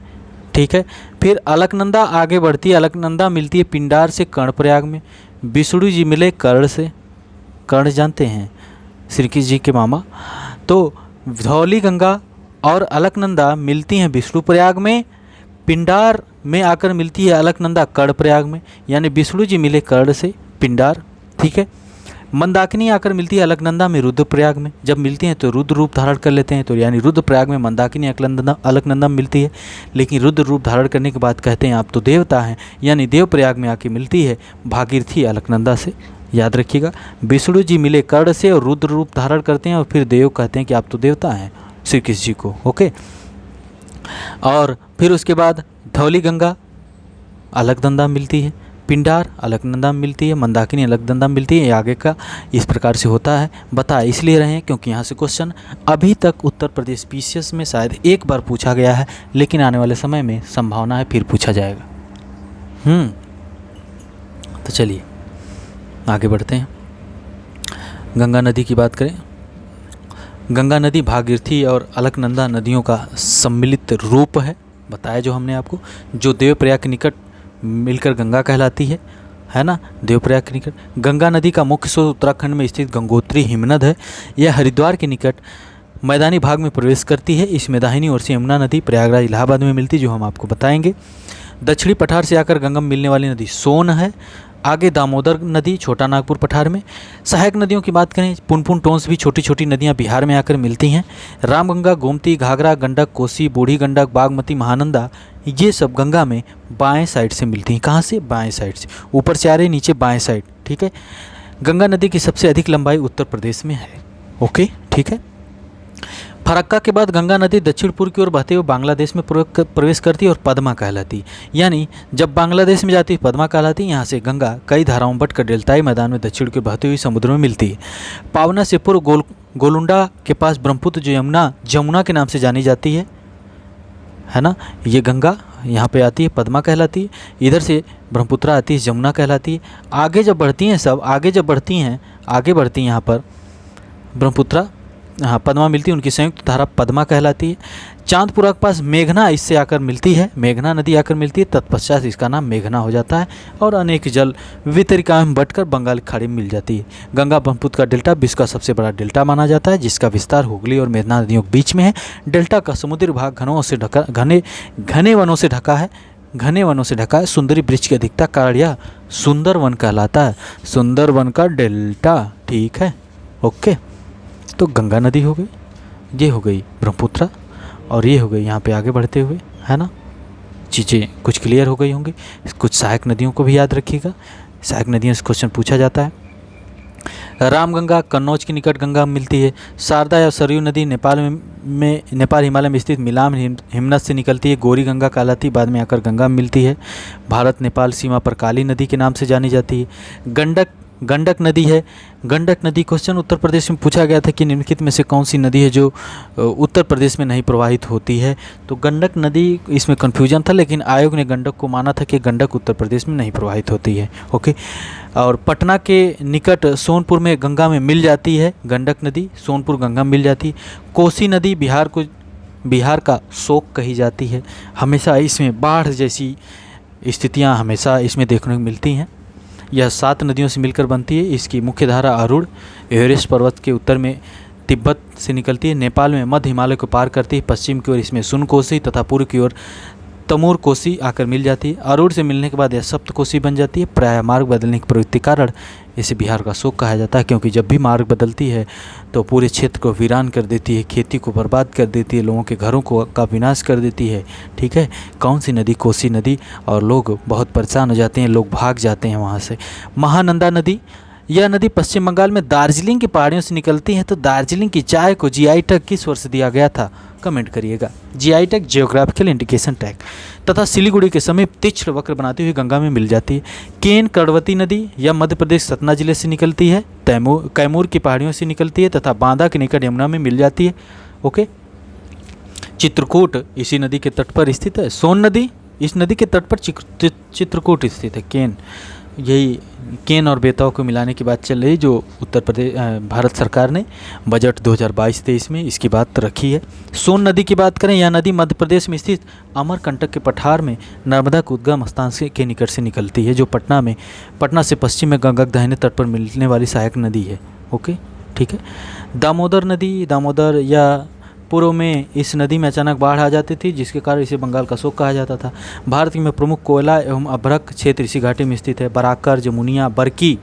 A: ठीक है। फिर अलकनंदा आगे बढ़ती है, अलकनंदा मिलती है पिंडार से कर्णप्रयाग में। विष्णु जी मिले कर्ण से, कर्ण जानते हैं श्री कृष्ण जी के मामा। तो धौली गंगा और अलकनंदा मिलती हैं विष्णुप्रयाग में, पिंडार में आकर मिलती है अलकनंदा कर्णप्रयाग में, यानी विष्णु जी मिले कर्ण से पिंडार, ठीक है। मंदाकिनी आकर मिलती है अलकनंदा में रुद्रप्रयाग में, जब मिलती हैं तो रुद्र रूप धारण कर लेते हैं, तो यानी रुद्रप्रयाग में मंदाकिनी अलकनंदा में मिलती है। लेकिन रुद्र रूप धारण करने के बाद कहते हैं आप तो देवता हैं, यानी देवप्रयाग में आके मिलती है भागीरथी अलकनंदा से। याद रखिएगा, विष्णु जी मिले कर्ण से और रुद्र रूप धारण करते हैं, और फिर देव कहते हैं कि आप तो देवता हैं श्री कृष्ण जी को, ओके। और फिर उसके बाद धौली गंगा अलकनंदा मिलती है, पिंडार अलकनंदा में मिलती है, मंदाकिनी अलकनंदा में मिलती है। ये आगे का इस प्रकार से होता है। बता इसलिए रहे हैं क्योंकि यहाँ से क्वेश्चन अभी तक उत्तर प्रदेश पीसीएस में शायद एक बार पूछा गया है, लेकिन आने वाले समय में संभावना है फिर पूछा जाएगा। तो चलिए आगे बढ़ते हैं। गंगा नदी की बात करें, गंगा नदी भागीरथी और अलकनंदा नदियों का सम्मिलित रूप है, बताया जो हमने आपको, जो देवप्रयाग के निकट मिलकर गंगा कहलाती है। है ना, देवप्रयाग के निकट। गंगा नदी का मुख्य स्रोत उत्तराखंड में स्थित गंगोत्री हिमनद है। यह हरिद्वार के निकट मैदानी भाग में प्रवेश करती है। इसमें दाहिनी ओर से यमुना नदी प्रयागराज इलाहाबाद में मिलती है, जो हम आपको बताएंगे। दक्षिणी पठार से आकर गंगा में मिलने वाली नदी सोन है। आगे दामोदर नदी छोटा नागपुर पठार में। सहायक नदियों की बात करें, पुनपुन, टोंस भी छोटी छोटी नदियां बिहार में आकर मिलती हैं। रामगंगा, गोमती, घाघरा, गंडक, कोसी, बूढ़ी गंडक, बागमती, महानंदा, ये सब गंगा में बाएं साइड से मिलती हैं। कहाँ से? बाएं साइड से। ऊपर से आ रही, नीचे बाएं साइड, ठीक है। गंगा नदी की सबसे अधिक लंबाई उत्तर प्रदेश में है। ओके, ठीक है। फरक्का के बाद गंगा नदी दक्षिण पूर्व की ओर बहते हुए बांग्लादेश में प्रवेश करती है और पद्मा कहलाती। यानी जब बांग्लादेश में जाती है पद्मा कहलाती। यहाँ से गंगा कई धाराओं में बटकर डेल्टाई मैदान में दक्षिण की ओर बहती हुई समुद्र में मिलती है। पावना से पूर्व गोलुंडा के पास ब्रह्मपुत्र, जो जमुना के नाम से जानी जाती है ना, ये गंगा यहाँ पे आती है, पद्मा कहलाती है। इधर से ब्रह्मपुत्र आती है, जमुना कहलाती है। आगे जब बढ़ती हैं आगे बढ़ती हैं यहाँ पर ब्रह्मपुत्र, हाँ, पद्मा मिलती है, उनकी संयुक्त धारा पद्मा कहलाती है। चांदपुरा के पास मेघना इससे आकर मिलती है, मेघना नदी आकर मिलती है। तत्पश्चात इसका नाम मेघना हो जाता है और अनेक जल वितरिकाओं में बटकर बंगाल की खाड़ी में मिल जाती है। गंगा ब्रह्मपुत्र का डेल्टा विश्व का सबसे बड़ा डेल्टा माना जाता है, जिसका विस्तार हुगली और मेघना नदियों के बीच में है। डेल्टा का समुद्री भाग घने वनों से ढका है। सुंदरी वृक्ष की अधिकता कारण यह सुंदर वन कहलाता है। सुंदर वन का डेल्टा, ठीक है, ओके। तो गंगा नदी हो गई, ये हो गई ब्रह्मपुत्र, और ये हो गई यहाँ पे आगे बढ़ते हुए, है ना। चीज़ें कुछ क्लियर हो गई होंगी। कुछ सहायक नदियों को भी याद रखिएगा, सहायक नदियों से क्वेश्चन पूछा जाता है। रामगंगा कन्नौज के निकट गंगा मिलती है। शारदा या सरयू नदी नेपाल हिमालय में स्थित मिलाम हिमनद से निकलती है, गोरी गंगा कहलाती, बाद में आकर गंगा मिलती है। भारत नेपाल सीमा पर काली नदी के नाम से जानी जाती है। गंडक नदी है। गंडक नदी क्वेश्चन उत्तर प्रदेश में पूछा गया था कि निम्नलिखित में से कौन सी नदी है जो उत्तर प्रदेश में नहीं प्रवाहित होती है। तो गंडक नदी, इसमें कन्फ्यूजन था, लेकिन आयोग ने गंडक को माना था कि गंडक उत्तर प्रदेश में नहीं प्रवाहित होती है। ओके, और पटना के निकट सोनपुर में गंगा में मिल जाती है गंडक नदी, सोनपुर गंगा में मिल जाती है। कोसी नदी बिहार का शोक कही जाती है। हमेशा इसमें बाढ़ जैसी स्थितियाँ हमेशा इसमें देखने को मिलती हैं। यह 7 नदियों से मिलकर बनती है। इसकी मुख्य धारा अरुण एवरेस्ट पर्वत के उत्तर में तिब्बत से निकलती है, नेपाल में मध्य हिमालय को पार करती है। पश्चिम की ओर इसमें सुन कोसी तथा पूर्व की ओर तमूर कोसी आकर मिल जाती है। अरुण से मिलने के बाद यह सप्त कोसी बन जाती है। प्रायः मार्ग बदलने की प्रवृत्ति कारण इसे बिहार का शोक कहा जाता है, क्योंकि जब भी मार्ग बदलती है तो पूरे क्षेत्र को वीरान कर देती है, खेती को बर्बाद कर देती है, लोगों के घरों का विनाश कर देती है। ठीक है, कौन सी नदी? कोसी नदी। और लोग बहुत परेशान हो जाते हैं, लोग भाग जाते हैं वहाँ से। महानंदा नदी, यह नदी पश्चिम बंगाल में दार्जिलिंग की पहाड़ियों से निकलती है। तो दार्जिलिंग की चाय को जीआई टैग किस वर्ष दिया गया था? कमेंट करिएगा। GI tag geographical indication tag. तथा सिलीगुड़ी के समीप तीक्ष्ण वक्र बनाती हुई गंगा में मिल जाती है। केन कर्णवती नदी, यह मध्य प्रदेश सतना जिले से निकलती है, कैमूर की पहाड़ियों से निकलती है तथा बांदा के निकट यमुना में मिल जाती है। ओके, चित्रकूट इसी नदी के तट पर स्थित है। सोन नदी, इस नदी के तट पर चित्रकूट स्थित है। यही केन और बेतवा को मिलाने की बात चल रही, जो उत्तर प्रदेश भारत सरकार ने बजट 2022-23 में इसकी बात रखी है। सोन नदी की बात करें, यह नदी मध्य प्रदेश में स्थित अमरकंटक के पठार में नर्मदा के उद्गम स्थान के निकट से निकलती है, जो पटना से पश्चिम में गंगा के दाहिने तट पर मिलने वाली सहायक नदी है। ओके, ठीक है। दामोदर नदी, दामोदर या पूर्व में इस नदी में अचानक बाढ़ आ जाती थी, जिसके कारण इसे बंगाल का शोक कहा जाता था। भारत में प्रमुख कोयला एवं अभ्रक क्षेत्र इसी घाटी में स्थित है। बराकर, जमुनिया, बरकी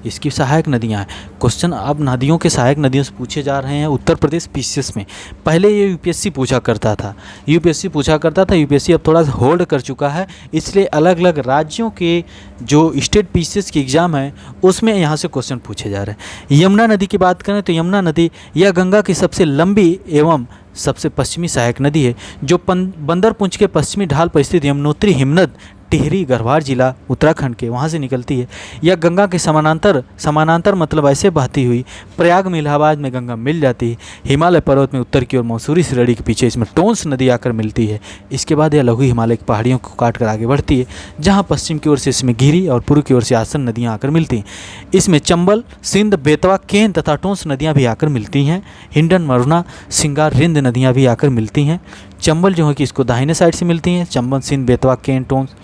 A: इसकी सहायक नदियां हैं। क्वेश्चन अब नदियों के सहायक नदियों से पूछे जा रहे हैं उत्तर प्रदेश पीसीएस में। पहले ये यूपीएससी पूछा करता था, यूपीएससी अब थोड़ा सा होल्ड कर चुका है, इसलिए अलग अलग राज्यों के जो स्टेट पीसीएस की एग्ज़ाम है उसमें यहाँ से क्वेश्चन पूछे जा रहे हैं। यमुना नदी की बात करें तो यमुना नदी यह गंगा की सबसे लंबी एवं सबसे पश्चिमी सहायक नदी है, जो बंदरपुंज के पश्चिमी ढाल पर स्थित यमुनोत्री हिमनद टिहरी गढ़वाल जिला उत्तराखंड के वहाँ से निकलती है। यह गंगा के समानांतर मतलब ऐसे बहती हुई प्रयाग में इलाहाबाद में गंगा मिल जाती है। हिमालय पर्वत में उत्तर की ओर मसूरी श्रेणी के पीछे इसमें टोंस नदी आकर मिलती है। इसके बाद यह लघु हिमालय की पहाड़ियों को काट कर आगे बढ़ती है, जहाँ पश्चिम की ओर से इसमें गिरी और पूर्व की ओर से आसन नदियाँ आकर मिलती हैं। इसमें चंबल, सिंध, बेतवा, केन तथा टोंस नदियाँ भी आकर मिलती हैं। हिंडन, मरुना, सिंगार, रिंद नदियाँ भी आकर मिलती हैं। चंबल जो है कि इसको दाहिने साइड से मिलती हैं, चंबल, सिंध, बेतवा, केन, टोंस।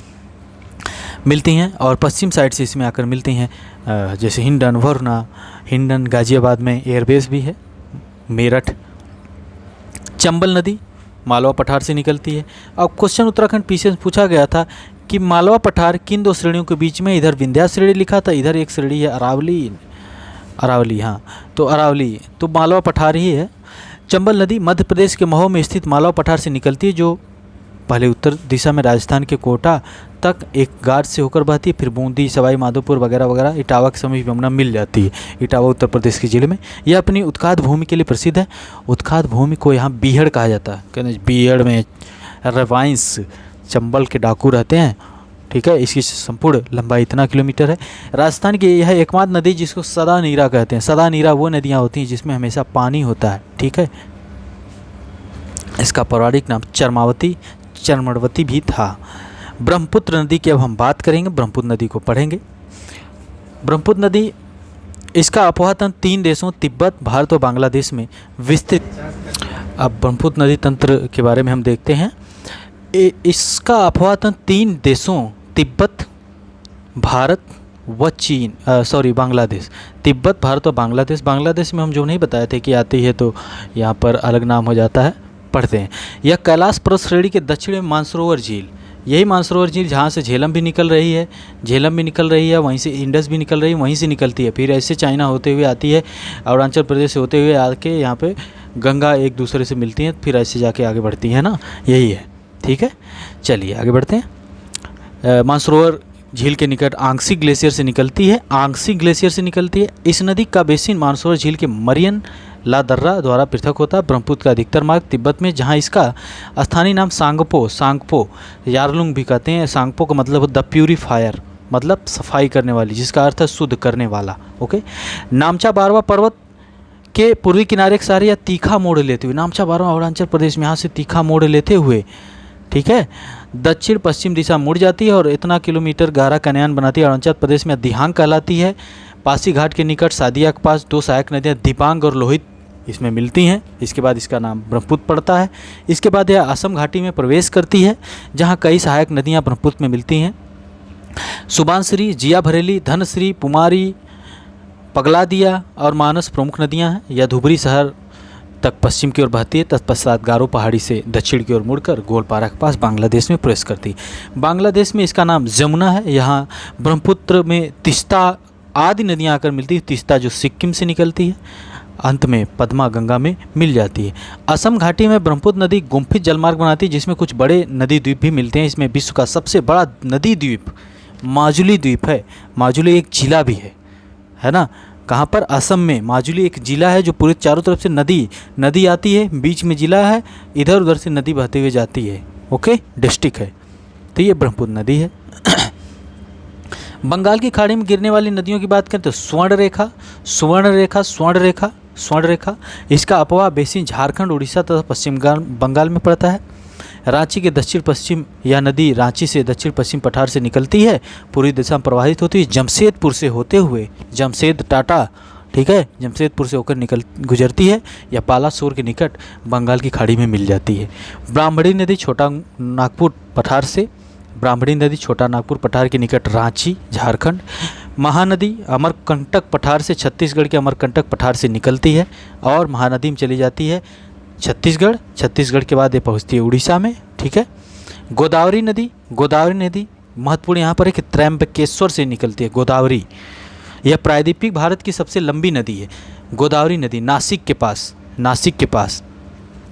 A: मिलती हैं और पश्चिम साइड से इसमें आकर मिलती हैं, जैसे हिंडन, वरुणा, हिंडन गाज़ियाबाद में एयरबेस भी है, मेरठ। चंबल नदी मालवा पठार से निकलती है। अब क्वेश्चन उत्तराखंड पीछे पूछा गया था कि मालवा पठार किन दो श्रेणियों के बीच में, इधर विंध्या श्रेणी लिखा था, इधर एक श्रेणी है अरावली, अरावली, हाँ तो अरावली, तो मालवा पठार ही है। चंबल नदी मध्य प्रदेश के महो में स्थित मालवा पठार से निकलती है, जो पहले उत्तर दिशा में राजस्थान के कोटा तक एक घाट से होकर बहती है, फिर बूंदी, सवाई माधोपुर वगैरह वगैरह इटावा के समीप यमुना मिल जाती है। इटावा उत्तर प्रदेश के जिले में। यह अपनी उत्खात भूमि के लिए प्रसिद्ध है। उत्खात भूमि को यहाँ बीहड़ कहा जाता है, कहते बीहड़ में रवाइंस चंबल के डाकू रहते हैं, ठीक है। इसकी संपूर्ण लंबाई इतना किलोमीटर है। राजस्थान की यह एकमात्र नदी जिसको सदा नीरा कहते हैं। सदा नीरा वो नदियाँ होती हैं जिसमें हमेशा पानी होता है, ठीक है। इसका पौराणिक नाम चर्मवती भी था। ब्रह्मपुत्र नदी की अब हम बात करेंगे, ब्रह्मपुत्र नदी को पढ़ेंगे। ब्रह्मपुत्र नदी, इसका अफवाह तंत्र 3 देशों तिब्बत, भारत और बांग्लादेश में विस्तृत। अब ब्रह्मपुत्र नदी तंत्र के बारे में हम देखते हैं। इसका अफवाह तंत्र 3 देशों तिब्बत, भारत व बांग्लादेश। तिब्बत, भारत और बांग्लादेश। बांग्लादेश में हम जो नहीं बताए थे कि आती है, तो यहाँ पर अलग नाम हो जाता है, पढ़ते हैं। यह कैलाश पर्वत श्रेणी के दक्षिण में मानसरोवर झील, यही मानसरोवर झील जहाँ से झेलम भी निकल रही है, वहीं से इंडस भी निकल रही है, वहीं से निकलती है, फिर ऐसे चाइना होते हुए आती है, अरुणाचल प्रदेश से होते हुए आके यहाँ पे गंगा एक दूसरे से मिलती हैं, फिर ऐसे जाके आगे बढ़ती है ना, यही है, ठीक है। चलिए आगे बढ़ते हैं। मानसरोवर झील के निकट आंशिक ग्लेशियर से निकलती है। इस नदी का बेसिन मानसरोवर झील के मरियन ला दर्रा द्वारा पृथक होता है। ब्रह्मपुत्र का अधिकतर मार्ग तिब्बत में, जहाँ इसका स्थानीय नाम सांगपो यारलुंग भी कहते हैं। सांगपो का मतलब द प्यूरीफायर, मतलब सफाई करने वाली, जिसका अर्थ है शुद्ध करने वाला, ओके। नामचा बारवा पर्वत के पूर्वी किनारे एक सारे या तीखा मोड़ लेते हुए, नामचा बारवा अरुणाचल प्रदेश में, यहाँ से तीखा मोड़ लेते हुए, ठीक है, दक्षिण पश्चिम दिशा मुड़ जाती है और इतना किलोमीटर गहरा कन्यान बनाती है। अरुणाचल प्रदेश में दिहांग कहलाती है। पासी घाट के निकट सादिया के पास 2 सहायक नदियाँ दिबांग और लोहित इसमें मिलती हैं। इसके बाद इसका नाम ब्रह्मपुत्र पड़ता है। इसके बाद यह असम घाटी में प्रवेश करती है, जहाँ कई सहायक नदियाँ ब्रह्मपुत्र में मिलती हैं। सुबानश्री, जिया भरेली, धनश्री, पुमारी, पगलादिया और मानस प्रमुख नदियाँ हैं। यह धुबरी शहर तक पश्चिम की ओर बहती है, तत्पश्चात गारो पहाड़ी से दक्षिण की ओर मुड़कर गोलपारा के पास बांग्लादेश में प्रवेश करती है। बांग्लादेश में इसका नाम जमुना है। यहाँ ब्रह्मपुत्र में तिस्ता आदि नदियाँ आकर मिलती है। तिस्ता जो सिक्किम से निकलती है, अंत में पद्मा गंगा में मिल जाती है। असम घाटी में ब्रह्मपुत्र नदी गुम्फित जलमार्ग बनाती है, जिसमें कुछ बड़े नदी द्वीप भी मिलते हैं। इसमें विश्व का सबसे बड़ा नदी द्वीप माजुली द्वीप है। माजुली एक जिला भी है ना। कहाँ पर? असम में माजुली एक जिला है, जो पूरे चारों तरफ से नदी आती है, बीच में जिला है, इधर उधर से नदी बहते हुए जाती है, ओके, डिस्ट्रिक्ट है। तो ये ब्रह्मपुत्र नदी है। बंगाल की खाड़ी में गिरने वाली नदियों की बात करें तो स्वर्ण रेखा, इसका अपवाह बेसिन झारखंड, उड़ीसा तथा पश्चिम बंगाल में पड़ता है। रांची के दक्षिण पश्चिम यह नदी रांची से दक्षिण पश्चिम पठार से निकलती है, पूरी दिशा में प्रवाहित होती है, जमशेदपुर से होते हुए जमशेद टाटा, ठीक है, जमशेदपुर से होकर गुजरती है, या पालासोर के निकट बंगाल की खाड़ी में मिल जाती है। ब्राह्मणी नदी छोटा नागपुर पठार के निकट रांची, झारखंड। महानदी अमरकंटक पठार से छत्तीसगढ़ के अमरकंटक पठार से निकलती है और महानदी में चली जाती है छत्तीसगढ़ के बाद ये पहुंचती है उड़ीसा में, ठीक है। गोदावरी नदी महत्वपूर्ण यहाँ पर है कि त्र्यंबकेश्वर से निकलती है गोदावरी। यह प्रायद्वीपीय भारत की सबसे लंबी नदी है। गोदावरी नदी नासिक के पास,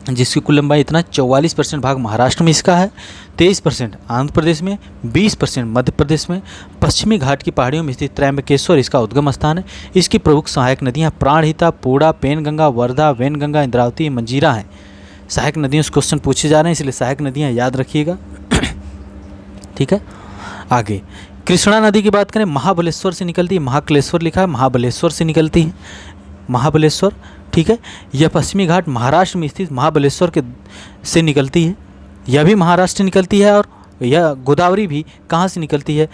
A: जिसकी कुल लंबाई इतना 44% भाग महाराष्ट्र में इसका है, 23% आंध्र प्रदेश में, 20% मध्य प्रदेश में। पश्चिमी घाट की पहाड़ियों में स्थित त्र्यंबकेश्वर इसका उद्गम स्थान है। इसकी प्रमुख सहायक नदियाँ प्राणहिता, पूड़ा, पेनगंगा, वर्धा, वैनगंगा, इंद्रावती, मंजीरा हैं। सहायक नदियों से क्वेश्चन पूछे जा रहे हैं, इसलिए सहायक नदियाँ याद रखिएगा, ठीक है। आगे कृष्णा नदी की बात करें, महाबलेश्वर से निकलती है, महाकलेश्वर लिखा है, महाबलेश्वर से निकलती है, महाबलेश्वर, ठीक है। यह पश्चिमी घाट महाराष्ट्र में स्थित महाबलेश्वर से निकलती है, यह भी महाराष्ट्र निकलती है। और यह गोदावरी भी कहाँ से निकलती है?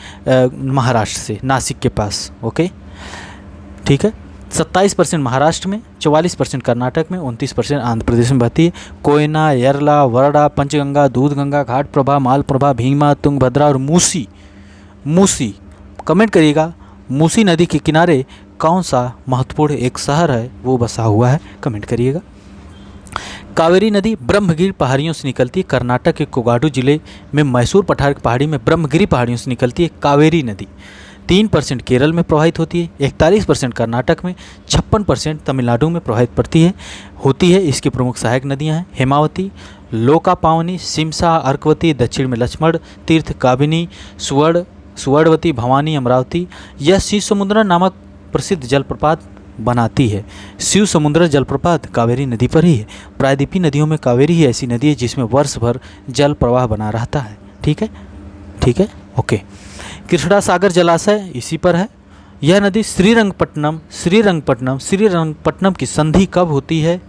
A: महाराष्ट्र से, नासिक के पास, ओके, ठीक है। 27% महाराष्ट्र में, 44% कर्नाटक में, 29% आंध्र प्रदेश में बहती है। कोयना, यरला, वरडा, पंचगंगा, दूधगंगा, घाट प्रभा, मालप्रभा, भीमा, तुंगभद्रा और मूसी मूसी, कमेंट करिएगा मूसी नदी के किनारे कौन सा महत्वपूर्ण एक शहर है वो बसा हुआ है, कमेंट करिएगा। कावेरी नदी ब्रह्मगिरी पहाड़ियों से निकलती है। कर्नाटक के कोगाडू जिले में मैसूर पठार की पहाड़ी में ब्रह्मगिरी पहाड़ियों से निकलती है कावेरी नदी। 3% केरल में प्रवाहित होती है, 41% कर्नाटक में, 56% तमिलनाडु में प्रवाहित होती है। इसकी प्रमुख सहायक नदियां हैं हेमावती, लोकापावनी, सिमसा, अर्कवती, दक्षिण में लक्ष्मण तीर्थ, काबिनी, सुवर्णवती, भवानी, अमरावती। यह शिव समुद्र नामक प्रसिद्ध जलप्रपात बनाती है। शिव समुद्र जलप्रपात कावेरी नदी पर ही है। प्रायद्वीपीय नदियों में कावेरी ही ऐसी नदी है जिसमें वर्ष भर जल प्रवाह बना रहता है। ठीक है, ओके। कृष्णा सागर जलाशय इसी पर है। यह नदी श्रीरंगपट्टनम की संधि कब होती है?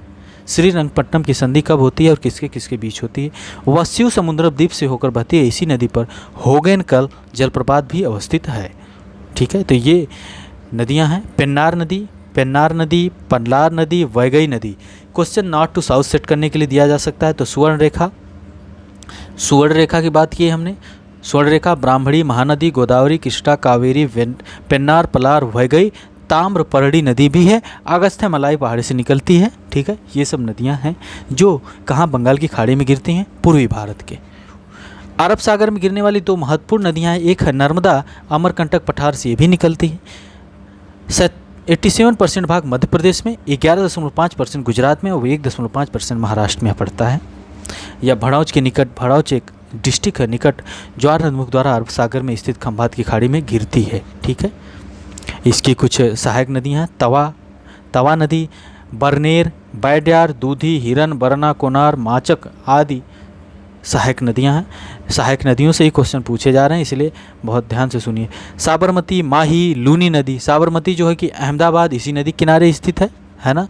A: श्रीरंगपट्टनम की संधि कब होती है और किसके किसके बीच होती है? वह शिव समुद्र द्वीप से होकर बहती है। इसी नदी पर होगेनकल जलप्रपात भी अवस्थित है। ठीक है, तो ये नदियां हैं। पेन्नार नदी, पल्लार नदी, वैगई नदी। Question north to south set करने के लिए दिया जा सकता है। तो सुवर्ण रेखा की बात की हमने। स्वर्ण रेखा ब्राह्मणी, महानदी, गोदावरी, कृष्णा, कावेरी, पेन्नार, पलार, वैगई, ताम्रपर्णी नदी भी है। अगस्त्यमलाई पहाड़ी से निकलती है। ठीक है, ये सब नदियां हैं जो कहाँ बंगाल की खाड़ी में गिरती हैं, पूर्वी भारत के। अरब सागर में गिरने वाली 2 महत्वपूर्ण नदियां हैं। एक है नर्मदा, अमरकंटक पठार से ये भी निकलती है। 87% भाग मध्य प्रदेश में, 11.5% गुजरात में और 1.5% महाराष्ट्र में पड़ता है। यह भड़ौच के निकट, भड़ौच एक डिस्ट्रिक्ट है निकट ज्वार नदमुख द्वारा अरब सागर में स्थित खंभात की खाड़ी में गिरती है। ठीक है, इसकी कुछ सहायक नदियाँ हैं। तवा नदी, बरनेर, बैड्यार, दूधी, हिरन, बरना, कोनार, माचक आदि सहायक नदियां हैं। सहायक नदियों से ही क्वेश्चन पूछे जा रहे हैं, इसलिए बहुत ध्यान से सुनिए। साबरमती, माही, लूनी नदी। साबरमती जो है कि अहमदाबाद इसी नदी किनारे स्थित है ना।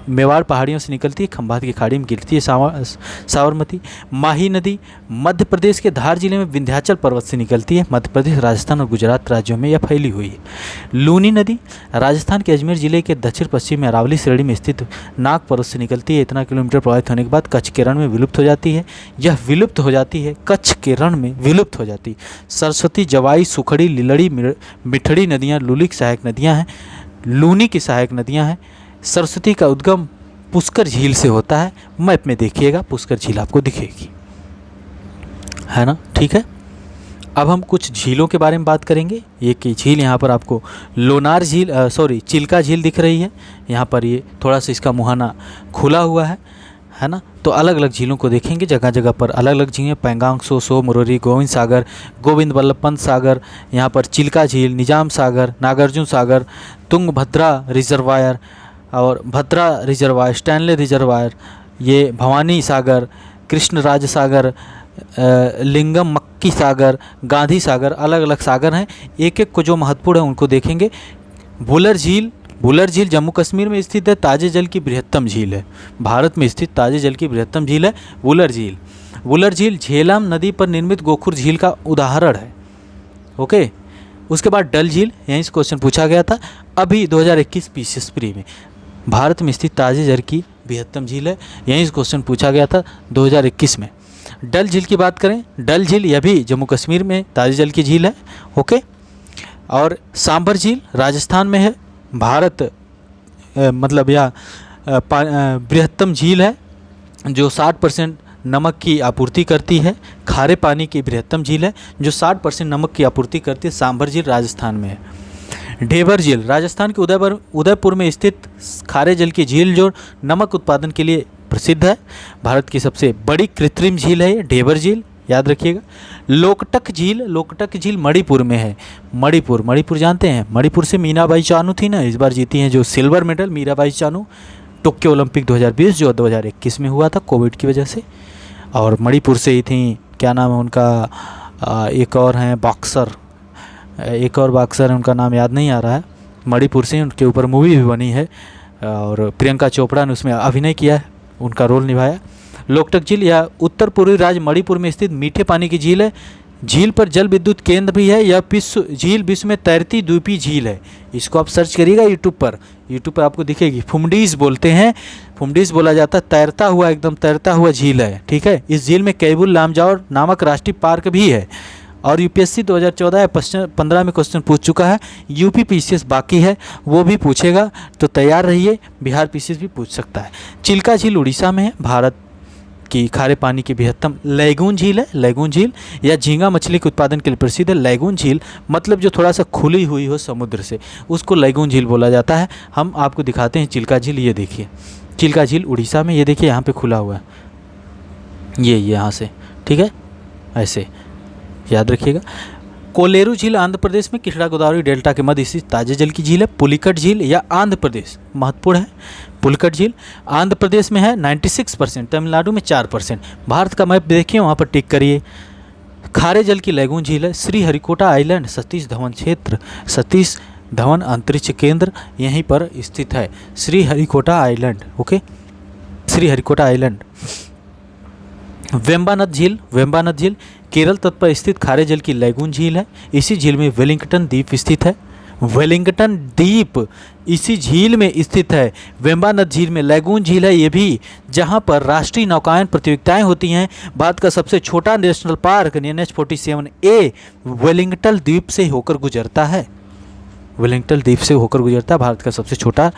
A: मेवाड़ पहाड़ियों से निकलती है, खंभात की खाड़ी में गिरती है साबरमती। माही नदी मध्य प्रदेश के धार जिले में विंध्याचल पर्वत से निकलती है। मध्य प्रदेश, राजस्थान और गुजरात राज्यों में यह फैली हुई है। लूनी नदी राजस्थान के अजमेर जिले के दक्षिण पश्चिम में अरावली श्रेणी में स्थित नाग पर्वत से निकलती है। इतना किलोमीटर प्रवाहित होने के बाद कच्छ के रण में विलुप्त हो जाती है। यह विलुप्त हो जाती है, कच्छ के रण में विलुप्त हो जाती है। सरस्वती, जवाई, सुखड़ी, लिलड़ी, मिठड़ी नदियाँ लूनी की सहायक नदियाँ हैं। लूनी की सहायक नदियाँ हैं। सरस्वती का उद्गम पुष्कर झील से होता है। मैप में देखिएगा पुष्कर झील आपको दिखेगी, है ना। ठीक है, अब हम कुछ झीलों के बारे में बात करेंगे। एक झील यहाँ पर आपको लोनार झील चिल्का झील दिख रही है। यहाँ पर ये थोड़ा सा इसका मुहाना खुला हुआ है ना। तो अलग अलग झीलों को देखेंगे, जगह जगह पर अलग अलग झीलें। पैंगांग, सो, मुरोरी, गोविंद सागर, गोविंद वल्लभ पंत सागर, यहाँ पर चिल्का झील, निजाम सागर, नागार्जुन सागर, तुंगभद्रा रिजर्वायर और भद्रा रिजर्वायर, स्टैनले रिजर्वायर, ये भवानी सागर, कृष्णराज सागर, लिंगम मक्की सागर, गांधी सागर, अलग अलग सागर हैं। एक एक को जो महत्वपूर्ण है उनको देखेंगे। वुलर झील जम्मू कश्मीर में स्थित है, ताजे जल की बृहत्तम झील है। भारत में स्थित ताजे जल की बृहत्तम झील है वुलर झील झेलम नदी पर निर्मित गोखुर झील का उदाहरण है। ओके, उसके बाद डल झील, यहीं से क्वेश्चन पूछा गया था अभी 2021 पीसीएस प्री में। भारत में स्थित ताजे जल की बृहत्तम झील है, यहीं से क्वेश्चन पूछा गया था 2021 में। डल झील की बात करें, डल झील यह भी जम्मू कश्मीर में ताजे जल की झील है। ओके, और सांभर झील राजस्थान में है। भारत मतलब यह बृहत्तम झील है जो 60% नमक की आपूर्ति करती है। खारे पानी की बृहत्तम झील है जो 60% नमक की आपूर्ति करती है। सांभर झील राजस्थान में है। ढेबर झील राजस्थान के उदयपुर में स्थित खारे जल की झील जो नमक उत्पादन के लिए प्रसिद्ध है। भारत की सबसे बड़ी कृत्रिम झील है ये ढेबर झील, याद रखिएगा। लोकटक झील मणिपुर में है। मणिपुर जानते हैं, मणिपुर से मीराबाई चानू थी ना, इस बार जीती हैं जो silver medal Mirabai Chanu Tokyo Olympic 2020 जो 2021 में हुआ था कोविड की वजह से। और मणिपुर से ही थी, क्या नाम है उनका, एक और हैं बॉक्सर, एक और बॉक्सर है उनका नाम याद नहीं आ रहा है। मणिपुर से उनके ऊपर मूवी भी बनी है और प्रियंका चोपड़ा ने उसमें अभिनय किया है, उनका रोल निभाया। लोकटक झील या उत्तर पूर्वी राज्य मणिपुर में स्थित मीठे पानी की झील है। झील पर जल विद्युत केंद्र भी है। यह झील विश्व में तैरती द्वीपीय झील है। इसको आप सर्च करिएगा यूट्यूब पर आपको दिखेगी। फुमडीज बोलते हैं, फुमडीज बोला जाता है, एकदम तैरता हुआ झील है। ठीक है, इस झील में कैबुल लामजाओर नामक राष्ट्रीय पार्क भी है और यूपीएससी 2014 या 15 में क्वेश्चन पूछ चुका है। यूपी पीसीएस बाकी है, वो भी पूछेगा, तो तैयार रहिए। बिहार पीसीएस भी पूछ सकता है। चिल्का झील उड़ीसा में है, भारत की खारे पानी की बृहत्तम लैगून झील है। लैगून झील या झींगा मछली के उत्पादन के लिए प्रसिद्ध है। लैगून झील मतलब जो थोड़ा सा खुली हुई हो समुद्र से, उसको लैगून झील बोला जाता है। हम आपको दिखाते हैं चिल्का झील। ये देखिए चिल्का झील उड़ीसा में, ये देखिए यहाँ पे खुला हुआ है, ये यहाँ से, ठीक है, ऐसे याद रखिएगा। कोलेरू झील आंध्र प्रदेश में कृष्णा गोदावरी डेल्टा के मध्य स्थित ताजे जल की झील है। पुलिकट झील या आंध्र प्रदेश, महत्वपूर्ण है, पुलिकट झील आंध्र प्रदेश में है 96%, तमिलनाडु में 4%। भारत का मैप देखिए, वहाँ पर टिक करिए। खारे जल की लैगून झील है। श्रीहरिकोटा आइलैंड सतीश धवन क्षेत्र, सतीश धवन अंतरिक्ष केंद्र यहीं पर स्थित है, Sriharikota island. Okay, Sriharikota island. Vembanad झील, वेम्बानद झील केरल तट पर स्थित खारे जल की लैगून झील है। इसी झील में वेलिंगटन द्वीप स्थित है। वेलिंगटन द्वीप इसी झील में स्थित है। वेम्बानद झील में लैगून झील है ये भी, जहां पर राष्ट्रीय नौकायन प्रतियोगिताएं होती हैं। भारत का सबसे छोटा नेशनल पार्क NH-47A वेलिंगटन द्वीप से होकर गुजरता है। वेलिंगटन द्वीप से होकर गुजरता है भारत का सबसे छोटा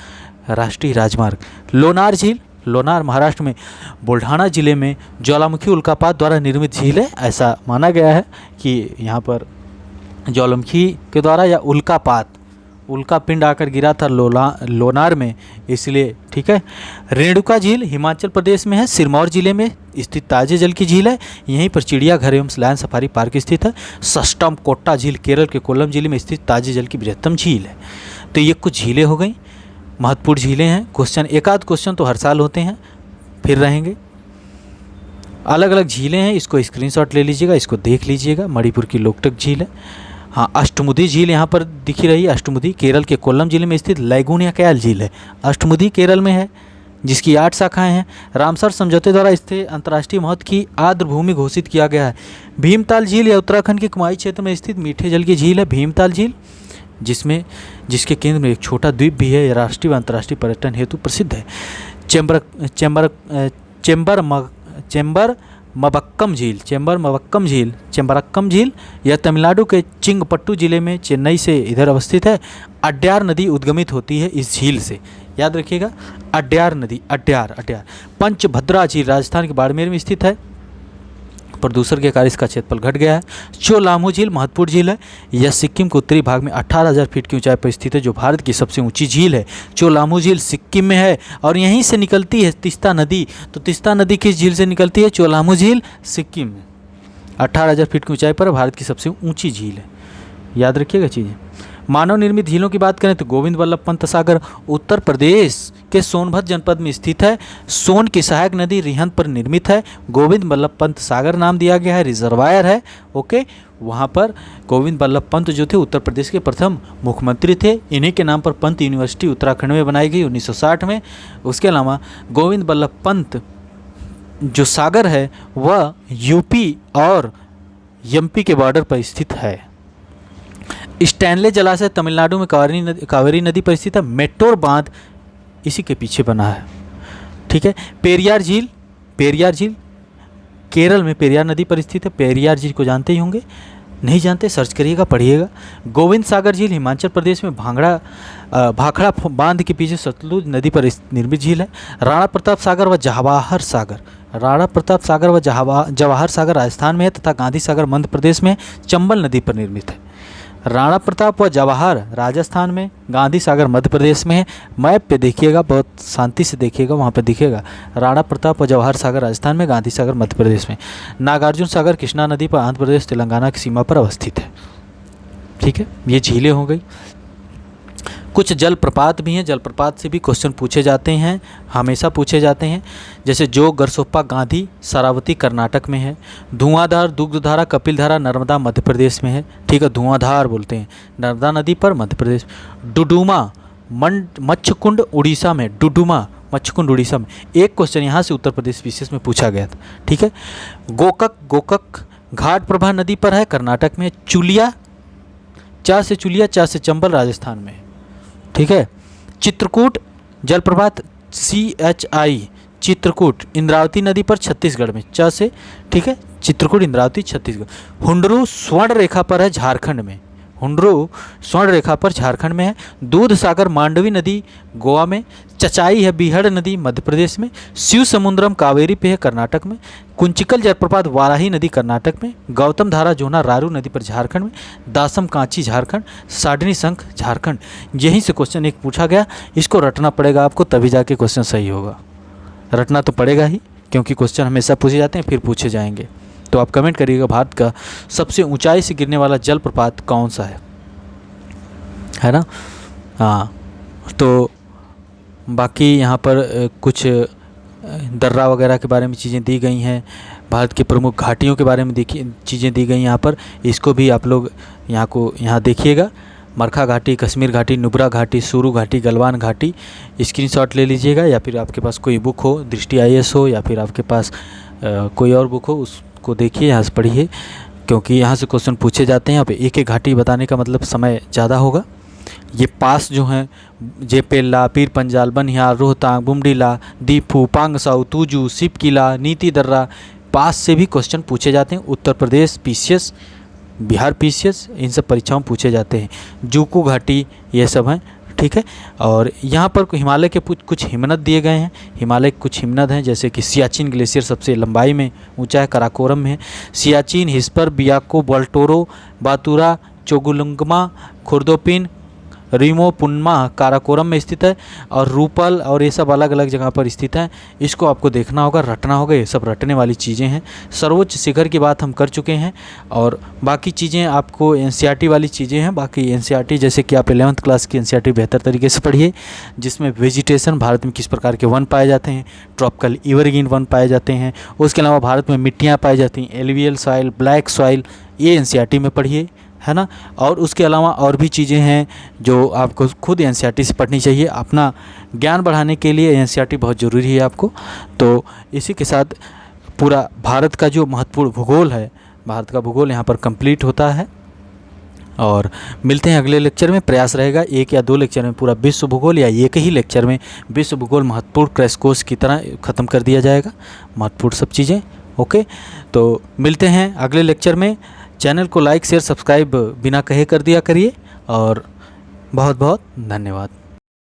A: राष्ट्रीय राजमार्ग। लोनार झील, लोनार महाराष्ट्र में बुल्ढाना जिले में ज्वालामुखी उल्कापात द्वारा निर्मित झील है। ऐसा माना गया है कि यहाँ पर ज्वालामुखी के द्वारा या उल्का पिंड आकर गिरा था लोनार में, इसलिए, ठीक है। रेणुका झील हिमाचल प्रदेश में है, सिरमौर जिले में स्थित ताजे जल की झील है। यहीं पर चिड़ियाघर एवं लैंड सफारी पार्क स्थित है। सस्टम कोट्टा झील केरल के कोल्लम जिले में स्थित ताजे जल की बृहत्तम झील है। तो ये कुछ झीलें हो गई, महत्वपूर्ण झीलें हैं। क्वेश्चन, एक आध क्वेश्चन तो हर साल होते हैं, फिर रहेंगे। अलग अलग झीलें हैं, इसको स्क्रीनशॉट ले लीजिएगा, इसको देख लीजिएगा। मणिपुर की लोकटक झील है। हाँ, अष्टमुदी झील यहाँ पर दिखी रही है। अष्टमुदी केरल के कोल्लम जिले में स्थित लैगून या कैल झील है। अष्टमुदी केरल में है, जिसकी 8 शाखाएं हैं। रामसर समझौते द्वारा स्थित अंतर्राष्ट्रीय महत्व की आर्द्र भूमि घोषित किया गया है। भीमताल झील या उत्तराखंड के कुमाऊं क्षेत्र में स्थित मीठे जल की झील है भीमताल झील, जिसके केंद्र में एक छोटा द्वीप भी है। यह राष्ट्रीय व अंतर्राष्ट्रीय पर्यटन हेतु प्रसिद्ध है। चेम्बरक्कम झील यह तमिलनाडु के चिंगपट्टू जिले में चेन्नई से इधर अवस्थित है। अड्यार नदी उद्गमित होती है इस झील से, याद रखिएगा। अड्यार नदी, अड्यार। पंचभद्रा झील राजस्थान के बाड़मेर में स्थित है। प्रदूषण के कारण इसका क्षेत्रफल घट गया है। चोलामू झील महत्वपूर्ण झील है। यह सिक्किम के उत्तरी भाग में 18,000 फीट की ऊंचाई पर स्थित है, जो भारत की सबसे ऊंची झील है। चोलामू झील सिक्किम में है और यहीं से निकलती है तिस्ता नदी। तो तिस्ता नदी किस झील से निकलती है? चोलामू झील सिक्किम में। 18,000 फीट की ऊंचाई पर भारत की सबसे ऊँची झील है, याद रखिएगा चीज़ें। मानव निर्मित झीलों की बात करें तो गोविंद वल्लभ पंत सागर उत्तर प्रदेश के सोनभद्र जनपद में स्थित है। सोन की सहायक नदी रिहंद पर निर्मित है। गोविंद वल्लभ पंत सागर नाम दिया गया है, रिजर्वायर है। ओके, वहाँ पर गोविंद वल्लभ पंत जो थे उत्तर प्रदेश के प्रथम मुख्यमंत्री थे। इन्हीं के नाम पर पंत यूनिवर्सिटी उत्तराखंड में बनाई गई 1960 में। उसके अलावा गोविंद वल्लभ पंत जो सागर है वह यूपी और एमपी के बॉर्डर पर स्थित है। स्टैनले जलाशय तमिलनाडु में कावेरी नदी पर स्थित है। मेट्टोर बांध इसी के पीछे बना है, ठीक है। पेरियार झील केरल में पेरियार नदी पर स्थित है। पेरियार झील को जानते ही होंगे, नहीं जानते सर्च करिएगा, पढ़िएगा। गोविंद सागर झील हिमाचल प्रदेश में भाखड़ा बांध के पीछे सतलुज नदी पर निर्मित झील है। राणा प्रताप सागर व जवाहर सागर राजस्थान में है तथा गांधी सागर मध्य प्रदेश में चंबल नदी पर निर्मित है। राणा प्रताप व जवाहर राजस्थान में, गांधी सागर मध्य प्रदेश में है। मैप पे देखिएगा, बहुत शांति से देखिएगा, वहाँ पे दिखेगा राणा प्रताप व जवाहर सागर राजस्थान में, गांधी सागर मध्य प्रदेश में। नागार्जुन सागर कृष्णा नदी पर आंध्र प्रदेश तेलंगाना की सीमा पर अवस्थित है, ठीक है। ये झीलें हो गई। कुछ जलप्रपात भी हैं, जलप्रपात से भी क्वेश्चन पूछे जाते हैं, हमेशा पूछे जाते हैं। जैसे जोग, गरसोप्पा, गांधी, शरावती कर्नाटक में है। धुआंधार, दुग्धधारा, कपिलधारा नर्मदा मध्य प्रदेश में है, ठीक है। धुआंधार बोलते हैं नर्मदा नदी पर, मध्य प्रदेश। डुडुमा मच्छकुंड उड़ीसा में, डुडुमा मच्छकुंड उड़ीसा में। एक क्वेश्चन यहाँ से उत्तर प्रदेश विशेष में पूछा गया था, ठीक है। गोकक घाट प्रभा नदी पर है, कर्नाटक में। चुलिया, चा से चंबल राजस्थान में, ठीक है। चित्रकूट जलप्रपात CHI चित्रकूट इंद्रावती नदी पर छत्तीसगढ़ में, च से, ठीक है। चित्रकूट इंद्रावती छत्तीसगढ़। हुंडरू स्वर्ण रेखा पर है झारखंड में, हुंडरू स्वर्ण रेखा पर झारखंड में है। दूध सागर मांडवी नदी गोवा में, चचाई है बीहड़ नदी मध्य प्रदेश में, शिव समुद्रम कावेरी पे है कर्नाटक में, कुंचिकल जलप्रपात वाराही नदी कर्नाटक में, गौतम धारा जोना रारू नदी पर झारखंड में, दासम कांची झारखंड, साडनी शंख झारखंड। यहीं से क्वेश्चन एक पूछा गया, इसको रटना पड़ेगा आपको तभी जाके क्वेश्चन सही होगा। रटना तो पड़ेगा ही क्योंकि क्वेश्चन हमेशा पूछे जाते हैं फिर पूछे जाएंगे। तो आप कमेंट करिएगा भारत का सबसे ऊंचाई से गिरने वाला जलप्रपात कौन सा है ना। हाँ, तो बाकी यहाँ पर कुछ दर्रा वगैरह के बारे में चीज़ें दी गई हैं, भारत के प्रमुख घाटियों के बारे में चीज़ें दी गई यहाँ पर। इसको भी आप लोग यहाँ देखिएगा। मरखा घाटी, कश्मीर घाटी, नुब्रा घाटी, सुरू घाटी, गलवान घाटी। स्क्रीनशॉट ले लीजिएगा, या फिर आपके पास कोई बुक हो, दृष्टि IAS हो, या फिर आपके पास कोई और बुक हो, उसको देखिए, यहाँ से पढ़िए क्योंकि यहाँ से क्वेश्चन पूछे जाते हैं। यहाँ पे एक एक घाटी बताने का मतलब समय ज़्यादा होगा। ये पास जो हैं जेपेल्ला, पीर पंजाल, बनिहाल, रोहतांग, बुमडीला, दीपू, पांगसाऊ, तूजू, सिप किला, नीति दर्रा, पास से भी क्वेश्चन पूछे जाते हैं। उत्तर प्रदेश PCS, बिहार PCS, इन सब परीक्षाओं में पूछे जाते हैं। जूकू घाटी ये सब हैं, ठीक है। और यहाँ पर हिमालय के कुछ हिमनद दिए गए हैं। हिमालय के कुछ हिमनद हैं जैसे कि सियाचिन ग्लेशियर सबसे लंबाई में ऊंचा है, कराकोरम में है। सियाचिन, हिस्पर, बियाको, बल्टोरो, बातुरा, चोगुलुंगमा, खुर्दोपिन, रीमो, पुन्मा काराकोरम में स्थित है, और रूपल और ये सब अलग अलग जगह पर स्थित हैं। इसको आपको देखना होगा, रटना होगा, ये सब रटने वाली चीज़ें हैं। सर्वोच्च शिखर की बात हम कर चुके हैं, और बाकी चीज़ें आपको NCERT वाली चीज़ें हैं। बाकी NCERT जैसे कि आप 11th क्लास की NCERT बेहतर तरीके से पढ़िए, जिसमें वेजिटेशन, भारत में किस प्रकार के वन पाए जाते हैं, ट्रॉपिकल एवरग्रीन वन पाए जाते हैं, उसके अलावा भारत में मिट्टियाँ पाई जाती हैं, एलुवियल सॉइल, ब्लैक सॉइल, ये NCERT में पढ़िए, है ना। और उसके अलावा और भी चीज़ें हैं जो आपको खुद NCERT से पढ़नी चाहिए। अपना ज्ञान बढ़ाने के लिए NCERT बहुत ज़रूरी है आपको। तो इसी के साथ पूरा भारत का जो महत्वपूर्ण भूगोल है, भारत का भूगोल यहाँ पर कंप्लीट होता है। और मिलते हैं अगले लेक्चर में। प्रयास रहेगा 1 या 2 लेक्चर में पूरा विश्व भूगोल, या एक ही लेक्चर में विश्व भूगोल महत्वपूर्ण क्रैश कोर्स की तरह ख़त्म कर दिया जाएगा, महत्वपूर्ण सब चीज़ें। ओके, तो मिलते हैं अगले लेक्चर में। चैनल को लाइक, शेयर, सब्सक्राइब बिना कहे कर दिया करिए, और बहुत बहुत धन्यवाद।